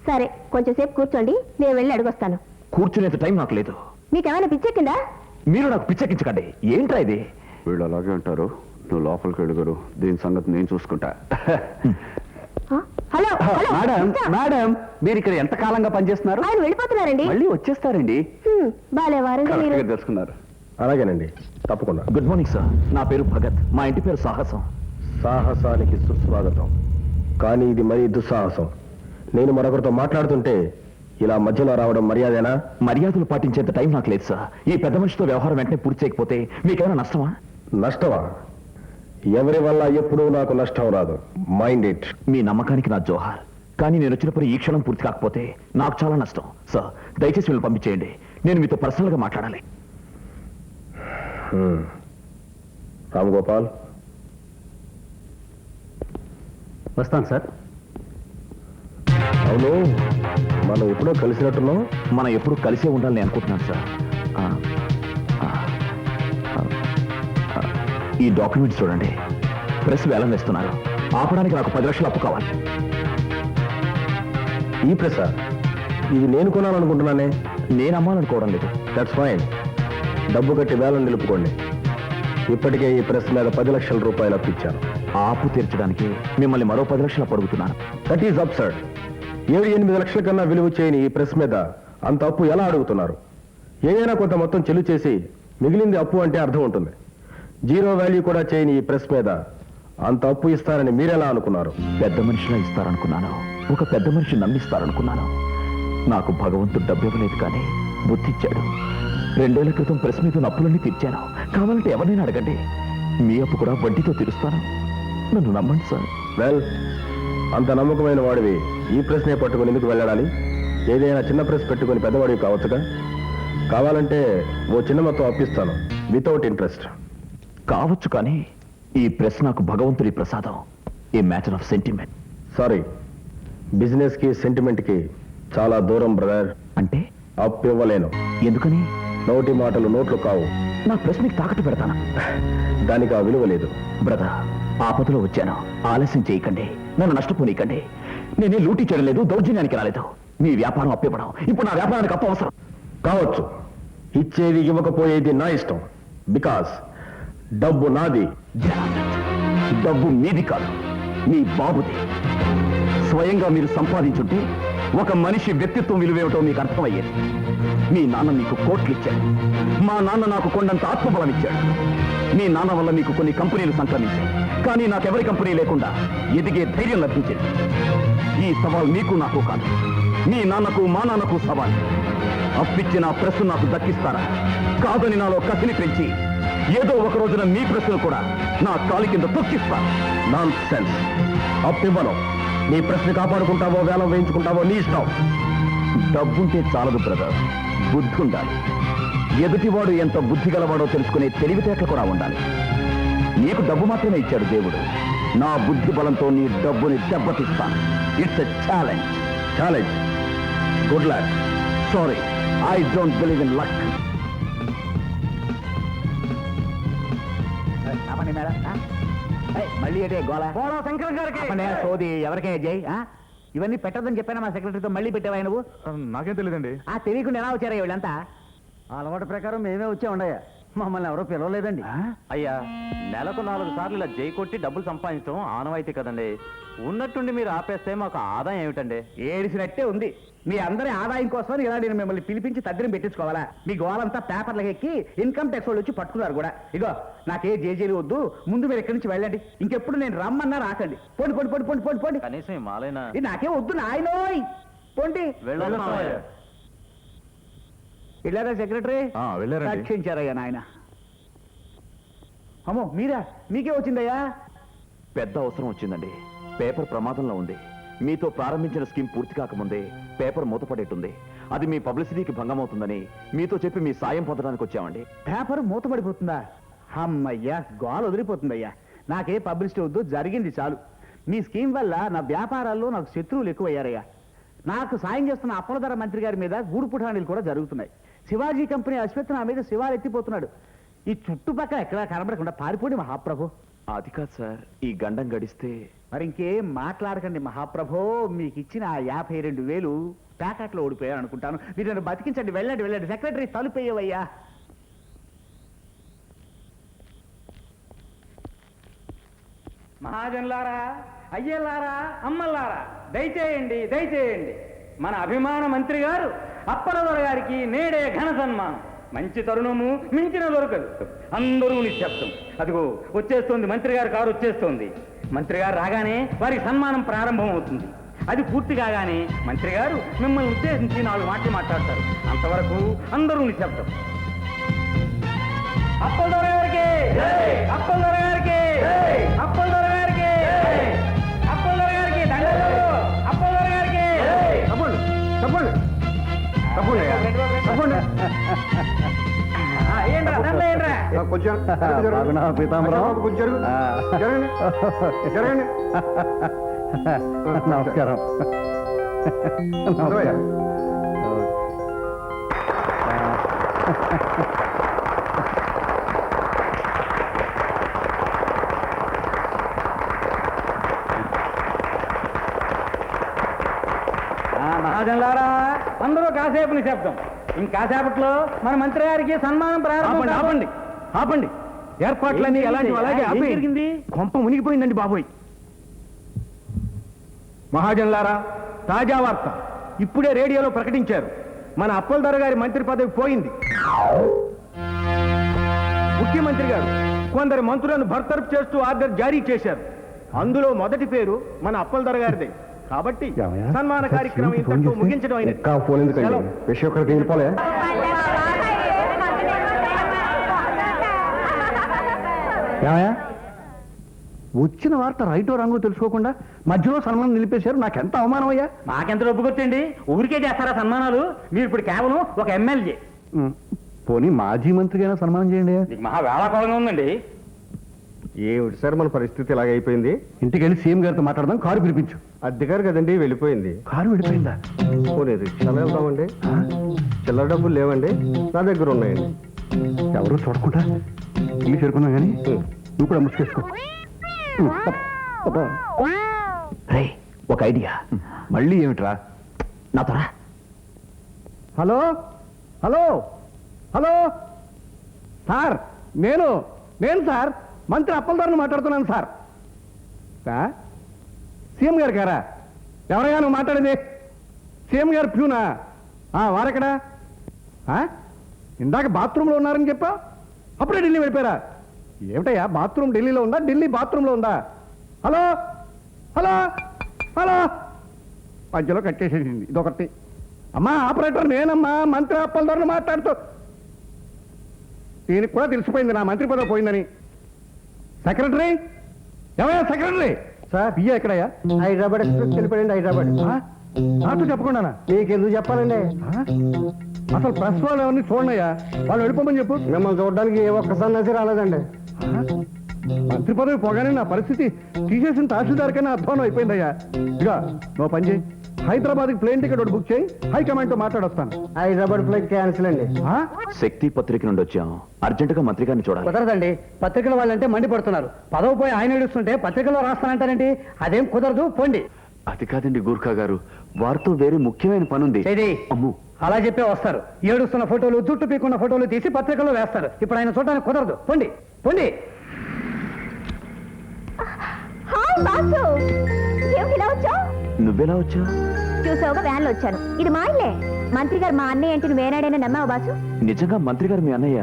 సరే, కొంచెం సేపు కూర్చోండి, నేను వెళ్ళి అడుగొస్తాను. కూర్చునేంత టైం నాకు లేదు. మీకేమైనా పిచ్చెక్కిందా? మీరు నాకు పిచ్చెక్కించకండి. ఏంట్రా ఇది? వీళ్ళు అలాగే అంటారు. నువ్వు లోపలికి వెళ్ళగరు, దీని సంగతి నేను చూసుకుంటా. హలో హలో, మేడం, మేడం, మీరు ఇక్కడ ఎంత కాలంగా పనిచేస్తున్నారు? ఆయన వెళ్ళిపోతున్నారండి. మళ్ళీ వచ్చేస్తారండి. బాలేవారండి మీరు. కరెక్ట్గా తెలుసుకున్నారు. అలాగేనండి, తప్పకుండా. Good morning sir. నా పేరు భగత్. మా ఇంటి పేరు సాహసం. సాహసానికి సుస్వాగతం. కానీ ఇది మరీ దుస్సాహసం. నేను మరొకరితో మాట్లాడుతుంటే ఇలా మధ్యలో రావడం మర్యాదేనా? మర్యాదలు పాటించేంత టైం నాకు లేదు సార్. ఈ పెద్ద మనిషితో వ్యవహారం వెంటనే పూర్తి చేయకపోతే మీకేమైనా నష్టమా? నష్టమా? ఎవరి వల్ల ఎప్పుడూ నాకు నష్టం రాదు. Mind it. మీ నమ్మకానికి నా జోహార్. కానీ నేను వచ్చినప్పుడు ఈ క్షణం పూర్తి కాకపోతే నాకు చాలా నష్టం సార్. దయచేసి వీళ్ళు పంపించేయండి. నేను మీతో పర్సనల్ గా మాట్లాడాలి. రామ్ గోపాల్, వస్తాను సార్. అవును, మనం ఎప్పుడో కలిసినట్టున్నాం. మనం ఎప్పుడు కలిసే ఉండాలని అనుకుంటున్నాను సార్. ఈ డాక్యుమెంట్స్ చూడండి. ప్రెస్ వేలం వేస్తున్నారు. ఆపడానికి నాకు 10 లక్షలు అప్పు కావాలి. ఈ ప్రెస్ ఇది నేను కొనాలనుకుంటున్నానే. నేను అమ్మాలనుకోవడం లేదు. That's fine. డబ్బు కట్టి వేలం నిలుపుకోండి. ఇప్పటికే ఈ ప్రెస్ మీద 10 లక్షల రూపాయలు అప్పిచ్చాను. ఆ అప్పు తీర్చడానికి మిమ్మల్ని మరో 10 లక్షలు అడుగుతున్నాను. That is absurd. 7-8 లక్షల కన్నా విలువ చేయని ఈ ప్రెస్ మీద అంత అప్పు ఎలా అడుగుతున్నారు? ఏదైనా కొంత మొత్తం చెల్లు చేసి మిగిలింది అప్పు అంటే అర్థం ఉంటుంది. జీరో వాల్యూ కూడా చేయని ఈ ప్రెస్ మీద అంత అప్పు ఇస్తారని మీరెలా అనుకున్నారు? పెద్ద మనిషిలా ఇస్తారనుకున్నాను. ఒక పెద్ద మనిషి నమ్మిస్తారనుకున్నాను. నాకు భగవంతుడు డబ్బు ఇవ్వలేదు, కానీ బుద్ధి ఇచ్చాడు. 2 ఏళ్ల క్రితం ప్రెస్ మీద అప్పులన్నీ తీర్చాను. కావాలంటే ఎవరినైనా అడగండి. మీ అప్పు కూడా వడ్డీతో తీరుస్తాను. నన్ను నమ్మండి సార్. వెల్, అంత నమ్మకమైన వాడివి ఈ ప్రెస్నే పట్టుకుని ఎందుకు వెళ్ళాలి? ఏదైనా చిన్న ప్రెస్ పెట్టుకుని పెద్దవాడివి కావచ్చుగా. కావాలంటే ఓ చిన్న మొత్తం అప్పిస్తాను, వితౌట్ ఇంట్రెస్ట్. కావచ్చు, కానీ ఈ ప్రెస్ నాకు భగవంతుడి ప్రసాదం. A matter of sentiment. Sorry, business కి సెంటిమెంట్ కి చాలా దూరం బ్రదర్. అంటే అప్పు ఇవ్వలేను. ఎందుకని? నోటి మాటలు నోట్లు కావు. నా ప్రశ్నకి తాకట్టు పెడతాను. దానికి ఆ విలువ లేదు. బ్రదర్, ఆపదలో వచ్చాను. ఆలస్యం చేయకండి. నన్ను నష్టపోనీకండి. నేనే లూటీ చేయడం లేదు, దౌర్జన్యానికి రాలేదు. మీ వ్యాపారం అప్పివ్వడం. ఇప్పుడు నా వ్యాపారానికి అప్పు అవసరం. కావచ్చు, ఇచ్చేది ఇవ్వకపోయేది నా ఇష్టం. బికాస్ డబ్బు నాది. డబ్బు మీది కాదు, మీ బాబుది. స్వయంగా మీరు సంపాదించుంటే ఒక మనిషి వ్యక్తిత్వం విలువేమిటో మీకు అర్థమయ్యేది. మీ నాన్న మీకు కోట్లు ఇచ్చాడు. మా నాన్న నాకు కొండంత ఆత్మబలం ఇచ్చాడు. మీ నాన్న వల్ల మీకు కొన్ని కంపెనీలు సంక్రమించాయి. కానీ నాకెవరి కంపెనీ లేకుండా ఎదిగే ధైర్యం లభించింది. ఈ సవాల్ మీకు నాకు కాదు, మీ నాన్నకు మా నాన్నకు సవాల్. అప్పిచ్చిన ప్రెస్ నాకు దక్కిస్తారా? కాదని నాలో కసిని పెంచి ఏదో ఒక రోజున మీ ప్రెస్ను కూడా నా కాలి కింద తొక్కిస్తా. Non sense. అప్పివ్వను. నీ ప్రశ్న కాపాడుకుంటావో వేలం వేయించుకుంటావో నీ ఇష్టం. డబ్బుంటే చాలదు బ్రదర్, బుద్ధి ఉండాలి. ఎదుటివాడు ఎంత బుద్ధి గలవాడో తెలుసుకునే తెలివితేటలు కూడా ఉండాలి. నీకు డబ్బు మాత్రమే ఇచ్చాడు దేవుడు. నా బుద్ధి బలంతో నీ డబ్బుని దెబ్బతీస్తాను. It's a challenge. Challenge. Good luck. Sorry, I don't believe in luck. మళ్ళీ అంటే గోళ శంకరం గారికి సోది ఎవరికే జై. ఇవన్నీ పెట్టదని చెప్పాను మా సెక్రటరీతో. మళ్ళీ పెట్టావా నువ్వు? నాకేం తెలియదండి. తెలియకుండా ఎలా వచ్చారా వీళ్ళంతా? అలవాటు ప్రకారం మేమే వచ్చే ఉండయా, మమ్మల్ని ఎవరో పిలవలేదండి. అయ్యా, నెలకు 4 సార్లు ఇలా జై కొట్టి డబ్బులు సంపాదించడం ఆనవాయితీ కదండి. ఉన్నట్టుండి మీరు ఆపేస్తే మాకు ఆదాయం ఏమిటండి? ఏడిసినట్టే ఉంది. మీ అందరి ఆదాయం కోసం ఇలా నేను మిమ్మల్ని పిలిపించి తద్దిని పెట్టించుకోవాలా? మీ గోలంతా పేపర్లకు ఎక్కి ఇన్కమ్ ట్యాక్స్ వాళ్ళు వచ్చి పట్టుకున్నారు కూడా. ఇగో నాకే జేజేలు వద్దు, ముందు మీరు ఎక్కడి నుంచి వెళ్ళండి. ఇంకెప్పుడు నేను రమ్మన్నా రాకండి. పోండి పోండి పోండి పోండి పోండి పోండి. కనీసం ఈ మాలైనా ఇది నాకే వద్దు నాయనోయ్. పోండి. వెళ్ళారా సెక్రటరీ? వెళ్ళారండి. రక్షించారయ్యా నాయన. అమ్మో మీరా? మీకే వచ్చిందయ్యా? పెద్ద అవసరం వచ్చిందండి. పేపర్ ప్రమాదంలో ఉంది. మీతో ప్రారంభించిన స్కీమ్ పూర్తి కాకముందే పేపర్ మూతపడేట్టుంది. అది మీ పబ్లిసిటీకి భంగం అవుతుందని మీతో చెప్పి మీ సాయం పొందడానికి వచ్చామండి. పేపర్ మూతపడిపోతుందా? అమ్మయ్యా, గోల వదిలిపోతుందయ్యా. నాకే పబ్లిసిటీ వద్దు, జరిగింది చాలు. మీ స్కీమ్ వల్ల నా వ్యాపారాల్లో నాకు శత్రువులు ఎక్కువయ్యారయ్యా. నాకు సాయం చేస్తున్న అప్పలధర మంత్రి గారి మీద గూడు పుఠానీలు కూడా జరుగుతున్నాయి. శివాజీ కంపెనీ అశ్వత్ నా మీద శివాలు ఎత్తిపోతున్నాడు. ఈ చుట్టుపక్కల ఎక్కడా కనబడకుండా పారిపోండి మహాప్రభు. అది కాదు సార్, ఈ గండం గడిస్తే మరి ఇంకేం మాట్లాడకండి మహాప్రభో. మీకు ఇచ్చిన 52,000 ప్యాకెట్లో ఓడిపోయారు అనుకుంటాను. మీరు నన్ను బతికించండి. వెళ్ళండి వెళ్ళండి. సెక్రటరీ తలుపేయవయ్యా. మహాజనులారా, అయ్యలారా, అమ్మలారా, దయచేయండి దయచేయండి. మన అభిమాన మంత్రి గారు అప్పలదొర గారికి నేడే ఘన సన్మానం. మంచి తరుణము మించిన దొరకదు. అందరూ నిశ్శబ్దం. అదిగో వచ్చేస్తోంది మంత్రి గారి కారు వచ్చేస్తోంది. మంత్రి గారు రాగానే వారికి సన్మానం ప్రారంభం అవుతుంది. అది పూర్తి కాగానే మంత్రి గారు మిమ్మల్ని ఉద్దేశించి 4 మాటలు మాట్లాడతారు. అంతవరకు అందరూ నిశ్శబ్దం. అప్పలదొర గారికి, అప్పలదొర గారికి, అప్పలదొర గారికి, అప్పలదొర గారికి దండలు, అప్పలదొర గారికి. తప్పండి తప్పండి తప్పండి తప్పండి. ఏంట్రా దండలు ఏంట్రా? కొంచెం పీతాంబరం. కొంచెం జరగండి జరగండి. నమస్కారం. మహాజనులారా, అందరూ కాసేపు నిశ్శబ్దం. ఇంకాసేపట్లో మన మంత్రి గారికి సన్మానం ప్రారంభం. ఆపండి ఆపండి. ఏర్పాట్లన్నీ ఎలాంటివి అలాగే ఆపేయండి. కొంప మునిగిపోయిందండి బాబోయ్. మహాజనులారా, తాజా వార్త ఇప్పుడే రేడియోలో ప్రకటించారు. మన అప్పలధర గారి మంత్రి పదవి పోయింది. ముఖ్యమంత్రి గారు కొందరు మంత్రులను బర్తరఫ్ చేస్తూ ఆర్డర్ జారీ చేశారు. అందులో మొదటి పేరు మన అప్పలధర గారిదే. కాబట్టి సన్మాన కార్యక్రమం ఇంతకు ముగించడం విషయం వచ్చిన వార్త రైటో రంగు తెలుసుకోకుండా మధ్యలో సన్మానం నిలిపేశారు. నాకెంత అవమానం అయ్యా. మాకెంత ఒప్పుకొచ్చండి. ఊరికే చేస్తారా సన్మానాలు? మీరు ఇప్పుడు కేవలం ఒక ఎమ్మెల్యే. పోనీ మాజీ మంత్రిగా సన్మానం చేయండి. మీకు మహా వేళాకోళంగా ఉందండి. ఏమిటి సార్ మన పరిస్థితి ఇలాగైపోయింది? ఇంటికి వెళ్ళి సీఎం గారితో మాట్లాడదాం. కారు పిలిపించు. అద్దెగారు కదండి, వెళ్ళిపోయింది. కారు వెళ్ళిపోయిందా? పోనీ రిక్షాలో వెళ్దామండి. చిల్లర డబ్బులు లేవండి, నా దగ్గర ఉన్నాయండి. ఎవరు చూడకుండా ఇల్లు చేరుకున్నా కానీ నువ్వు కూడా ముసుకేసుకో. ఒక ఐడియా. మళ్ళీ ఏమిట్రా? నాతో రా. హలో హలో హలో సార్, నేను సార్ మంత్రి అప్పలధరను మాట్లాడుతున్నాను సార్. సార్, సీఎం గారు గారా? ఎవరైనా నువ్వు మాట్లాడింది? సీఎం గారు ప్యూనా? వారెక్కడా? ఇందాక బాత్రూంలో ఉన్నారని చెప్పా, అప్పుడే ఢిల్లీ వెళ్ళిపోయారా? ఏమిటయ్యా, బాత్రూమ్ ఢిల్లీలో ఉందా, ఢిల్లీ బాత్రూంలో ఉందా? హలో హలో హలో మధ్యలో కట్టేసేసింది ఇదొకటి. అమ్మా ఆపరేటర్ నేనమ్మా, మంత్రి అప్పలధరను మాట్లాడుతూ. దీనికి కూడా తెలిసిపోయింది నా మంత్రి పదవి పోయిందని. సెక్రటరీ, ఎవరయ్యా సెక్రటరీ? సార్, బియ్య ఎక్కడయ్యా? హైదరాబాద్ ఎక్స్ప్రెస్ వెళ్ళిపోయింది. హైదరాబాద్ నాతో చెప్పకుండా మీకెందుకు చెప్పాలండి? అసలు ప్రెస్ వాళ్ళు ఎవరిని చూడనయ్యా, వాళ్ళు వెళ్ళిపోమని చెప్పు. మిమ్మల్ని చూడడానికి ఏ ఒక్క సన్నాసి రాలేదండి. మంత్రి పదవి పోగానే నా పరిస్థితి తీసేసిన తహసీల్దార్ కన్నా అధ్వానం అయిపోయిందయ్యా. ఇక నువ్వు పని చేయి, హైదరాబాద్కి ప్లేన్ టికెట్ ఒకటి బుక్ చేయి, హైకమాండ్ తో మాట్లాడొస్తాను. హైదరాబాద్ ఫ్లైట్ క్యాన్సిల్ అండి. శక్తి పత్రిక నుండి వచ్చాం. అర్జెంటుగా మంత్రి గారిని చూడాలి. కుదరదండి, పత్రికల వాళ్ళంటే మండిపడుతున్నారు. పదవి పోయి ఆయన ఏడుస్తుంటే పత్రికలో రాస్తానంటారేంటి? అదేం కుదరదు, పోండి. అది కాదండి గూర్ఖా గారు, వారితో వేరే ముఖ్యమైన పనుంది. అమ్ము, అలా చెప్పే వస్తారు. ఏడుస్తున్న ఫోటోలు, జుట్టు పీకున్న ఫోటోలు తీసి పత్రికల్లో వేస్తారు. ఇప్పుడు ఆయన చూడడానికి కుదరదు, పోండి పోండి. హాయ్ బాసు, ఏమిటి ఇలా వచ్చావు? నువ్వెలా వచ్చావు? చూసావుగా వ్యాన్లో వచ్చాను. ఇది మా ఇల్లే. మంత్రి గారు మా అన్నయ్య ఏంటి నువ్వేనాడైనా నమ్మావు బాసు? నిజంగా మంత్రి గారు మీ అన్నయ్య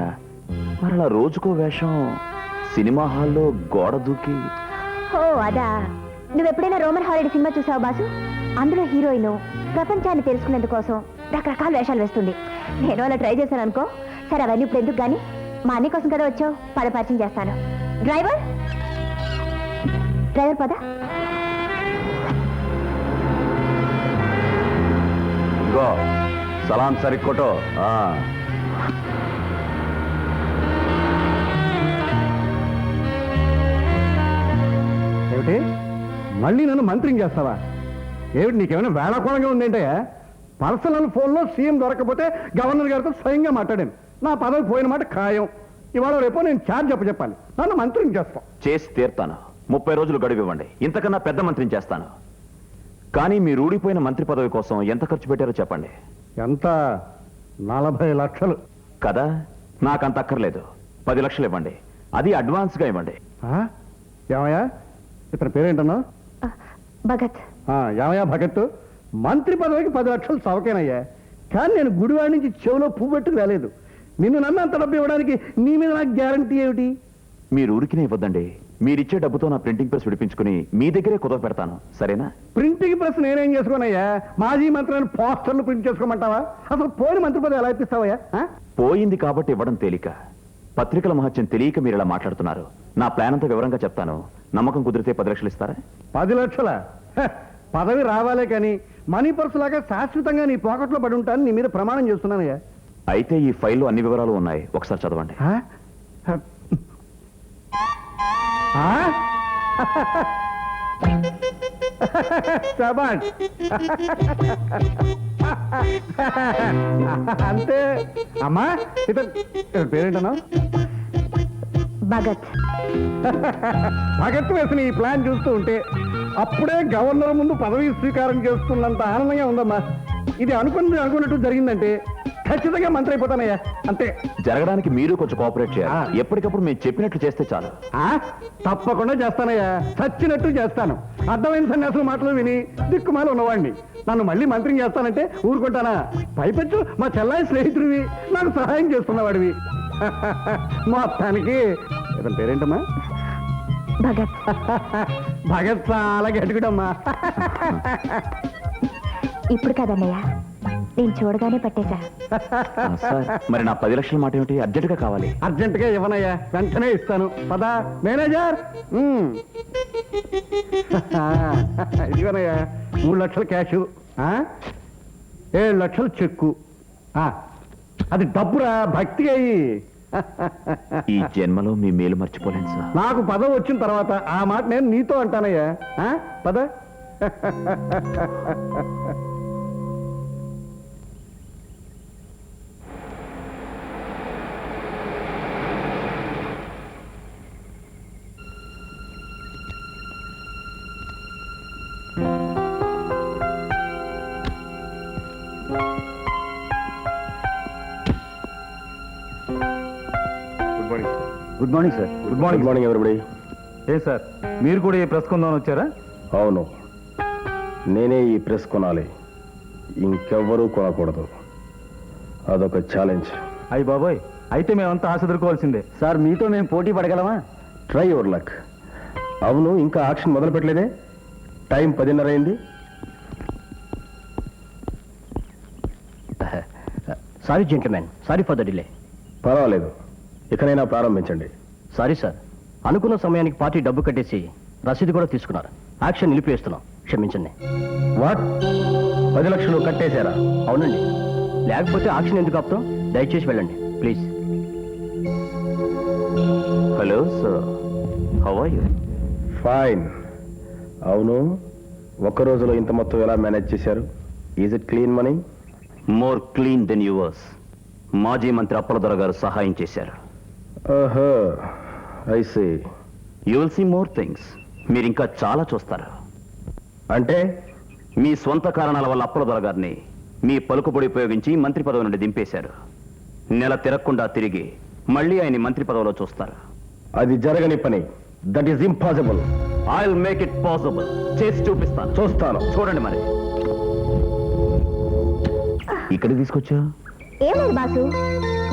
మరలా రోజుకో వేషం సినిమా హాల్లో గోడ దూకి. ఓ అదా. నువ్వెప్పుడైనా రోమన్ హాలిడే సినిమా చూసావు బాసు? అందులో హీరోయిన్ ప్రపంచాన్ని తెలుసుకునేందుకోసం రకరకాల వేషాలు వేస్తుంది. నేను అలా ట్రై చేశాను అనుకో. సరే అవన్నీ ఇప్పుడు ఎందుకు గాని, మా అన్నయ్య కోసం కదా వచ్చావు, పద పరిచయం చేస్తాను. డ్రైవర్ డ్రైవర్ పద. గో సలాం సరిక్కోటో. ఏమిటి మళ్ళీ నన్ను మంత్రిని చేస్తావా? ఏమిటి నీకేమైనా వేళాకోళంగా ఉందేంటయ్యా? పర్సనల్ ఫోన్లో సీఎం దొరకకపోతే గవర్నర్ గారితో స్వయంగా మాట్లాడాను. నా పదవి పోయిన మాట ఖాయం. ఇవాళ రేపో నేను ఛార్జ్ చెప్పాలి. నన్ను మంత్రిని చేస్తాం. చేసి తీర్తాను. 30 రోజులు గడువు ఇవ్వండి. ఇంతకన్నా పెద్ద మంత్రిని చేస్తాను. కానీ మీరు ఊడిపోయిన మంత్రి పదవి కోసం ఎంత ఖర్చు పెట్టారో చెప్పండి. ఎంత? 40 లక్షలు కదా? నాకంత అక్కర్లేదు. 10 లక్షలు ఇవ్వండి. అది అడ్వాన్స్గా ఇవ్వండి. ఏమయ్యా ఇతని పేరేంటన్నా? భగత్. ఏమయ్యా భగత్, మంత్రి పదవికి 10 లక్షలు చవకేనయ్యా. కానీ నేను గుడివాడి నుంచి చెవిలో పువ్వు పెట్టుకు రాలేదు. నిన్ను నన్ను అంత డబ్బు ఇవ్వడానికి నీ మీద నాకు గ్యారంటీ ఏమిటి? మీరు ఊరికినే ఇవ్వద్దండి. మీరిచ్చే డబ్బుతో నా ప్రింటింగ్ ప్రెస్ విడిపించుకుని మీ దగ్గరే కుదవ పెడతాను. సరేనా? ప్రింటింగ్ ప్రెస్ నేనేం చేసుకోనయ్యా? మాజీ మంత్రులను పోస్టర్లు ప్రింట్ చేసుకోమంటావా? అసలు పోయిన మంత్రి పదవి ఎలా ఇప్పిస్తావయ్యా? పోయింది కాబట్టి ఇవ్వడం తేలిక. పత్రికల మహత్యం తెలియక మీరు ఇలా మాట్లాడుతున్నారు. నా ప్లాన్ అంతా వివరంగా చెప్తాను. నమ్మకం కుదిరితే 10 లక్షలు ఇస్తారా? 10 లక్షల పదవి రావాలే కానీ మనీ పర్సు లాగా శాశ్వతంగా నీ పాకెట్లో పడి ఉంటాను. నీ మీద ప్రమాణం చేస్తున్నానయ్యా. అయితే ఈ ఫైల్లో అన్ని వివరాలు ఉన్నాయి. ఒకసారి చదవండి. శభాష్. అంతే అమ్మా. ఇతని పేరేంటన్నా? భగత్. భగత్ వేసిన ఈ ప్లాన్ చూస్తూ ఉంటే అప్పుడే గవర్నర్ ముందు పదవి స్వీకారం చేస్తున్నంత ఆనందంగా ఉందమ్మా. ఇది అనుకున్నట్టు జరిగిందంటే ఖచ్చితంగా మంత్రి అయిపోతానయ్యా. అంతే. జరగడానికి మీరు కొంచెం కోఆపరేట్ చేయాలి. ఎప్పటికప్పుడు మేము చెప్పినట్లు చేస్తే చాలు. తప్పకుండా చేస్తానయ్యా. చచ్చినట్టు చేస్తాను. అర్థమైన సన్యాసుల మాటలు విని దిక్కుమాల ఉన్నవాడిని నన్ను మళ్ళీ మంత్రిని చేస్తానంటే ఊరుకుంటానా? పైపెచ్చు మా చెల్లాయి స్నేహితుడివి, నాకు సహాయం చేస్తున్నవాడివి. మొత్తానికి ఇతని పేరేంటమ్మా? భగత్. భగత్ చాలా గట్టిగుడమ్మా. ఇప్పుడు కదన్నయ్య, నేను చూడగానే పట్టేశా. సార్, మరి నా 10 లక్షల మాట ఏమిటి? అర్జెంటుగా కావాలి. అర్జెంటుగా ఇవ్వనయ్యా, వెంటనే ఇస్తాను. పదా మేనేజర్. ఇదిగోనయ్యా 3 లక్షల క్యాషు, 7 లక్షలు చెక్కు. అది డబ్బురా, భక్తి అయ్యి. ఈ జన్మలో మీ మేలు మర్చిపోలేను సార్. నాకు పదవి వచ్చిన తర్వాత ఆ మాట నేను నీతో అంటానయ్యా. పద. Good morning sir. Good morning ఎవరిబడి. ఏ సార్, మీరు కూడా ఈ ప్రెస్ కొందామని వచ్చారా? అవును, నేనే ఈ ప్రెస్ కొనాలి, ఇంకెవ్వరూ కొనకూడదు. అదొక ఛాలెంజ్. అయ్యి బాబోయ్, అయితే మేమంతా ఆశ ఎదుర్కోవాల్సిందే. సార్, మీతో మేము పోటీ పడగలమా? Try your luck. అవును, ఇంకా ఆక్షన్ మొదలు పెట్టలేదే? టైం 10:30 అయింది. Sorry gentlemen, sorry for the delay. పర్వాలేదు, ఇకనైనా ప్రారంభించండి. సారీ సార్, అనుకున్న సమయానికి పార్టీ డబ్బు కట్టేసి రసీదు కూడా తీసుకున్నారు. యాక్షన్ నిలిపివేస్తున్నాం, క్షమించండి. వాట్? 10 లక్షలు కట్టేశారా? అవునండి, లేకపోతే యాక్షన్ ఎందుకు ఆపుతాం? దయచేసి వెళ్ళండి please. Hello sir, how are you? Fine. అవును, ఒక్క రోజులో ఇంత మొత్తం ఎలా మేనేజ్ చేశారు? Is it clean money? More clean then yours. మాజీ మంత్రి అప్పలదొర గారు సహాయం చేశారు. ఓహో, I see. You will see more things. మీరు ఇంకా చాలా చూస్తారు. అంటే మీ స్వంత కారణాల వల్ల అప్పలదొర గారిని మీ పలుకుబడి ఉపయోగించి మంత్రి పదవి నుండి దింపేశారు. నెల తిరగకుండా తిరిగి మళ్ళీ ఆయన్ని మంత్రి పదవిలో చూస్తారు. అది జరగని పని. That is impossible. I will make it possible. చేసి చూపిస్తాను. చూస్తాను. చూడండి మరి. ఇక్కడికి తీసుకొచ్చా? ఏం లేదు బాసు,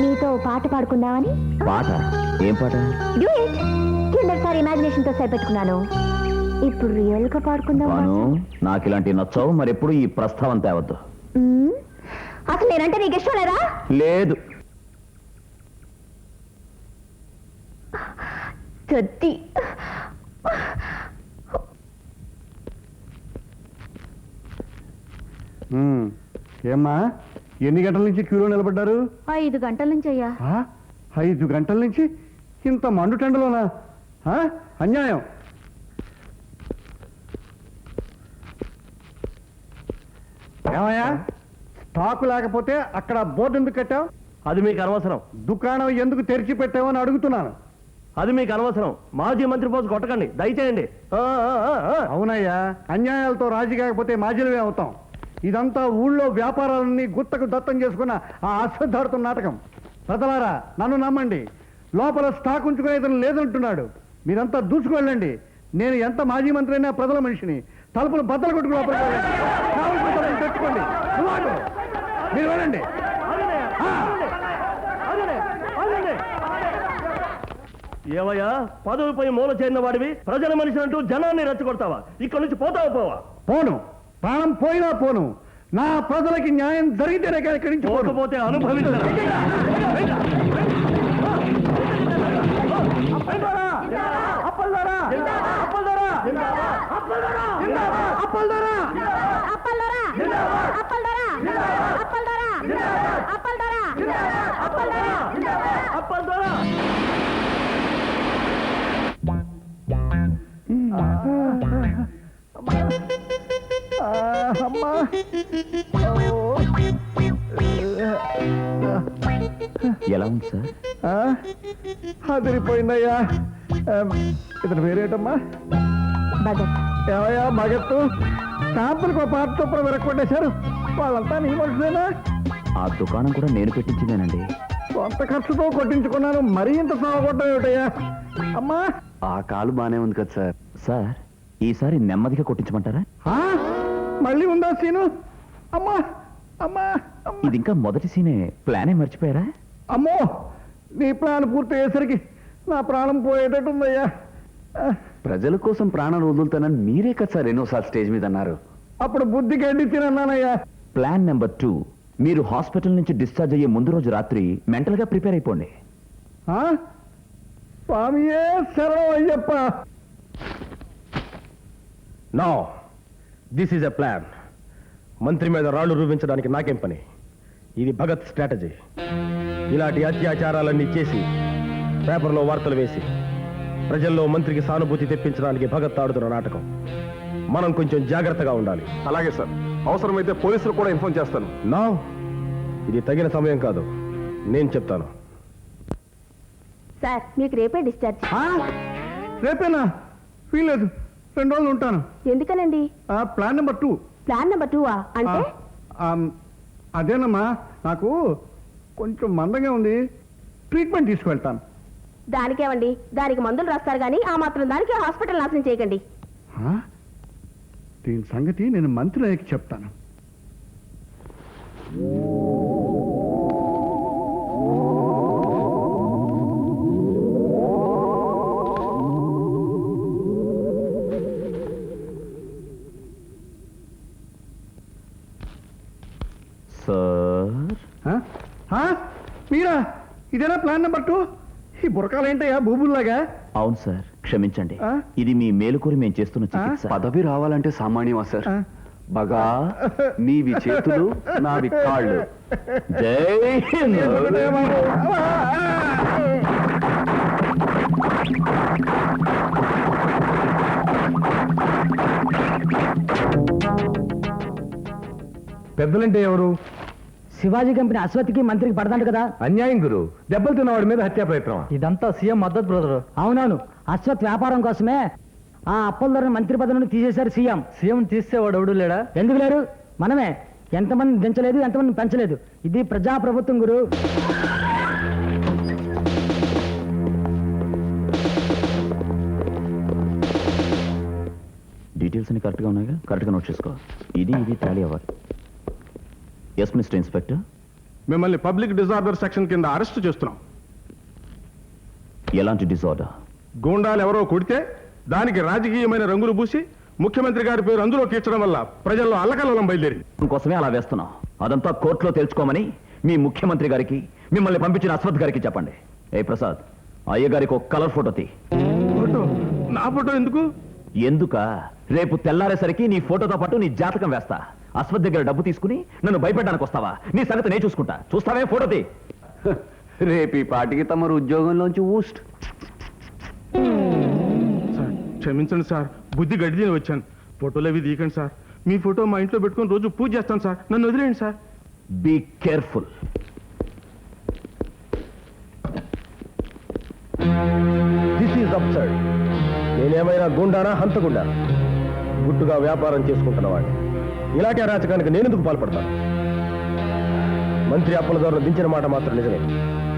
నీతో పాట పాడుకుందామని. పాట? ఏం పాట? డ్యూయట్. కిందసారి ఇమాజినేషన్ తో సరిపెట్టుకున్నాను, ఇప్పుడు రియల్ గా పాడుకుందాం. నాకు ఇలాంటి నచ్చావు, మరెప్పుడు ఈ ప్రస్తావన తేవద్దు. అసలు నేనంటే నీకు ఇష్టం లేదా? లేదు. చద్ది. ఏమ్మా, ఎన్ని గంటల నుంచి క్యూలో నిలబడ్డారు? 5 గంటల నుంచి అయ్యా. 5 గంటల నుంచి ఇంత మండు టెండలోనా? అన్యాయం. ఏమయ్యా, స్టాకు లేకపోతే అక్కడ బోర్డు ఎందుకు కట్టావు? అది మీకు అనవసరం. దుకాణం ఎందుకు తెరిచి పెట్టావని అడుగుతున్నాను. అది మీకు అనవసరం. మాజీ మంత్రి పోజు కొట్టకండి దయచేయండి. అవునయ్యా, అన్యాయాలతో రాజీ కాకపోతే మాజీలమే అవుతాం. ఇదంతా ఊళ్ళో వ్యాపారాలన్నీ గుత్తకు దత్తం చేసుకున్న ఆ అశ్వద్ధార్థం నాటకం. ప్రజలారా, నన్ను నమ్మండి, లోపల స్టాక్ ఉంచుకునేదని లేదంటున్నాడు. మీరంతా దూసుకువెళ్ళండి. నేను ఎంత మాజీ మంత్రి అయినా ప్రజల మనిషిని. తలుపులు బద్దలు కొట్టుకు లోపలికి వెళ్ళండి. కావలసిన తలుపులు తెచ్చుకోండి. మీరు వెళ్ళండి. ఏవయ్యా, పదవిపై మూల చేరిన వాడివి ప్రజల మనిషి అంటూ జనాన్ని రెచ్చగొడతావా? ఇక్కడ నుంచి పోతావా? పోవా? పోను, ప్రాణం పోయినా పోను. నా ప్రజలకి న్యాయం జరిగితేనే ఇక్కడి నుంచి పోకపోతే అనుభవించరా? ఎలా ఉంది సార్? అదిరిపోయిందయ్యా. ఇతను పేరేటమ్మా? భగత్. ఏమయ్యా భగత్తు, శాంపుల్కి ఒక పాట చొప్పున విరక్కొట్టేశారు. వాళ్ళంతా నీ మనుషులేనా? ఆ దుకాణం కూడా నేను పెట్టించిందేనండి. సొంత ఖర్చుతో కొట్టించుకున్నాను, మరీ ఇంత సాగొట్టం ఏమిటయ్యా? అమ్మా, ఆ కాలు బానే ఉంది కదా సార్. సార్, ఈసారి నెమ్మదిగా కొట్టించమంటారా? మళ్ళీ ఉందా సీను? అమ్మా అమ్మా, ఇది ఇంకా మొదటి సీనే. ప్లానే మర్చిపోయారా? అమ్మో, నీ ప్లాన్ పూర్తి అయ్యేసరికి నా ప్రాణం పోయేటట్టుందయ్యా. ప్రజల కోసం ప్రాణాలు వదులుతానని మీరే కదా సార్ ఎన్నోసార్లు స్టేజ్ మీద అన్నారు. అప్పుడు బుద్ధి గడ్డి తినన్నానయ్యా. ప్లాన్ నెంబర్ 2, మీరు హాస్పిటల్ నుంచి డిశ్చార్జ్ అయ్యే ముందు రోజు రాత్రి మెంటల్ గా ప్రిపేర్ అయిపోండి. స్వామియే శరణం Ayyappa. No, this is a plan. మంత్రి మీద రాళ్లు రూపించడానికి నాకేం పని? ఇది భగత్ స్ట్రాటజీ. ఇలాంటి అత్యాచారాలన్నీ చేసి పేపర్లో వార్తలు వేసి ప్రజల్లో మంత్రికి సానుభూతి తెప్పించడానికి భగత్ ఆడుతున్న నాటకం. మనం కొంచెం జాగ్రత్తగా ఉండాలి. అలాగే సార్, అవసరమైతే పోలీసులు కూడా ఇన్ఫార్మ్ చేస్తాను. నో, ఇది తగిన సమయం కాదు. నేను చెప్తాను. సార్, మీకు రేపే డిశ్చార్జ్. రేపేనా? వీలేదు, 2 రోజులు ఉంటాను. ఎందుకనండి? Plan number 2. ప్లాన్ నెంబర్ 2 అంటే? అదేనమ్మా, నాకు కొంచెం మందంగా ఉంది, ట్రీట్మెంట్ తీసుకువెళ్తాను. దానికేమండి, దానికి మందులు రాస్తారు కానీ ఆ మాత్రం దానికి హాస్పిటల్ నాశనం చేయకండి. దీని సంగతి నేను మంత్రి అయ్యకి చెప్తాను. సార్, మీరా? ఇదేనా ప్లాన్ నెంబర్ 2? ఈ బురకాలేంటయ్యా భూముల్లాగా? అవును సార్, క్షమించండి. ఇది మీ మేలుకోరి మేము చేస్తున్న చికిత్స. పదవి రావాలంటే సామాన్యమా సార్? బగా నీవి చేతులు, నావి కాళ్ళు. జై హింద్. పెద్దలంటే ఎవరు? శివాజీ కంపెనీ అశ్వత్థకి మంత్రికి పడదంట కదా. అన్యాయం గురు, దెబ్బలు తిన్నవాడి మీద హత్యా ప్రయత్నం. ఇదంతా సీఎం మద్దతు బ్రదరు. అవునవును, అశ్వత్ వ్యాపారం కోసమే ఆ అప్పలధర మంత్రి పదవి నుండి తీసేశారు సీఎం. సీఎం తీసేవాడు ఎవడు లేడా? ఎందుకు లేరు? మనమే. ఎంతమంది దించలేదు, ఎంతమంది పెంచలేదు. ఇది ప్రజాప్రభుత్వం గురు. డీటెయిల్స్ అన్ని కరెక్ట్గా ఉన్నాయిగా? కరెక్ట్గా నోట్ చేసుకో. ఇది టాలీ అవ్వాలి. Yes mister inspector. మిమ్మల్ని పబ్లిక్ డిజార్డర్ సెక్షన్ కింద అరెస్ట్ చేస్తున్నాం. ఎలాంటి డిజార్డర్? గూండాలు ఎవరో కొడితే దానికి రాజకీయమైన రంగులు పూసి ముఖ్యమంత్రి గారి పేరు అందులో కీర్చడం వల్ల ప్రజల్లో అల్లకల్లోలం బయలుదేరింది. కోసమే అలా వేస్తున్నాం. అదంతా కోర్టులో తేల్చుకోమని మీ ముఖ్యమంత్రి గారికి, మిమ్మల్ని పంపించిన అశ్వత్ గారికి చెప్పండి. ఏ ప్రసాద్, అయ్య గారికి ఒక కలర్ ఫోటో తీ. ఫోటో? నా ఫోటో ఎందుకు? ఎందుక? రేపు తెల్లారేసరికి నీ ఫోటోతో పాటు నీ జాతకం వేస్తా. అశ్వత్ దగ్గర డబ్బు తీసుకుని నన్ను భయపెట్టడానికి వస్తావా? నీ సంగతి నేను చూసుకుంటా. చూస్తావే ఫోటో తీ. రేపు ఈ పాటికి తమరు ఉద్యోగంలోంచి ఊస్ట్. సార్ క్షమించండి సార్, బుద్ధి గడ్డి వచ్చాను. ఫోటోలు అవి తీయకండి సార్. మీ ఫోటో మా ఇంట్లో పెట్టుకొని రోజు పూజ చేస్తాను సార్. నన్ను వదిలేయండి sir. Be careful. This is absurd. నేనేమైనా గుండానా హంతగుండా? గుట్టుగా వ్యాపారం చేసుకుంటున్నవాడిని. ఇలాంటి అరాచకానికి నేనెందుకు పాల్పడతాను? మంత్రి అప్పలదారులు దించిన మాట మాత్రం నిజమే.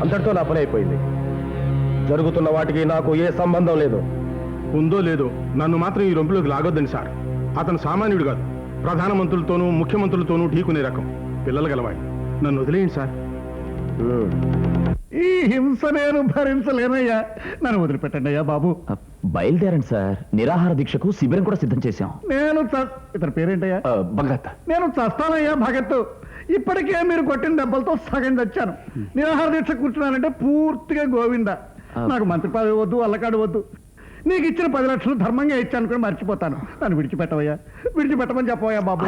అంతటితో నా పని అయిపోయింది. జరుగుతున్న వాటికి నాకు ఏ సంబంధం లేదు. ఉందో లేదో నన్ను మాత్రం ఈ రొంపులోకి లాగొద్దండి సార్. అతను సామాన్యుడు కాదు. ప్రధానమంత్రులతోనూ ముఖ్యమంత్రులతోనూ ఢీకునే రకం. పిల్లలు గలవాడు. నన్ను వదిలేయండి సార్. ఈ హింస నేను భరించలేనయ్యా. నన్ను వదిలిపెట్టండి అయ్యా బాబు. బయలుదేరండి సార్. నిరాహార దీక్షకు శిబిరం కూడా సిద్ధం చేశాం. నేను ఇతని పేరేంటయ్యా? భగత్. నేను చస్తానయ్యా భగత్. ఇప్పటికే మీరు కొట్టిన దెబ్బలతో సగం తెచ్చాను. నిరాహార దీక్ష కూర్చున్నానంటే పూర్తిగా గోవింద. నాకు మంత్రి పదవి వద్దు, అల్లకాడు వద్దు. నీకు ఇచ్చిన 10 లక్షలు ధర్మంగా ఇచ్చాను కూడా మర్చిపోతాను. నన్ను విడిచిపెట్టవయ్యా. విడిచిపెట్టమని చెప్పవయ్యా బాబు.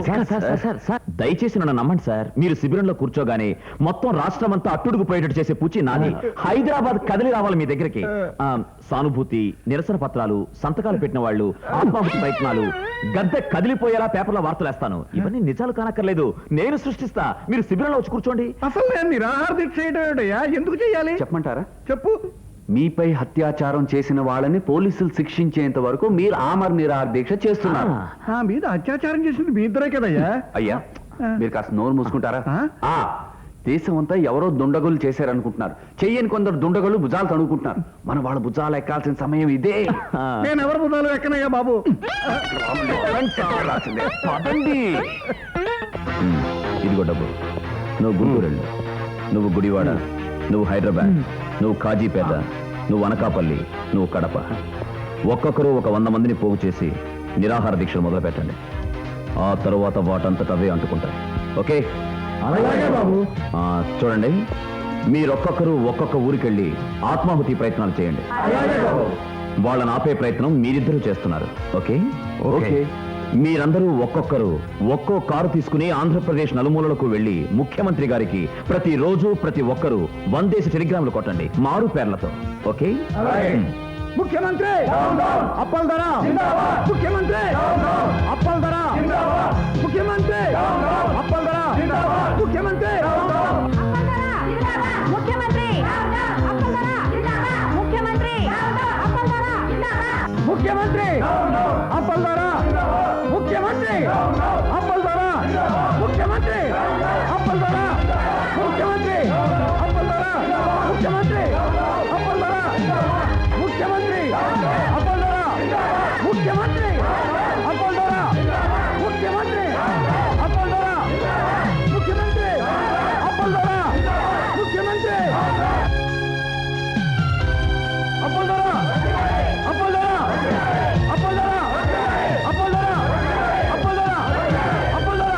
దయచేసి నన్ను నమ్మండి సార్. మీరు శిబిరంలో కూర్చోగానే మొత్తం రాష్ట్రం అంతా అట్టుడుగుపోయేటట్టు చేసే పూచి నాది. హైదరాబాద్ కదిలి రావాలి మీ దగ్గరికి. సానుభూతి, నిరసన పత్రాలు, సంతకాలు పెట్టిన వాళ్ళు, ఆత్మాహుతి ప్రయత్నాలు, గద్దె కదిలిపోయేలా పేపర్లో వార్తలు వేస్తాను. ఇవన్నీ నిజాలు కానక్కర్లేదు, నేను సృష్టిస్తా. మీరు శిబిరంలో వచ్చి కూర్చోండి. అసలు నేను నిరాహార దీక్ష చేయటయ్యా ఎందుకు చేయాలి చెప్పమంటారా? చెప్పు. మీపై అత్యాచారం చేసిన వాళ్ళని పోలీసులు శిక్షించేంత వరకు మీరు ఆమర నిరాహార దీక్ష చేస్తున్నారు. నా మీద అత్యాచారం చేసింది మీ ఇద్దరే కదయ్యా. అయ్యా మీరు కాస్త నోరు మూసుకుంటారా? దేశం అంతా ఎవరో దుండగులు చేశారనుకుంటున్నారు. చెయ్యని కొందరు దుండగులు భుజాలు తడుకుంటున్నారు. మన వాళ్ళ భుజాలు ఎక్కాల్సిన సమయం ఇదే. నేను ఎవరు భుజాలు ఎక్కనయ్యా బాబు. పదండి. ఇదిగో డబ్బు. నువ్వు గుంటూరు వెళ్ళు, నువ్వు గుడివాడ, నువ్వు హైదరాబాద్, నువ్వు కాజీపేట, నువ్వు అనకాపల్లి, నువ్వు కడప. ఒక్కొక్కరు ఒక 100 మందిని పోగు చేసి నిరాహార దీక్షలు మొదలు పెట్టండి. ఆ తరువాత వాటంతటవే అంటుకుంటాయి. ఓకే? చూడండి, మీరొక్కొక్కరు ఒక్కొక్క ఊరికెళ్ళి ఆత్మాహుతి ప్రయత్నాలు చేయండి. వాళ్ళని ఆపే ప్రయత్నం మీరిద్దరూ చేస్తున్నారు. ఓకే? ఓకే. మీరందరూ ఒక్కొక్కరు ఒక్కో కారు తీసుకుని ఆంధ్రప్రదేశ్ నలుమూలలకు వెళ్లి ముఖ్యమంత్రి గారికి ప్రతిరోజు ప్రతి ఒక్కరు 100 టెలిగ్రాములు కొట్టండి మారు పేర్లతో. ఓకే? ముఖ్యమంత్రి అప్పల్దర, ముఖ్యమంత్రి అప్పల్దర, ముఖ్యమంత్రి అప్పల్దర, ముఖ్యమంత్రి ముఖ్యమంత్రి ముఖ్యమంత్రి ముఖ్యమంత్రి అప్పల్దర, ముఖ్యమంత్రి అప్పల్దర, ముఖ్యమంత్రి అప్పల్దర, ముఖ్యమంత్రి అప్పల్దర, ముఖ్యమంత్రి అప్పల్దర, ముఖ్యమంత్రి అప్పల్దర, ముఖ్యమంత్రి అప్పల్దర, ముఖ్యమంత్రి అప్పల్దర, ముఖ్యమంత్రి అప్పల్దర, ముఖ్యమంత్రి అప్పల్దర, అప్పల్దర, అప్పల్దర, అప్పల్దర, అప్పల్దర, అప్పల్దర,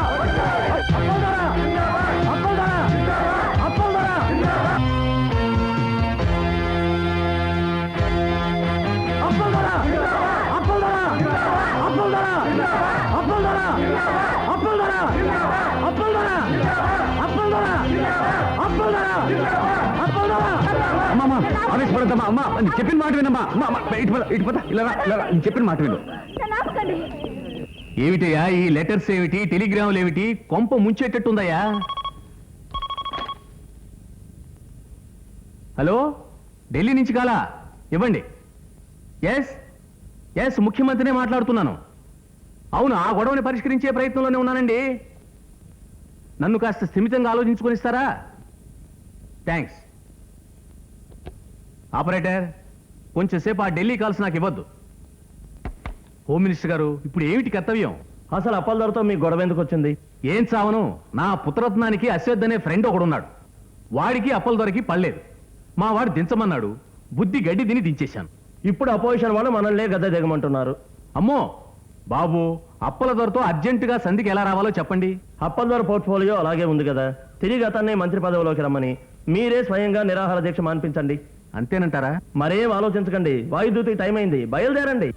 అప్పల్దర, అప్పల్దర, ఆవేశపడద్దమ్మా. అమ్మా చెప్పిన మాట వినమ్మా. ఇటుపోతా ఇలా చెప్పిన మాట విను. ఏమిటయ్యా ఈ లెటర్స్ ఏమిటి, టెలిగ్రాములు ఏమిటి? కొంప ముంచేటట్టుందయ్యా. హలో, ఢిల్లీ నుంచి కాలా? ఇవ్వండి. ఎస్ ఎస్, ముఖ్యమంత్రినే మాట్లాడుతున్నాను. అవును, ఆ గొడవని పరిష్కరించే ప్రయత్నంలోనే ఉన్నానండి. నన్ను కాస్త స్థిమితంగా ఆలోచించుకొనిస్తారా? థ్యాంక్స్. ఆపరేటర్, కొంచెంసేపు ఆ ఢిల్లీ కాల్స్ నాకు ఇవ్వద్దు. హోమ్ మినిస్టర్ గారు, ఇప్పుడు ఏమిటి కర్తవ్యం? అసలు అప్పలదారుతో మీ గొడవ ఎందుకు వచ్చింది? ఏం చావను, నా పుత్రరత్నానికి అశ్వథ్ అనే ఫ్రెండ్ ఒకడున్నాడు. వాడికి అప్పల దొరికి పడలేదు. మా వాడు దించమన్నాడు, బుద్ధి గడ్డి తిని దించేశాను. ఇప్పుడు అపోజిషన్ వాళ్ళు మనల్నే గద్దె దిగమంటున్నారు. అమ్మో బాబు, అప్పల దొరతో అర్జెంటుగా సంధికి ఎలా రావాలో చెప్పండి. అప్పల్వారి పోర్ట్ఫోలియో అలాగే ఉంది కదా, తిరిగి అతన్ని మంత్రి పదవిలోకి రమ్మని మీరే స్వయంగా నిరాహార దీక్ష మాన్పించండి. అంతేనంటారా? మరేం ఆలోచించకండి, వాయుదూతికి టైం అయింది, బయలుదేరండి.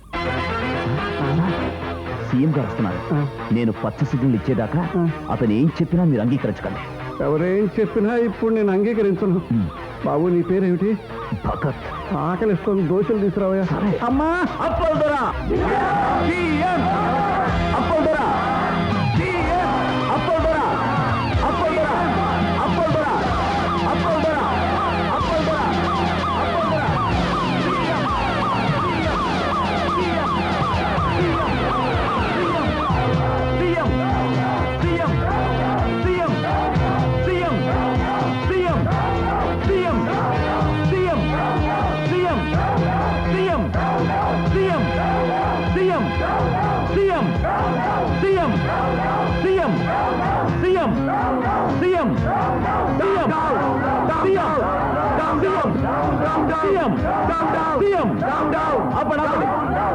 సీఎం గారు వస్తున్నారు. నేను పచ్చ సిగ్నల్ ఇచ్చేదాకా అతను ఏం చెప్పినా మీరు అంగీకరించకండి. ఎవరేం చెప్పినా ఇప్పుడు నేను అంగీకరించను. బాబు నీ పేరేమిటి? భగత్. ఆకలిస్తుంది, దోశలు తీసుకురావయ్యా. అమ్మా అప్పల్ దొర అప్పల్ దొర అప్పల్ దొర అప్పల్ దొర అప్పల్ దొర అప్పల్ దొర అప్పల్ దొర అప్పల్ దొర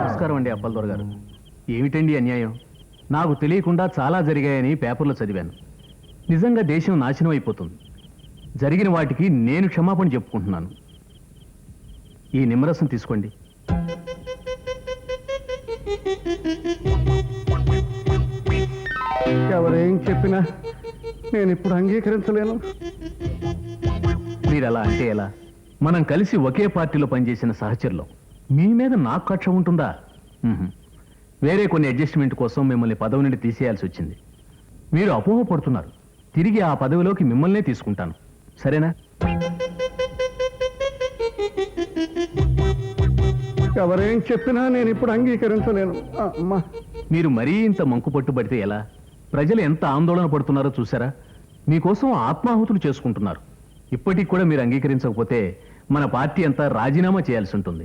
నమస్కారం అండి అప్పల్ దొర గారు. ఏమిటండి అన్యాయం? నాకు తెలియకుండా చాలా జరిగాయని పేపర్లో చదివాను. నిజంగా దేశం నాశనం అయిపోతుంది. జరిగిన వాటికి నేను క్షమాపణ చెప్పుకుంటున్నాను. ఈ నిమ్మరసం తీసుకోండి. ఎవరేం చెప్పినా నేను ఇప్పుడు అంగీకరించలేను. మీరు అలా అంటే ఎలా? మనం కలిసి ఒకే పార్టీలో పనిచేసిన సహచరులం. మీ మీద నాకు కక్ష ఉంటుందా? వేరే కొన్ని అడ్జస్ట్మెంట్ కోసం మిమ్మల్ని పదవి నుండి తీసేయాల్సి వచ్చింది. మీరు అపోహపడుతున్నారు. తిరిగి ఆ పదవిలోకి మిమ్మల్నే తీసుకుంటాను, సరేనా? ఎవరేం చెప్పినా నేను ఇప్పుడు అంగీకరించలేను. అమ్మా, మీరు మరీ ఇంత మంకు పట్టుబడితే ఎలా? ప్రజలు ఎంత ఆందోళన పడుతున్నారో చూసారా? మీకోసం ఆత్మాహుతులు చేసుకుంటున్నారు. ఇప్పటికి కూడా మీరు అంగీకరించకపోతే మన పార్టీ అంతా రాజీనామా చేయాల్సి ఉంటుంది.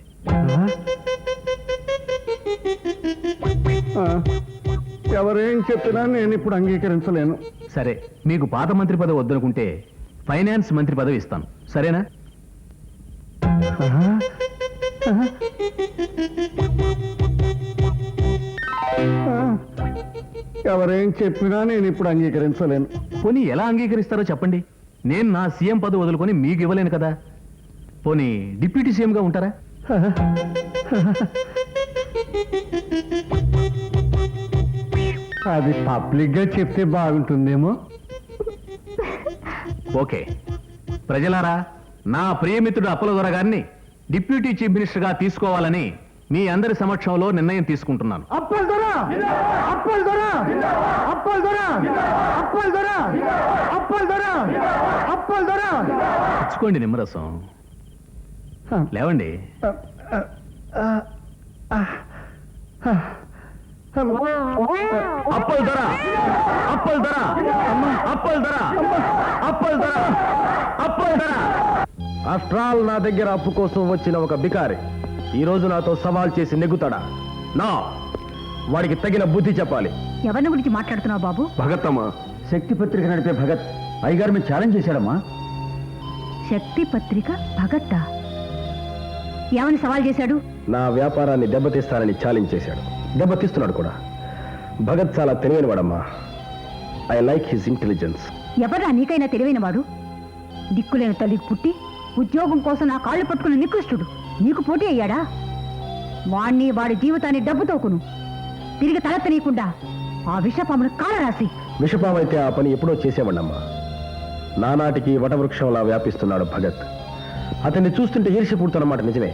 ఎవరేం చెప్పినా నేను ఇప్పుడు అంగీకరించలేను. సరే, మీకు పాత మంత్రి పదవి వద్దనుకుంటే ఫైనాన్స్ మంత్రి పదవి ఇస్తాను, సరేనా? ఎవరేం చెప్పినా నేను ఇప్పుడు అంగీకరించలేను. పోనీ ఎలా అంగీకరిస్తారో చెప్పండి. నేను నా సీఎం పదవి వదులుకొని మీకు ఇవ్వలేను కదా. పోనీ డిప్యూటీ సీఎంగా ఉంటారా? అది పబ్లిక్ గా చెప్తే బాగుంటుందేమో. ఓకే ప్రజలారా, నా ప్రియమిత్రుడు అప్పల దొర గారిని డిప్యూటీ చీఫ్ మినిస్టర్ గా తీసుకోవాలని మీ అందరి సమక్షంలో నిర్ణయం తీసుకుంటున్నాను. అప్పల్ దొర, అప్పల్ దొర, అప్పల్ దొర, అప్పల్ దొర, అప్పల్ దొర, అప్పల్ దొర. తెచ్చుకోండి నిమ్మరసం, లేవండి. అప్పల్ దొర అప్పల్ దొర అప్పల్ దొర అప్పల్ దొర అప్పల్ దొర. ఆఫ్టర్ ఆల్ నా దగ్గర అప్పు కోసం వచ్చిన ఒక బికారి ఈ రోజు నాతో సవాల్ చేసి నెగ్గుతాడా? నా వాడికి తగిన బుద్ధి చెప్పాలి. ఎవరిని గురించి మాట్లాడుతున్నావు బాబు? భగత్ అమ్మా. శక్తి పత్రిక నడిపే భగత్ అయ్యగారు మీరు ఛాలెంజ్ చేశాడమ్మా. శక్తి పత్రిక భగత్తా? ఏమని సవాల్ చేశాడు? నా వ్యాపారాన్ని దెబ్బతీస్తానని ఛాలెంజ్ చేశాడు. దెబ్బతీస్తున్నాడు కూడా. భగత్ చాలా తెలివైన వాడమ్మా. I like his intelligence. ఎవరా నీకైనా తెలివైన వాడు? దిక్కులేని తల్లికి పుట్టి ఉద్యోగం కోసం నా కాళ్ళు పట్టుకున్న నికృష్టుడు నీకు పోటీ అయ్యాడా? వాణ్ణి వాడి జీవితాన్ని డబ్బుతోకును తిరిగి తలెత్తనీయకుండా ఆ విషపామును కాలరాసి. విషపామైతే ఆ పని ఎప్పుడో చేసేవాడమ్మా. నానాటికి వటవృక్షంలా వ్యాపిస్తున్నాడు భగత్. అతన్ని చూస్తుంటే ఈర్ష్య పుడుతున్నమాట నిజమే,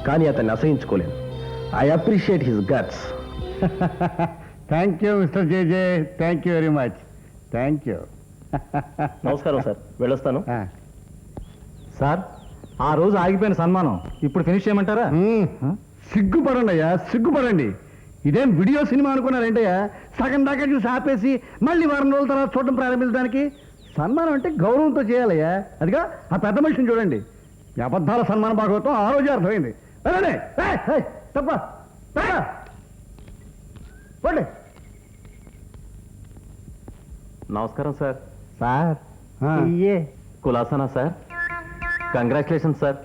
కానీ అతన్ని అసహించుకోలేను. I appreciate his guts. Thank you mister JJ, thank you very much. Thank you. నమస్కారం సార్, వెళ్ళొస్తాను. సార్, ఆ రోజు ఆగిపోయిన సన్మానం ఇప్పుడు ఫినిష్ చేయమంటారా? సిగ్గుపడండి అయ్యా, సిగ్గుపడండి. ఇదేం వీడియో సినిమా అనుకున్నారేంటయ్యా? సగం దాకా చూసి ఆపేసి మళ్ళీ వారం రోజుల తర్వాత చూడటం ప్రారంభించడానికి. సన్మానం అంటే గౌరవంతో చేయాలయ్యా. అదిగా ఆ పెద్ద మనిషిని చూడండి. ఈ అబద్ధాల సన్మాన భాగవతం ఆ రోజే అర్థమైంది. తప్ప పోండి. నమస్కారం సార్. సార్ కులాసనా సార్? Congratulation sir.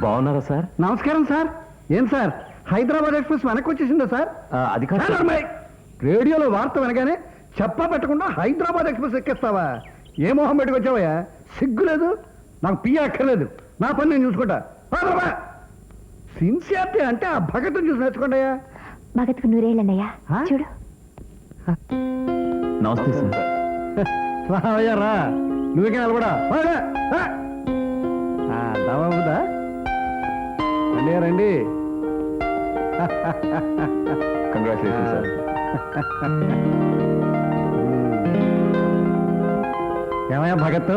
బాగున్నారా సార్? నమస్కారం సార్. ఏం సార్ హైదరాబాద్ ఎక్స్ప్రెస్ వెనక్కి వచ్చేసిందా సార్? అది కాదు సార్. రేడియోలో వార్త వినగానే చెప్పా పెట్టకుండా హైదరాబాద్ ఎక్స్ప్రెస్ ఎక్కేస్తావా? ఏ మొహం పెట్టుకు వచ్చావయ్యా? సిగ్గులేదు? నాకు పియ్య అక్కర్లేదు, నా పని నేను చూసుకుంటా. సిన్సియారిటీ అంటే ఆ భగత్ని చూసి నేర్చుకోండియా. భగత్కు నూరేళ్ళన్నయ్యా. చూడు. నమస్తే సార్. రావయ్యా రా, నువ్వుకే నిలబడా. దవాబుదా రండి రండి. Congratulation sir. ఏమయ్యా భగత్,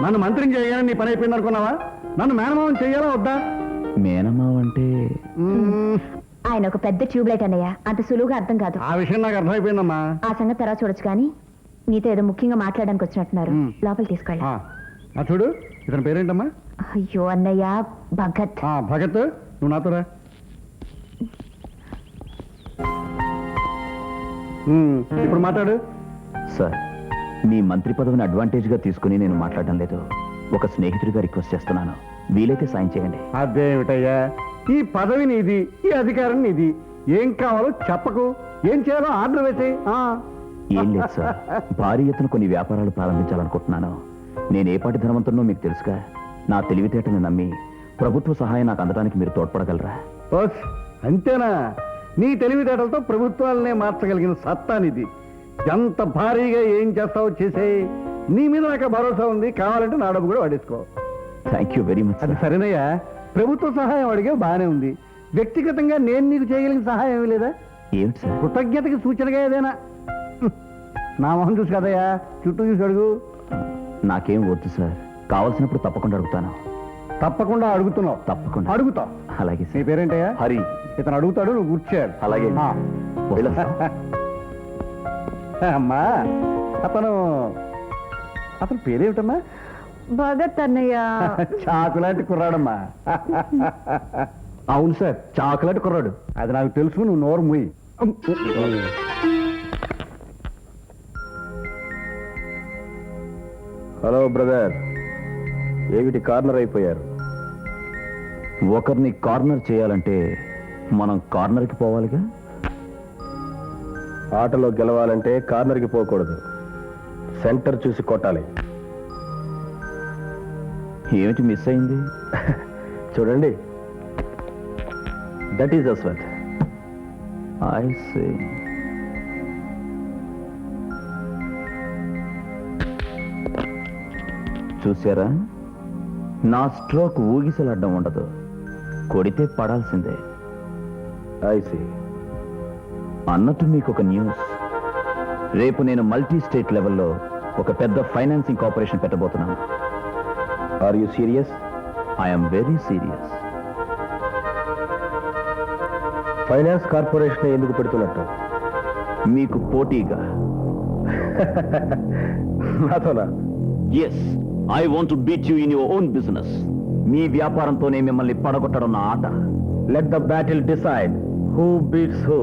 నన్ను మంత్రిని చేయగానే నీ పని అయిపోయింది అనుకున్నావా? నన్ను మేనమావం చెయ్యాలా వద్దా? మేనమావ అంటే ఆయన ఒక పెద్ద ట్యూబ్లైట్ అన్నయ్య, అంత సులువుగా అర్థం కాదు. ఆ విషయం నాకు అర్థమైపోయిందమ్మా. ఆ సంగతి తర్వాత చూడొచ్చు కానీ నీతో ఏదో ముఖ్యంగా మాట్లాడడానికి వచ్చినట్టున్నారు. లోపలికి తీసుకెళ్ళి. చూడు, ఇతని పేరేంటమ్మా? అయ్యో అన్నయ్య, భగత్. భగత్, నువ్వు నాతో రా. ఇప్పుడు మాట్లాడు. సార్, మీ మంత్రి పదవిని అడ్వాంటేజ్గా తీసుకుని నేను మాట్లాడడం లేదు. ఒక స్నేహితుడిగా రిక్వెస్ట్ చేస్తున్నాను, వీలైతే సాయం చేయండి. అదేమిటయ్యా, ఈ పదవి నీది, ఈ అధికారం నీది. ఏం కావాలో చెప్పకు, ఏం చేయాలో ఆర్డర్ వేసేయి. ఏం లేదు సార్, భారీ ఎత్తున కొన్ని వ్యాపారాలు ప్రారంభించాలనుకుంటున్నాను. నేను ఏ పాటి ధనవంతున్నో మీకు తెలుసుగా. నా తెలివితేటని నమ్మి ప్రభుత్వ సహాయం నాకు అందడానికి మీరు తోడ్పడగలరా? అంతేనా? నీ తెలివితేటలతో ప్రభుత్వాలనే మార్చగలిగిన సత్తా నీది. ఎంత భారీగా ఏం చేస్తావో చేసేయి. నీ మీద నాకు భరోసా ఉంది. కావాలంటే నా డబ్బు కూడా వాడేసుకో. Thank you very much. అది సరేనయ్యా, ప్రభుత్వ సహాయం అడిగే బాగానే ఉంది. వ్యక్తిగతంగా నేను నీకు చేయగలిగిన సహాయం ఏమీ లేదా? ఏమిటి సార్? కృతజ్ఞతకి సూచనగా ఏదైనా. నా మొహం చూసి కదయ్యా, చుట్టూ చూసి అడుగు. నాకేం వద్దు సార్, కావాల్సినప్పుడు తప్పకుండా అడుగుతాను. తప్పకుండా అడుగుతున్నావు? తప్పకుండా అడుగుతావు. అలాగే నీ పేరేంటయ్యా? హరి. ఇతను అడుగుతాడు, నువ్వు కూర్చోయాలి. అలాగే. అమ్మా, అతను పేరేమిటమ్మా? భగత్ అన్నయ్య. చాకులాంటి కుర్రాడమ్మా. అవును సార్, చాకులాంటి కుర్రాడు. అది నాకు తెలుసు, నువ్వు నోరు మూయి. హలో బ్రదర్, ఏమిటి కార్నర్ అయిపోయారు? ఒకరిని కార్నర్ చేయాలంటే మనం కార్నర్కి పోవాలిగా. ఆటలో గెలవాలంటే కార్నర్కి పోకూడదు, సెంటర్ చూసి కొట్టాలి. ఏమిటి మిస్ అయింది? చూడండి, that is Ashwath. I see. చూసారా, నా స్ట్రోక్ ఊగిసలాడ్డం ఉండదు, కొడితే పడాల్సిందే. I see. అన్నట్టు మీకు ఒక న్యూస్. రేపు నేను మల్టీ స్టేట్ లెవెల్లో ఒక పెద్ద ఫైనాన్సింగ్ కార్పొరేషన్ పెట్టబోతున్నాను. Are you serious? I'm very serious. Finance corporation ఎందుకు పెడుతున్నట్టు? మీకు పోటీగా. నాతోనా? Yes, I want to beat you in your own business. మీ వ్యాపారంతోనే మిమ్మల్ని పడగొట్టడం నా ఆట. Let the battle decide who beats who.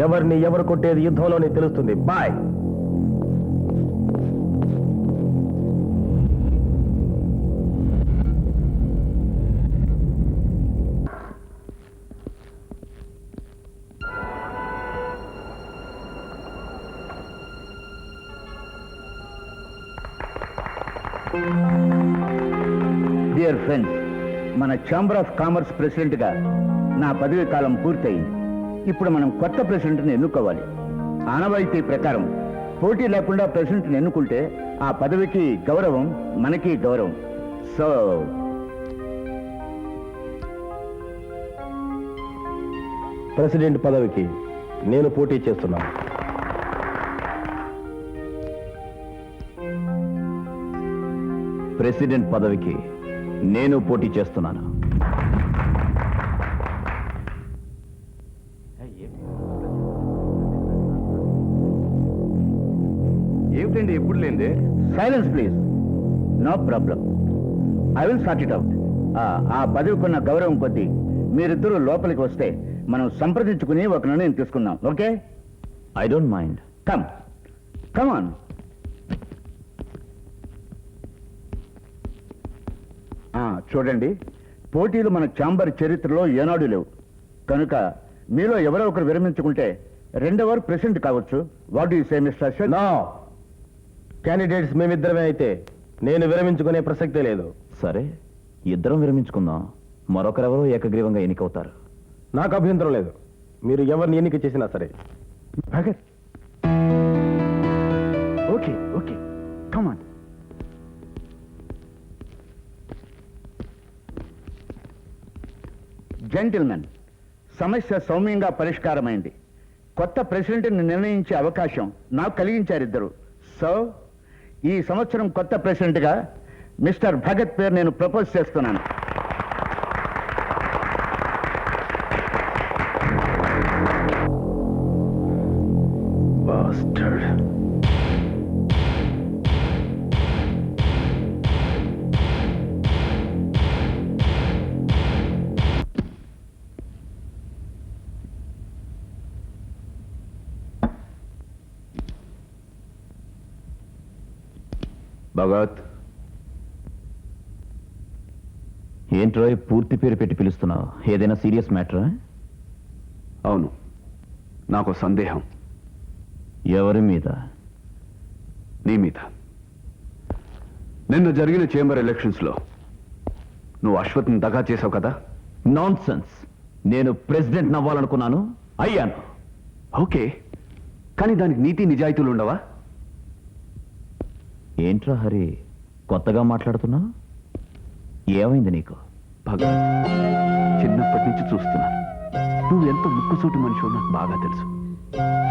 ఎవరిని ఎవరు కొట్టేది యుద్ధంలోనే తెలుస్తుంది. బాయ్. డియర్ ఫ్రెండ్స్, మన ఛాంబర్ ఆఫ్ కామర్స్ ప్రెసిడెంట్గా నా పదవి కాలం పూర్తయింది. ఇప్పుడు మనం కొత్త ప్రెసిడెంట్ని ఎన్నుకోవాలి. ఆనవాయితీ ప్రకారం పోటీ లేకుండా ప్రెసిడెంట్ని ఎన్నుకుంటే ఆ పదవికి గౌరవం, మనకి గౌరవం. సో ప్రెసిడెంట్ పదవికి నేను పోటీ చేస్తున్నాను. ప్రెసిడెంట్ పదవికి నేను పోటీ చేస్తున్నాను. ఏమిటండి ఎప్పుడు లేందే? Silence please. No problem, I will sort it out. ఆ పదవికున్న గౌరవం కొద్దీ మీరిద్దరూ లోపలికి వస్తే మనం సంప్రదించుకుని ఒక నిర్ణయం తీసుకుందాం. Okay? I don't mind. Come come on. చూడండి, పోటీలు మన ఛాంబర్ చరిత్రలో ఏనాడు లేవు. కనుక మీలో ఎవరో ఒకరు విరమించుకుంటే రెండెవరు ప్రెసిడెంట్ కావచ్చు. What you say mister Ashwath? No, candidates మేమిద్దరమే అయితే నేను విరమించుకునే ప్రసక్తే లేదు. సరే, ఇద్దరం విరమించుకుందాం. మరొకరెవరో ఏకగ్రీవంగా ఎన్నికవుతారు. నాకు అభ్యంతరం లేదు. మీరు ఎవరిని ఎన్నిక చేసినా సరే. భగత్, ఓకే ఓకే, కమాన్. జెంటిల్మెన్, సమస్య సౌమ్యంగా పరిష్కారమైంది. కొత్త ప్రెసిడెంట్ని నిర్ణయించే అవకాశం నాకు కలిగించారు ఇద్దరు. సో ఈ సంవత్సరం కొత్త ప్రెసిడెంట్గా మిస్టర్ భగత్ పేరు నేను ప్రపోజ్ చేస్తున్నాను. Bastard. భగత్, ఏంట్రో పూర్తి పేరు పెట్టి పిలుస్తున్నావు? ఏదైనా సీరియస్ మ్యాటరా? అవును, నాకు సందేహం. ఎవరి మీద? నీ మీద. నిన్న జరిగిన చేంబర్ ఎలక్షన్స్లో నువ్వు అశ్వత్ని దగా చేసావు కదా. Non sense. నేను ప్రెసిడెంట్ నవ్వాలనుకున్నాను, అయ్యాను. ఓకే, కానీ దానికి నీతి నిజాయితీలు ఉండవా? ఏంట్రా హరి, కొత్తగా మాట్లాడుతున్నావు? ఏమైంది నీకు? భగత్, చిన్నప్పటి నుంచి చూస్తున్నాను. నువ్వు ఎంత ముక్కుసూటి మనిషివో నాకు బాగా తెలుసు.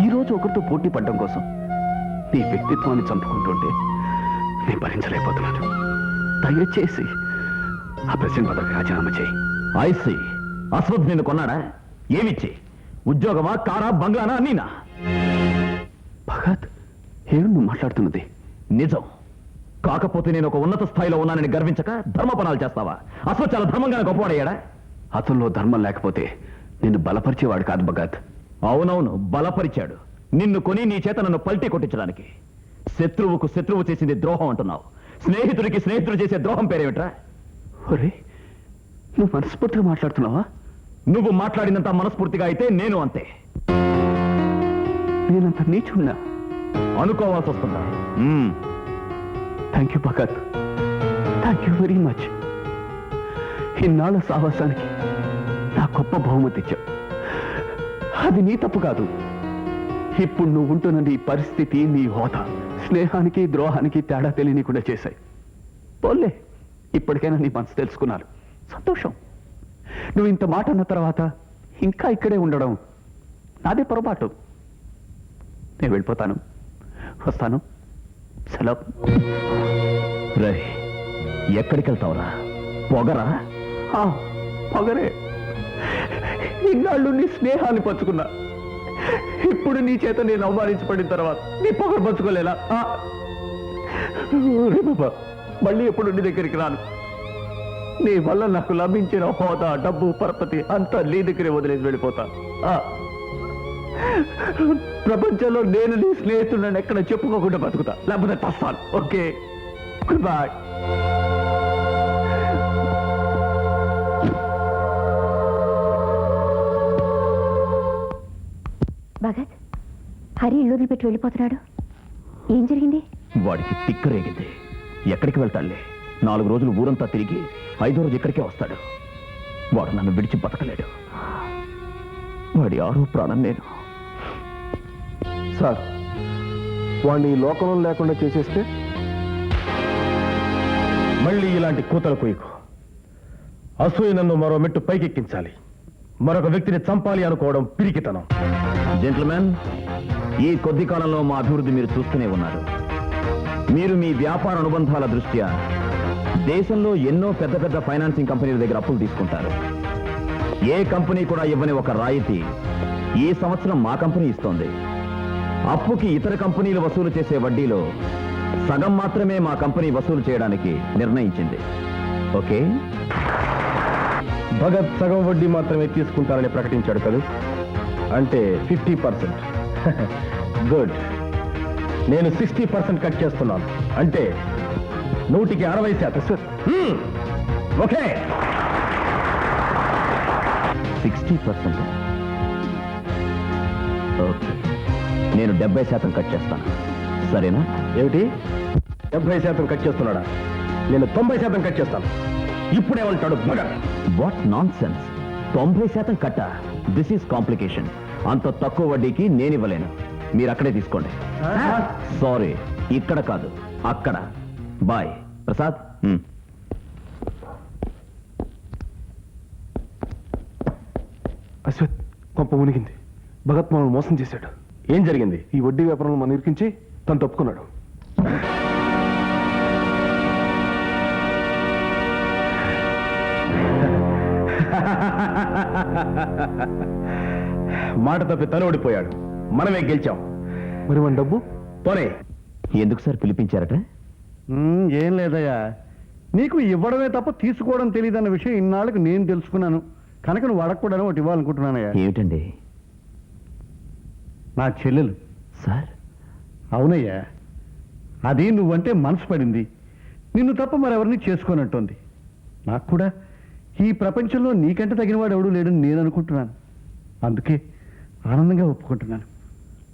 ఈ రోజు ఒకరితో పోటీ పడ్డం కోసం నీ వ్యక్తిత్వాన్ని చంపుకుంటుంటే నేను భరించలేకపోతున్నాను. దయచేసి ఆ ప్రెసిడెంట్ పదవికి రాజీనామా చేయి. ఐసి అశ్వత్ నిన్ను కొన్నాడా? ఏమిచ్చి? ఉద్యోగమా, కారా, బంగ్లానా, అన్నీనా? భగత్, ఏమి నువ్వు మాట్లాడుతున్నది? నిజం. కాకపోతే నేను ఒక ఉన్నత స్థాయిలో ఉన్నానని గర్వించక ధర్మపనాలు చేస్తావా? అశ్వత్ చాలా ధర్మంగానే గొప్పవాడయ్యాడా? అతనిలో ధర్మం లేకపోతే నిన్ను బలపరిచేవాడు కాదు భగత్. అవునవును, బలపరిచాడు. నిన్ను కొని నీ చేత నన్ను పల్టీ కొట్టించడానికి. శత్రువుకు శత్రువు చేసింది ద్రోహం అంటున్నావు. స్నేహితుడికి స్నేహితుడు చేసే ద్రోహం పేరేమిట్రా? ఒరే, నువ్వు మనస్ఫూర్తిగా మాట్లాడుతున్నావా? నువ్వు మాట్లాడినంత మనస్ఫూర్తిగా అయితే నేను అంతే. నేనంత నీచున్నా? అనుకోవాల్సి వస్తుందా? Thank you Bhagat, thank you very much. ఇన్నాళ్ళ సాహసానికి నా గొప్ప బహుమతి ఇచ్చావు. అది నీ తప్పు కాదు. ఇప్పుడు నువ్వు ఉంటున్న నీ పరిస్థితి, నీ హోదా స్నేహానికి ద్రోహానికి తేడా తెలియకుండా చేశాయి. పోలే, ఇప్పటికైనా నీ మనసు తెలుసుకున్నాను. సంతోషం. నువ్వు ఇంత మాట అన్న తర్వాత ఇంకా ఇక్కడే ఉండడం నాదే పొరపాటు. నేను వెళ్ళిపోతాను, వస్తాను. సెలవు. రే, ఎక్కడికి వెళ్తావురా? పొగరా? పొగరే. ఇన్నాళ్ళు నీ స్నేహాన్ని పంచుకున్నా. ఇప్పుడు నీ చేత నేను అవమానించబడిన తర్వాత నీ పొగరు పంచుకోలేలా? బాబా, మళ్ళీ ఎప్పుడు నీ దగ్గరికి రాను. నీ వల్ల నాకు లభించిన హోదా, డబ్బు, పరపతి అంతా నీ దగ్గరే వదిలేసి వెళ్ళిపోతా. ప్రపంచంలో నేను నీ స్నేహితుడిని ఎక్కడ చెప్పుకోకుండా బతుకుతా, లేకపోతే తస్తాను. Okay, goodbye. Bhagat, Hari ఇల్లు వదిలిపెట్టి వెళ్ళిపోతున్నాడు. ఏం జరిగింది? వాడికి తిక్కు రేగింది. ఎక్కడికి వెళ్తాడులే? 4 రోజులు ఊరంతా తిరిగి 5వ రోజు ఇక్కడికే వస్తాడు. వాడు నన్ను విడిచి బతకలేడు. వాడి 6వ ప్రాణం నేను. సార్, వాడిని ఈ లోకంలో లేకుండా చేసేస్తే? మళ్ళీ ఇలాంటి కూతలు కుయ్యకు. అసూయ నన్ను మరో మెట్టు పైకెక్కించాలి. మరొక వ్యక్తిని చంపాలి అనుకోవడం పిరికితనం. జెంట్మెన్, ఈ కొద్ది కాలంలో మా అభివృద్ధి మీరు చూస్తూనే ఉన్నారు. మీరు మీ వ్యాపార అనుబంధాల దృష్ట్యా దేశంలో ఎన్నో పెద్ద పెద్ద ఫైనాన్సింగ్ కంపెనీల దగ్గర అప్పులు తీసుకుంటారు. ఏ కంపెనీ కూడా ఇవ్వని ఒక రాయితీ ఈ సంవత్సరం మా కంపెనీ ఇస్తోంది. అప్పుకి ఇతర కంపెనీలు వసూలు చేసే వడ్డీలో సగం మాత్రమే మా కంపెనీ వసూలు చేయడానికి నిర్ణయించింది. ఓకే? భగత్ సగం వడ్డీ మాత్రమే తీసుకుంటారని ప్రకటించాడు కదా, అంటే 50%. గుడ్. నేను 60% కట్ చేస్తున్నాను, అంటే 100కి 60%. ఓకే 60%. ఓకే, నేను 70% కట్ చేస్తాను, సరేనా? ఏమిటి 70% కట్ చేస్తున్నాడా? నేను 90% కట్ చేస్తాను. ఇప్పుడేమంటాడు భగత్? What nonsense! 90% కట్ట? This is complication. అంత తక్కువ వడ్డీకి నేను ఇవ్వలేను. మీరు అక్కడే తీసుకోండి. సారీ, ఇక్కడ కాదు, అక్కడ. బాయ్ ప్రసాద్. అశ్వత్, కొంప మునిగింది. భగత్ మనల్ని మోసం చేశాడు. ఏం జరిగింది? ఈ వడ్డీ వ్యాపారంలో మనం ఇరికించి తను తప్పుకున్నాడు. మాట తప్పి తను ఓడిపోయాడు, మనమే గెలిచాం. మరి మన డబ్బు పోనీ. ఎందుకు సార్ పిలిపించారట? ఏం లేదయ్యా, నీకు ఇవ్వడమే తప్ప తీసుకోవడం తెలియదన్న విషయం ఇన్నాళ్ళకి నేను తెలుసుకున్నాను కనుక నువ్వు అడగకూడదని ఒకటి ఇవ్వాలనుకుంటున్నానయ్యా. ఏమిటండి? నా చెల్లెలు. సార్? అవునయ్యా, అది నువ్వంటే మనసు పడింది. నిన్ను తప్ప మరెవరిని చేసుకోనట్టుంది. నాకు కూడా ఈ ప్రపంచంలో నీకంటే తగినవాడు ఎవడూ లేడని నేను అనుకుంటున్నాను. అందుకే ఆనందంగా ఒప్పుకుంటున్నాను.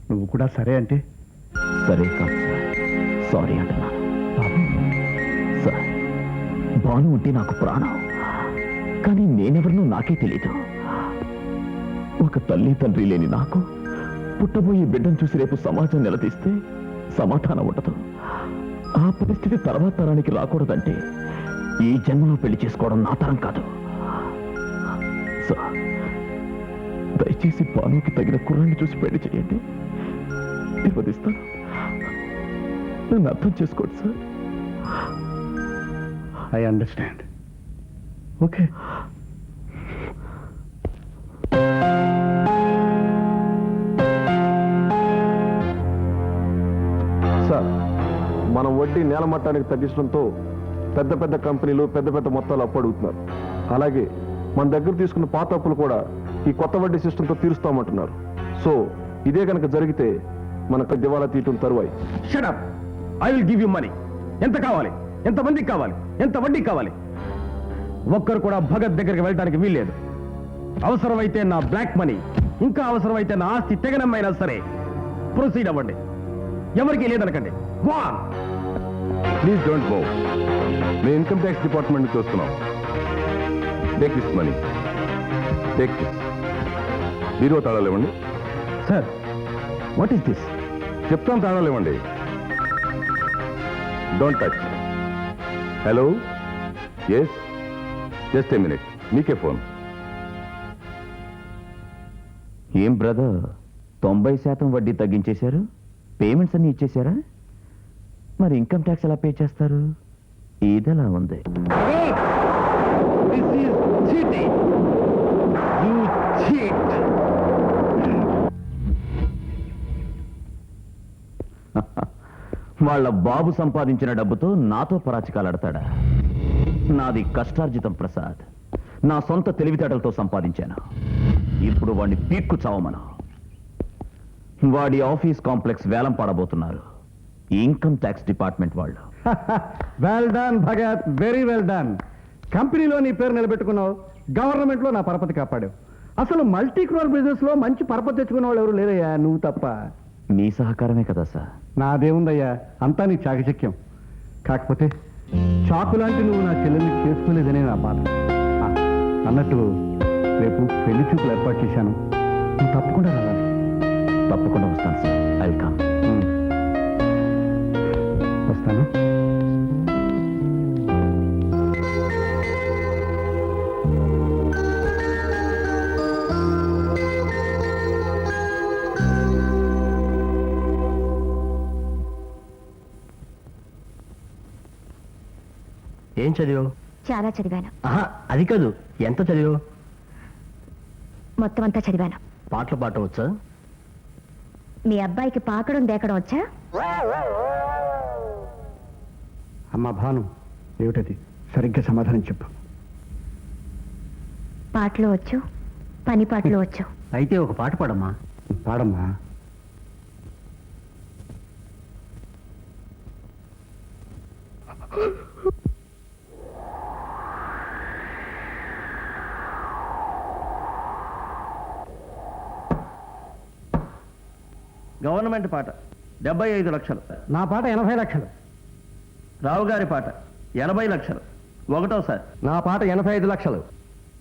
నువ్వు కూడా సరే అంటే? సరే కాదు సార్, సారీ అంటున్నాను. సార్, భాను ఉంటే నాకు ప్రాణం, కానీ నేనెవరినో నాకే తెలీదు. ఒక తల్లి తండ్రి లేని నాకు పుట్టబోయే బిడ్డను చూసి రేపు సమాజం నిలదీస్తే సమాధానం ఉండదు. ఆ పరిస్థితి తర్వాత తరానికి రాకూడదంటే ఈ జన్మలో పెళ్లి చేసుకోవడం నా తరం కాదు. సార్, దయచేసి భానుకి తగిన కుర్రాన్ని చూసి పెళ్లి చేయండి. నిర్వదిస్తాను, నన్ను అర్థం చేసుకోండి sir. I understand. Okay. Sir, మనం వడ్డీ నేలమట్టానికి తగ్గించడంతో పెద్ద పెద్ద కంపెనీలు పెద్ద పెద్ద మొత్తాలు అప్పు అడుగుతున్నారు. అలాగే మన దగ్గర తీసుకున్న పాత అప్పులు కూడా ఈ కొత్త వడ్డీ సిస్టంతో తీరుస్తామంటున్నారు. సో ఇదే కనుక జరిగితే మనకు దివాలా తీయటం తరువాయి. Shut up. I will give you money. ఎంత కావాలి? ఎంత మందికి కావాలి? ఎంత వడ్డీ కావాలి? ఒక్కరు కూడా భగత్ దగ్గరికి వెళ్ళడానికి వీల్లేదు. అవసరమైతే నా బ్లాక్ మనీ, ఇంకా అవసరమైతే నా ఆస్తి తెగనమైనా సరే ప్రొసీడ్ అవ్వండి. ఎవరికి లేదనకండి. Please don't go. మేము ఇన్కమ్ ట్యాక్స్ డిపార్ట్మెంట్ నుంచి వస్తున్నాం. Take this money. Take this. Bureau తాళాలు ఇవ్వండి. Sir, what is this? చెప్తాను, తాళాలు ఇవ్వండి. Don't touch. Hello, yes, just a minute, మీకే ఫోన్. ఏం బ్రదర్, 90% వడ్డీ తగ్గించేశారు, పేమెంట్స్ అన్ని ఇచ్చేశారా? మరి ఇన్కమ్ ట్యాక్స్ ఎలా పే చేస్తారు? ఇదెలా ఉంది? వాళ్ళ బాబు సంపాదించిన డబ్బుతో నాతో పరాచికాలాడతాడా? నాది కష్టార్జితం ప్రసాద్. నా సొంత తెలివితేటలతో సంపాదించాను. ఇప్పుడు వాడిని పీక్కు చావమను. వాడి ఆఫీస్ కాంప్లెక్స్ వేలం పాడబోతున్నారు ఇన్కమ్ ట్యాక్స్ డిపార్ట్మెంట్ వాళ్ళు. Well done Bhagat, very well done. కంపెనీలో నీ పేరు నిలబెట్టుకున్నావు, గవర్నమెంట్లో నా పరపతి కాపాడావు. అసలు మల్టీ క్రోర్ బిజినెస్ లో మంచి పరపతి తెచ్చుకున్న వాళ్ళు ఎవరు లేరయ్యా, నువ్వు తప్ప. మీ సహకారమే కదా సార్. నాదేముందయ్యా, అంతా నీ చాకచక్యం. కాకపోతే చాకు లాంటి నువ్వు నా చెల్లెల్ని చేసుకోలేదనే నా బాధ. అన్నట్టు రేపు పెళ్లి చూపులు ఏర్పాటు చేశాను, నువ్వు తప్పకుండా రావాలి. తప్పకుండా వస్తాను సార్. వెల్కమ్. వస్తాను. ఏం చదివావు? చాలా చదివాను. అది కాదు, ఎంత చదివావు? మొత్తం అంతా చదివాను. పాటలు పాడటం వచ్చా? మీ అబ్బాయికి పాకడం దేకడం వచ్చా? అమ్మా భాను, ఏమిటది? సరిగ్గా సమాధానం చెప్పు. పాటలు వచ్చు, పని పాటలు వచ్చు. అయితే ఒక పాట పాడమ్మా. పాడమ్మా. గవర్నమెంట్ పాట 75 లక్షలు. నా పాట 80 లక్షలు. రావు గారి పాట 80 లక్షలు. ఒకటోసారి. నా పాట 85 లక్షలు.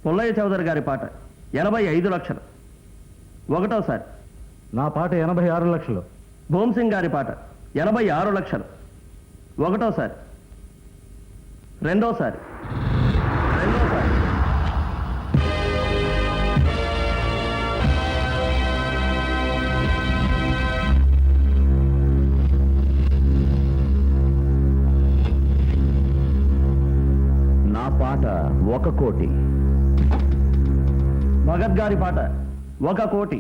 పుల్లయ్య చౌదరి గారి పాట 85 లక్షలు. ఒకటోసారి. నా పాట 86 లక్షలు. భూమ్సింగ్ గారి పాట 86 లక్షలు. ఒకటోసారి. రెండోసారి. నా పాట 1 కోటి. భగత్ గారి పాట 1 కోటి.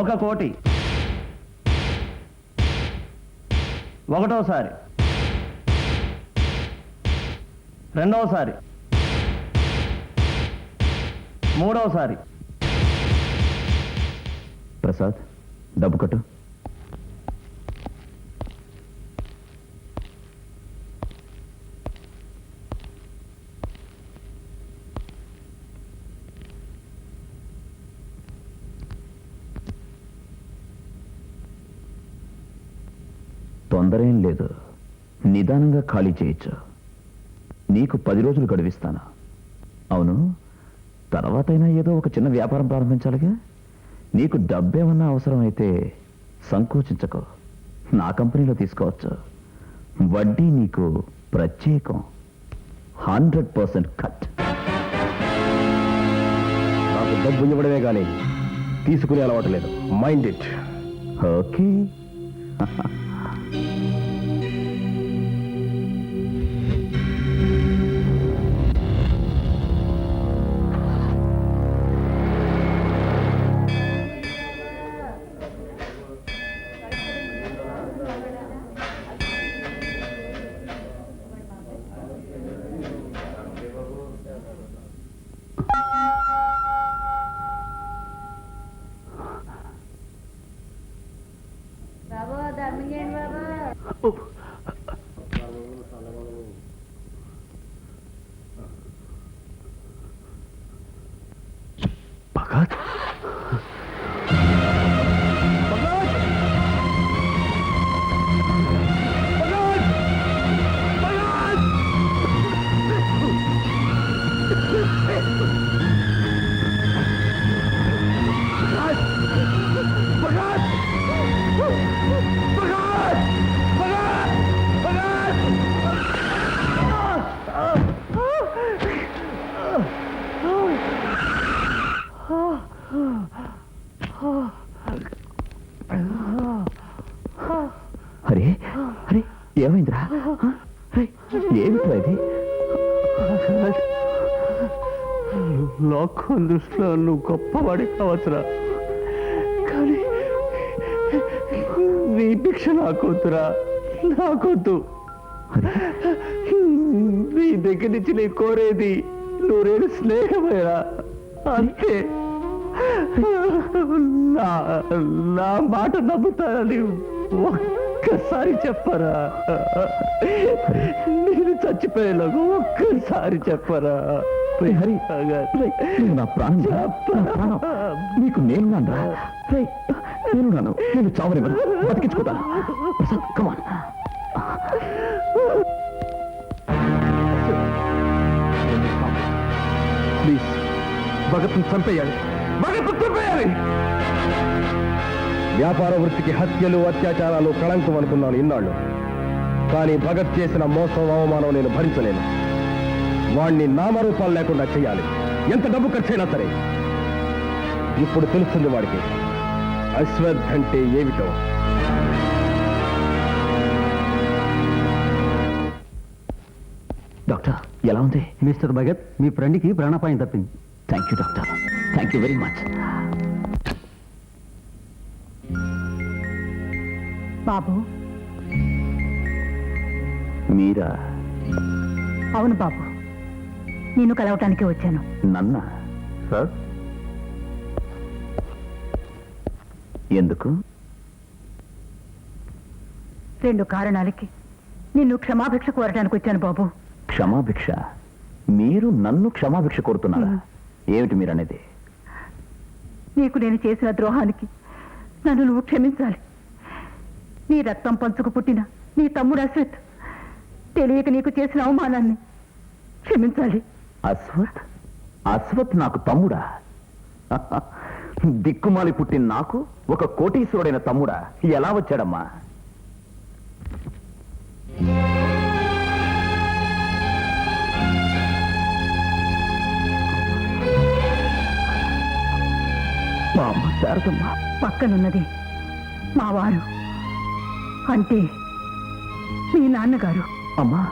1 కోటి. ఒకటోసారి. రెండవసారి. మూడవసారి. ప్రసాద్, డబ్బు కట్టు. తొందరేం లేదు, నిదానంగా ఖాళీ చేయొచ్చు. నీకు 10 రోజులు గడువిస్తాను. అవును, తర్వాతైనా ఏదో ఒక చిన్న వ్యాపారం ప్రారంభించాలిగా. నీకు డబ్బేమన్నా అవసరమైతే సంకోచించకు, నా కంపెనీలో తీసుకోవచ్చు. వడ్డీ నీకు ప్రత్యేకం, 100% కట్. నాకు డబ్బు ఇవ్వడమే కానీ తీసుకునే అలవాటు లేదు. Mind it. ఓకే. భగత్, అరే అరే, ఏమైందిరా? ఏమిట్రా ఇది? లోకం దృష్టిలో నువ్వు గొప్పవాడి కావచ్చురా, కానీ నీ భిక్ష నాకొద్దురా, నాకొద్దు. నీ దగ్గర నుంచి నేను కోరేది 100 స్నేహమేరా, అంతే. నా మాట నమ్ముతానని ఒక్కసారి చెప్పరా? నేను చచ్చిపోయేలాగా ఒక్కసారి చెప్పరా? హరి, నువ్వు నా ప్రాణం, నీకు నేనున్నాను రా. నేనున్నాను, నేను చావనివ్వను, బతికించుకుంటాను. కమాన్. ప్లీజ్, భగత్ను చంపేయాలి. భగత్ను చంపేయాలి. వ్యాపార వృత్తికి హత్యలు, అత్యాచారాలు కళంకం అనుకున్నాను ఇన్నాళ్ళు. కానీ భగత్ చేసిన మోసం, అవమానం నేను భరించలేను. వాణ్ణి నామరూపాలు లేకుండా చేయాలి, ఎంత డబ్బు ఖర్చైనా సరే. ఇప్పుడు తెలుస్తుంది వాడికి అశ్వద్ధ్ అంటే ఏమిటో. డాక్టర్, ఎలా ఉంది? మిస్టర్ భగత్, మీ ఫ్రెండ్కి ప్రాణాపాయం తప్పింది. Thank you doctor, thank you very much. బాబు. మీరా? అవును బాబు, నిన్ను కలవటానికి వచ్చాను. నన్న? సార్, ఎందుకు? 2 కారణాలకి నిన్ను క్షమాభిక్ష కోరటానికి వచ్చాను బాబు. క్షమాభిక్ష? మీరు నన్ను క్షమాభిక్ష కోరుతున్నారా? ఏమిటి మీరనేది? నీకు నేను చేసిన ద్రోహానికి నన్ను నువ్వు క్షమించాలి. నీ రక్తం పంచుకు పుట్టిన నీ తమ్ముడు అశ్వత్ తెలియక నీకు చేసిన అవమానాన్ని క్షమించాలి. అశ్వత్ అశ్వత్ నాకు తమ్ముడా? దిక్కుమాలి పుట్టిన నాకు ఒక కోటీశ్వరుడైన తమ్ముడా ఎలా వచ్చాడమ్మా? మా అమ్మ శారదమ్మ పక్కనున్నది మా వారు, అంటే మీ నాన్నగారు. అమ్మా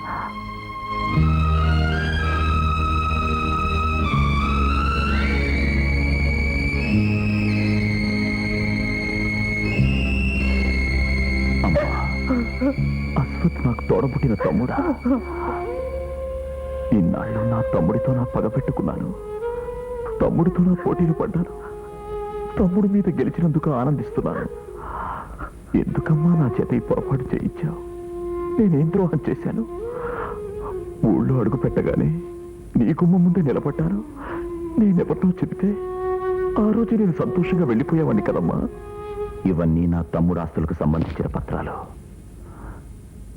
అశ్వత్ నాకు తోడబుట్టిన తమ్ముడా? ఇన్నాళ్ళు నా తమ్ముడితో నా పగ పెట్టుకున్నాను, తమ్ముడితో నా పోటీలు పడ్డాను, తమ్ముడి మీద గెలిచినందుకు ఆనందిస్తున్నాను. ఎందుకమ్మా నా చేత ఈ పొరపాటు చేయించావు? నేనేం ద్రోహం చేశాను? ఊళ్ళో అడుగు పెట్టగానే నీ గుమ్మ ముందే నిలబడ్డాను. నేనెవరితో చెబితే ఆ రోజు నేను సంతోషంగా వెళ్ళిపోయావాడిని కదమ్మా. ఇవన్నీ నా తమ్ముడు ఆస్తులకు సంబంధించిన పత్రాలు.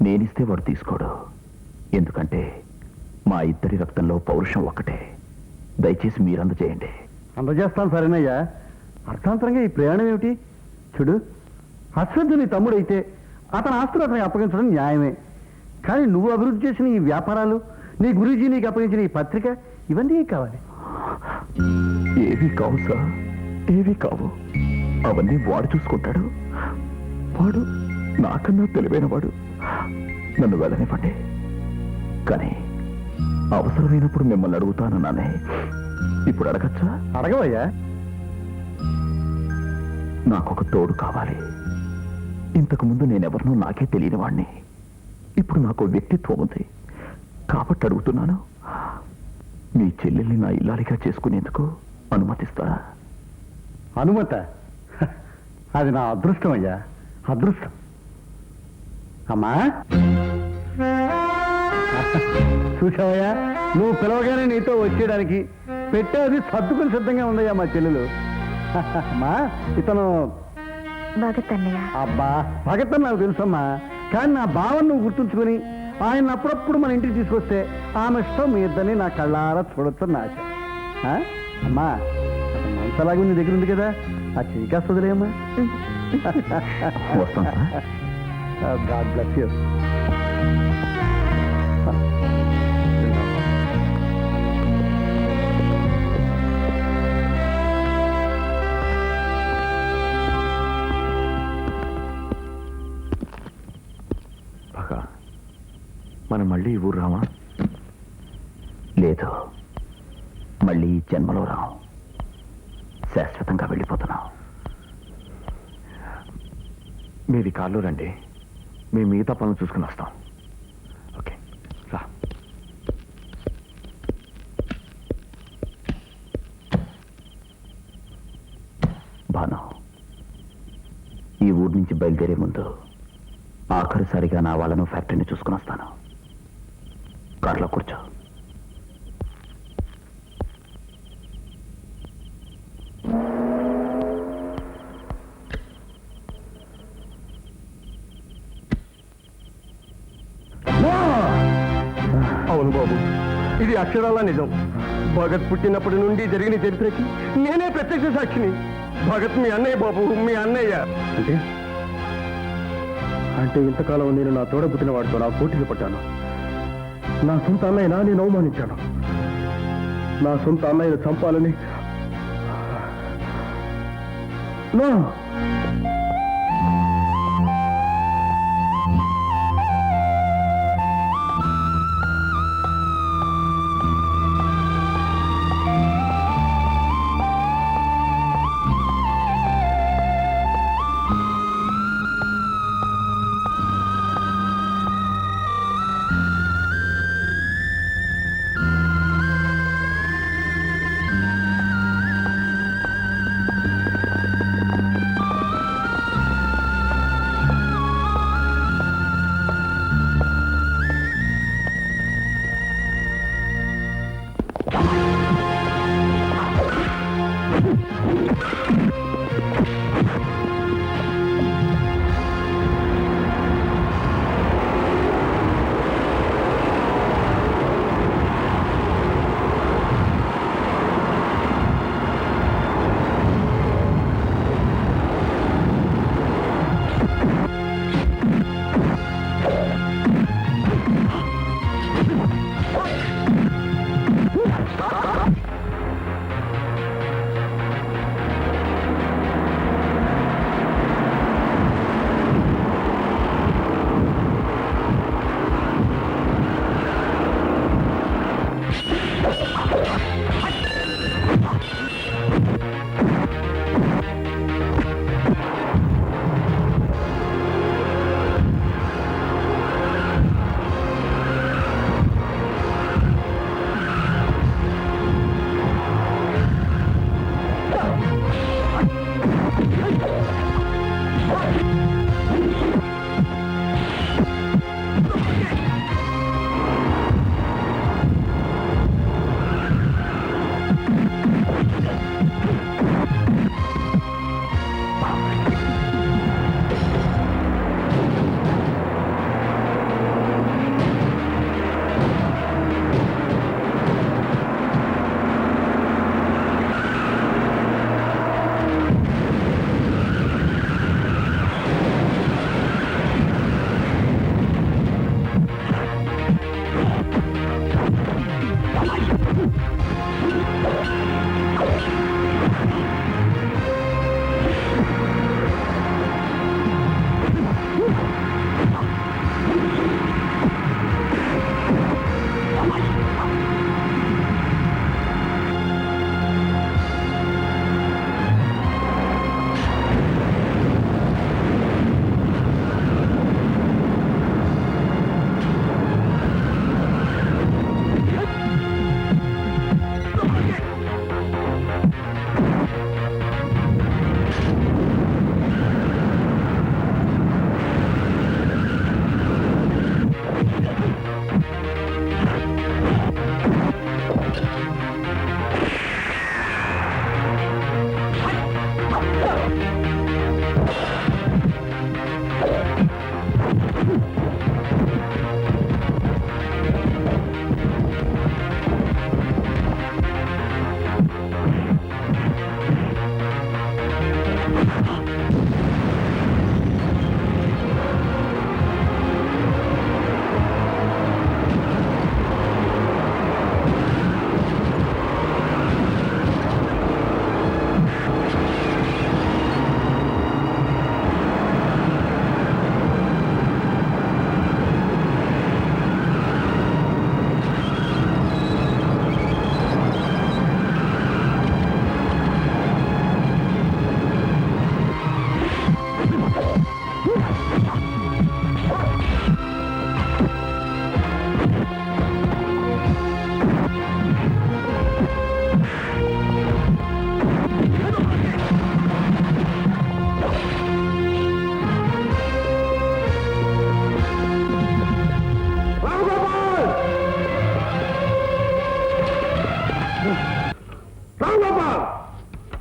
నేనిస్తే వాడు తీసుకోడు. ఎందుకంటే మా ఇద్దరి రక్తంలో పౌరుషం ఒక్కటే. దయచేసి మీరు అందజేయండి. అందజేస్తాను సరేనయ్యా. అర్థాంతరంగా ఈ ప్రయాణం ఏమిటి? చూడు, అశ్వత్ నీ తమ్ముడైతే అతని ఆస్తులు అతనికి అప్పగించడం న్యాయమే. కానీ నువ్వు అభివృద్ధి చేసిన ఈ వ్యాపారాలు, నీ గురూజీ నీకు అప్పగించిన ఈ పత్రిక, ఇవన్నీ కావాలి. ఏవి కావు సార్, ఏవి కావు. అవన్నీ వాడు చూసుకుంటాడు. వాడు నాకన్నా తెలివైన వాడు. నన్ను వెళ్ళనివ్వండి. కానీ అవసరమైనప్పుడు మిమ్మల్ని అడుగుతానన్నానే, ఇప్పుడు అడగచ్చా? అడగవయ్యా. నాకొక తోడు కావాలి. ఇంతకు ముందు నేనెవరినో నాకే తెలియని వాణ్ణి. ఇప్పుడు నాకు వ్యక్తిత్వం ఉంది కాబట్టి అడుగుతున్నాను. మీ చెల్లెల్ని నా ఇల్లాలిగా చేసుకునేందుకు అనుమతిస్తారా? అనుమత? అది నా అదృష్టం అయ్యా, అదృష్టం. అమ్మా చూసావయ్యా, నువ్వు పిలవగానే నీతో వచ్చేయడానికి పెట్టేది సర్దుకుని సిద్ధంగా ఉందయ్యా మా చెల్లెలు. అమ్మా ఇతను భగత్ అన్నయ్య. అబ్బా భగత్ నాకు తెలుసమ్మా, కానీ నా భావం నువ్వు గుర్తుంచుకొని ఆయన అప్పుడప్పుడు మన ఇంటికి తీసుకొస్తే ఆమె ఇష్టం మీ ఇద్దరిని నా కళ్ళారా చూడొచ్చని ఆశ. అమ్మా మనసలాగా నీ దగ్గర ఉంది కదా, ఆ చీకాస్తుందిలే అమ్మా. God bless you. మనం మళ్ళీ ఈ ఊరు రామా? లేదు, మళ్ళీ ఈ జన్మలో రాం. శాశ్వతంగా వెళ్ళిపోతున్నాం. మీది కాళ్ళు రండి, మేము మిగతా పనులు చూసుకుని వస్తాం. ఓకే రా. భాను, ఈ ఊరు నుంచి బయలుదేరే ముందు ఆఖరిసారిగా నా వాళ్ళను ఫ్యాక్టరీని చూసుకుని వస్తాను. కార్లో కూర్చో. అవును బాబు, ఇది అక్షరాల నిజం. భగత్ పుట్టినప్పటి నుండి జరిగిన చరిత్రకి నేనే ప్రత్యక్ష సాక్షిని. భగత్ మీ అన్నయ్య బాబు, మీ అన్నయ్య. అంటే ఇంతకాలం నేను నా తోడబుట్టిన వాడితో నా పోటీలు పడ్డాను. నా సొంత అన్నయ్యనా నేను అవమానించాను. నా సొంత అన్నయ్యను చంపాలని నో. రాంగోపాల్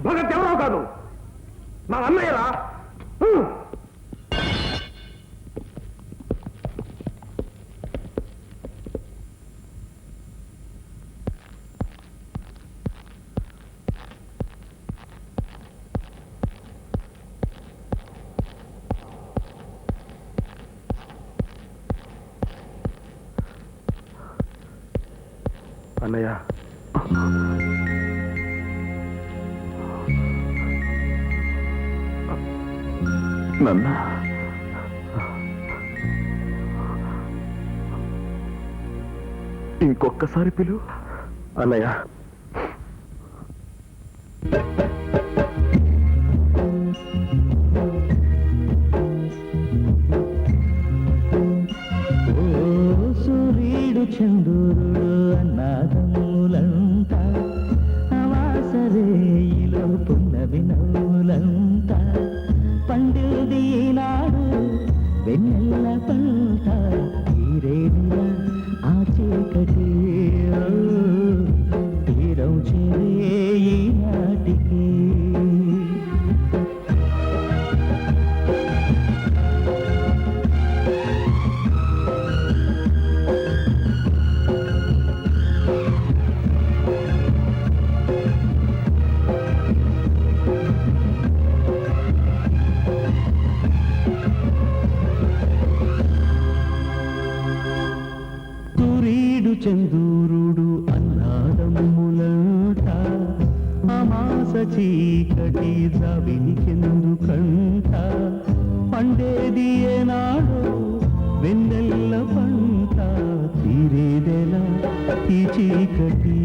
భగత్ ఎవరో కాదు నా అన్నయ్యరా. అన్నయ్య నన్న ఇంకొక్కసారి పిలు. అన్నయ్య సూర్యుడు చంద్రుడు అన్నాదములంతా అవాసరేయిలో పున్నమి నవ్వులంతా పండుది ఈనాడు వెన్నెల్ల పంట తీరేడియా ఆ చీకటి తీరం చేరే ఈనాటికి. సూర్యుడు చంద్రుడు అన్నాదమ్ములంట అమాస చీకటి జాబిలికెందుకంట పండేది ఏనాడు వెన్నెల్ల పంట తీరేదెలా ఈ చీకటి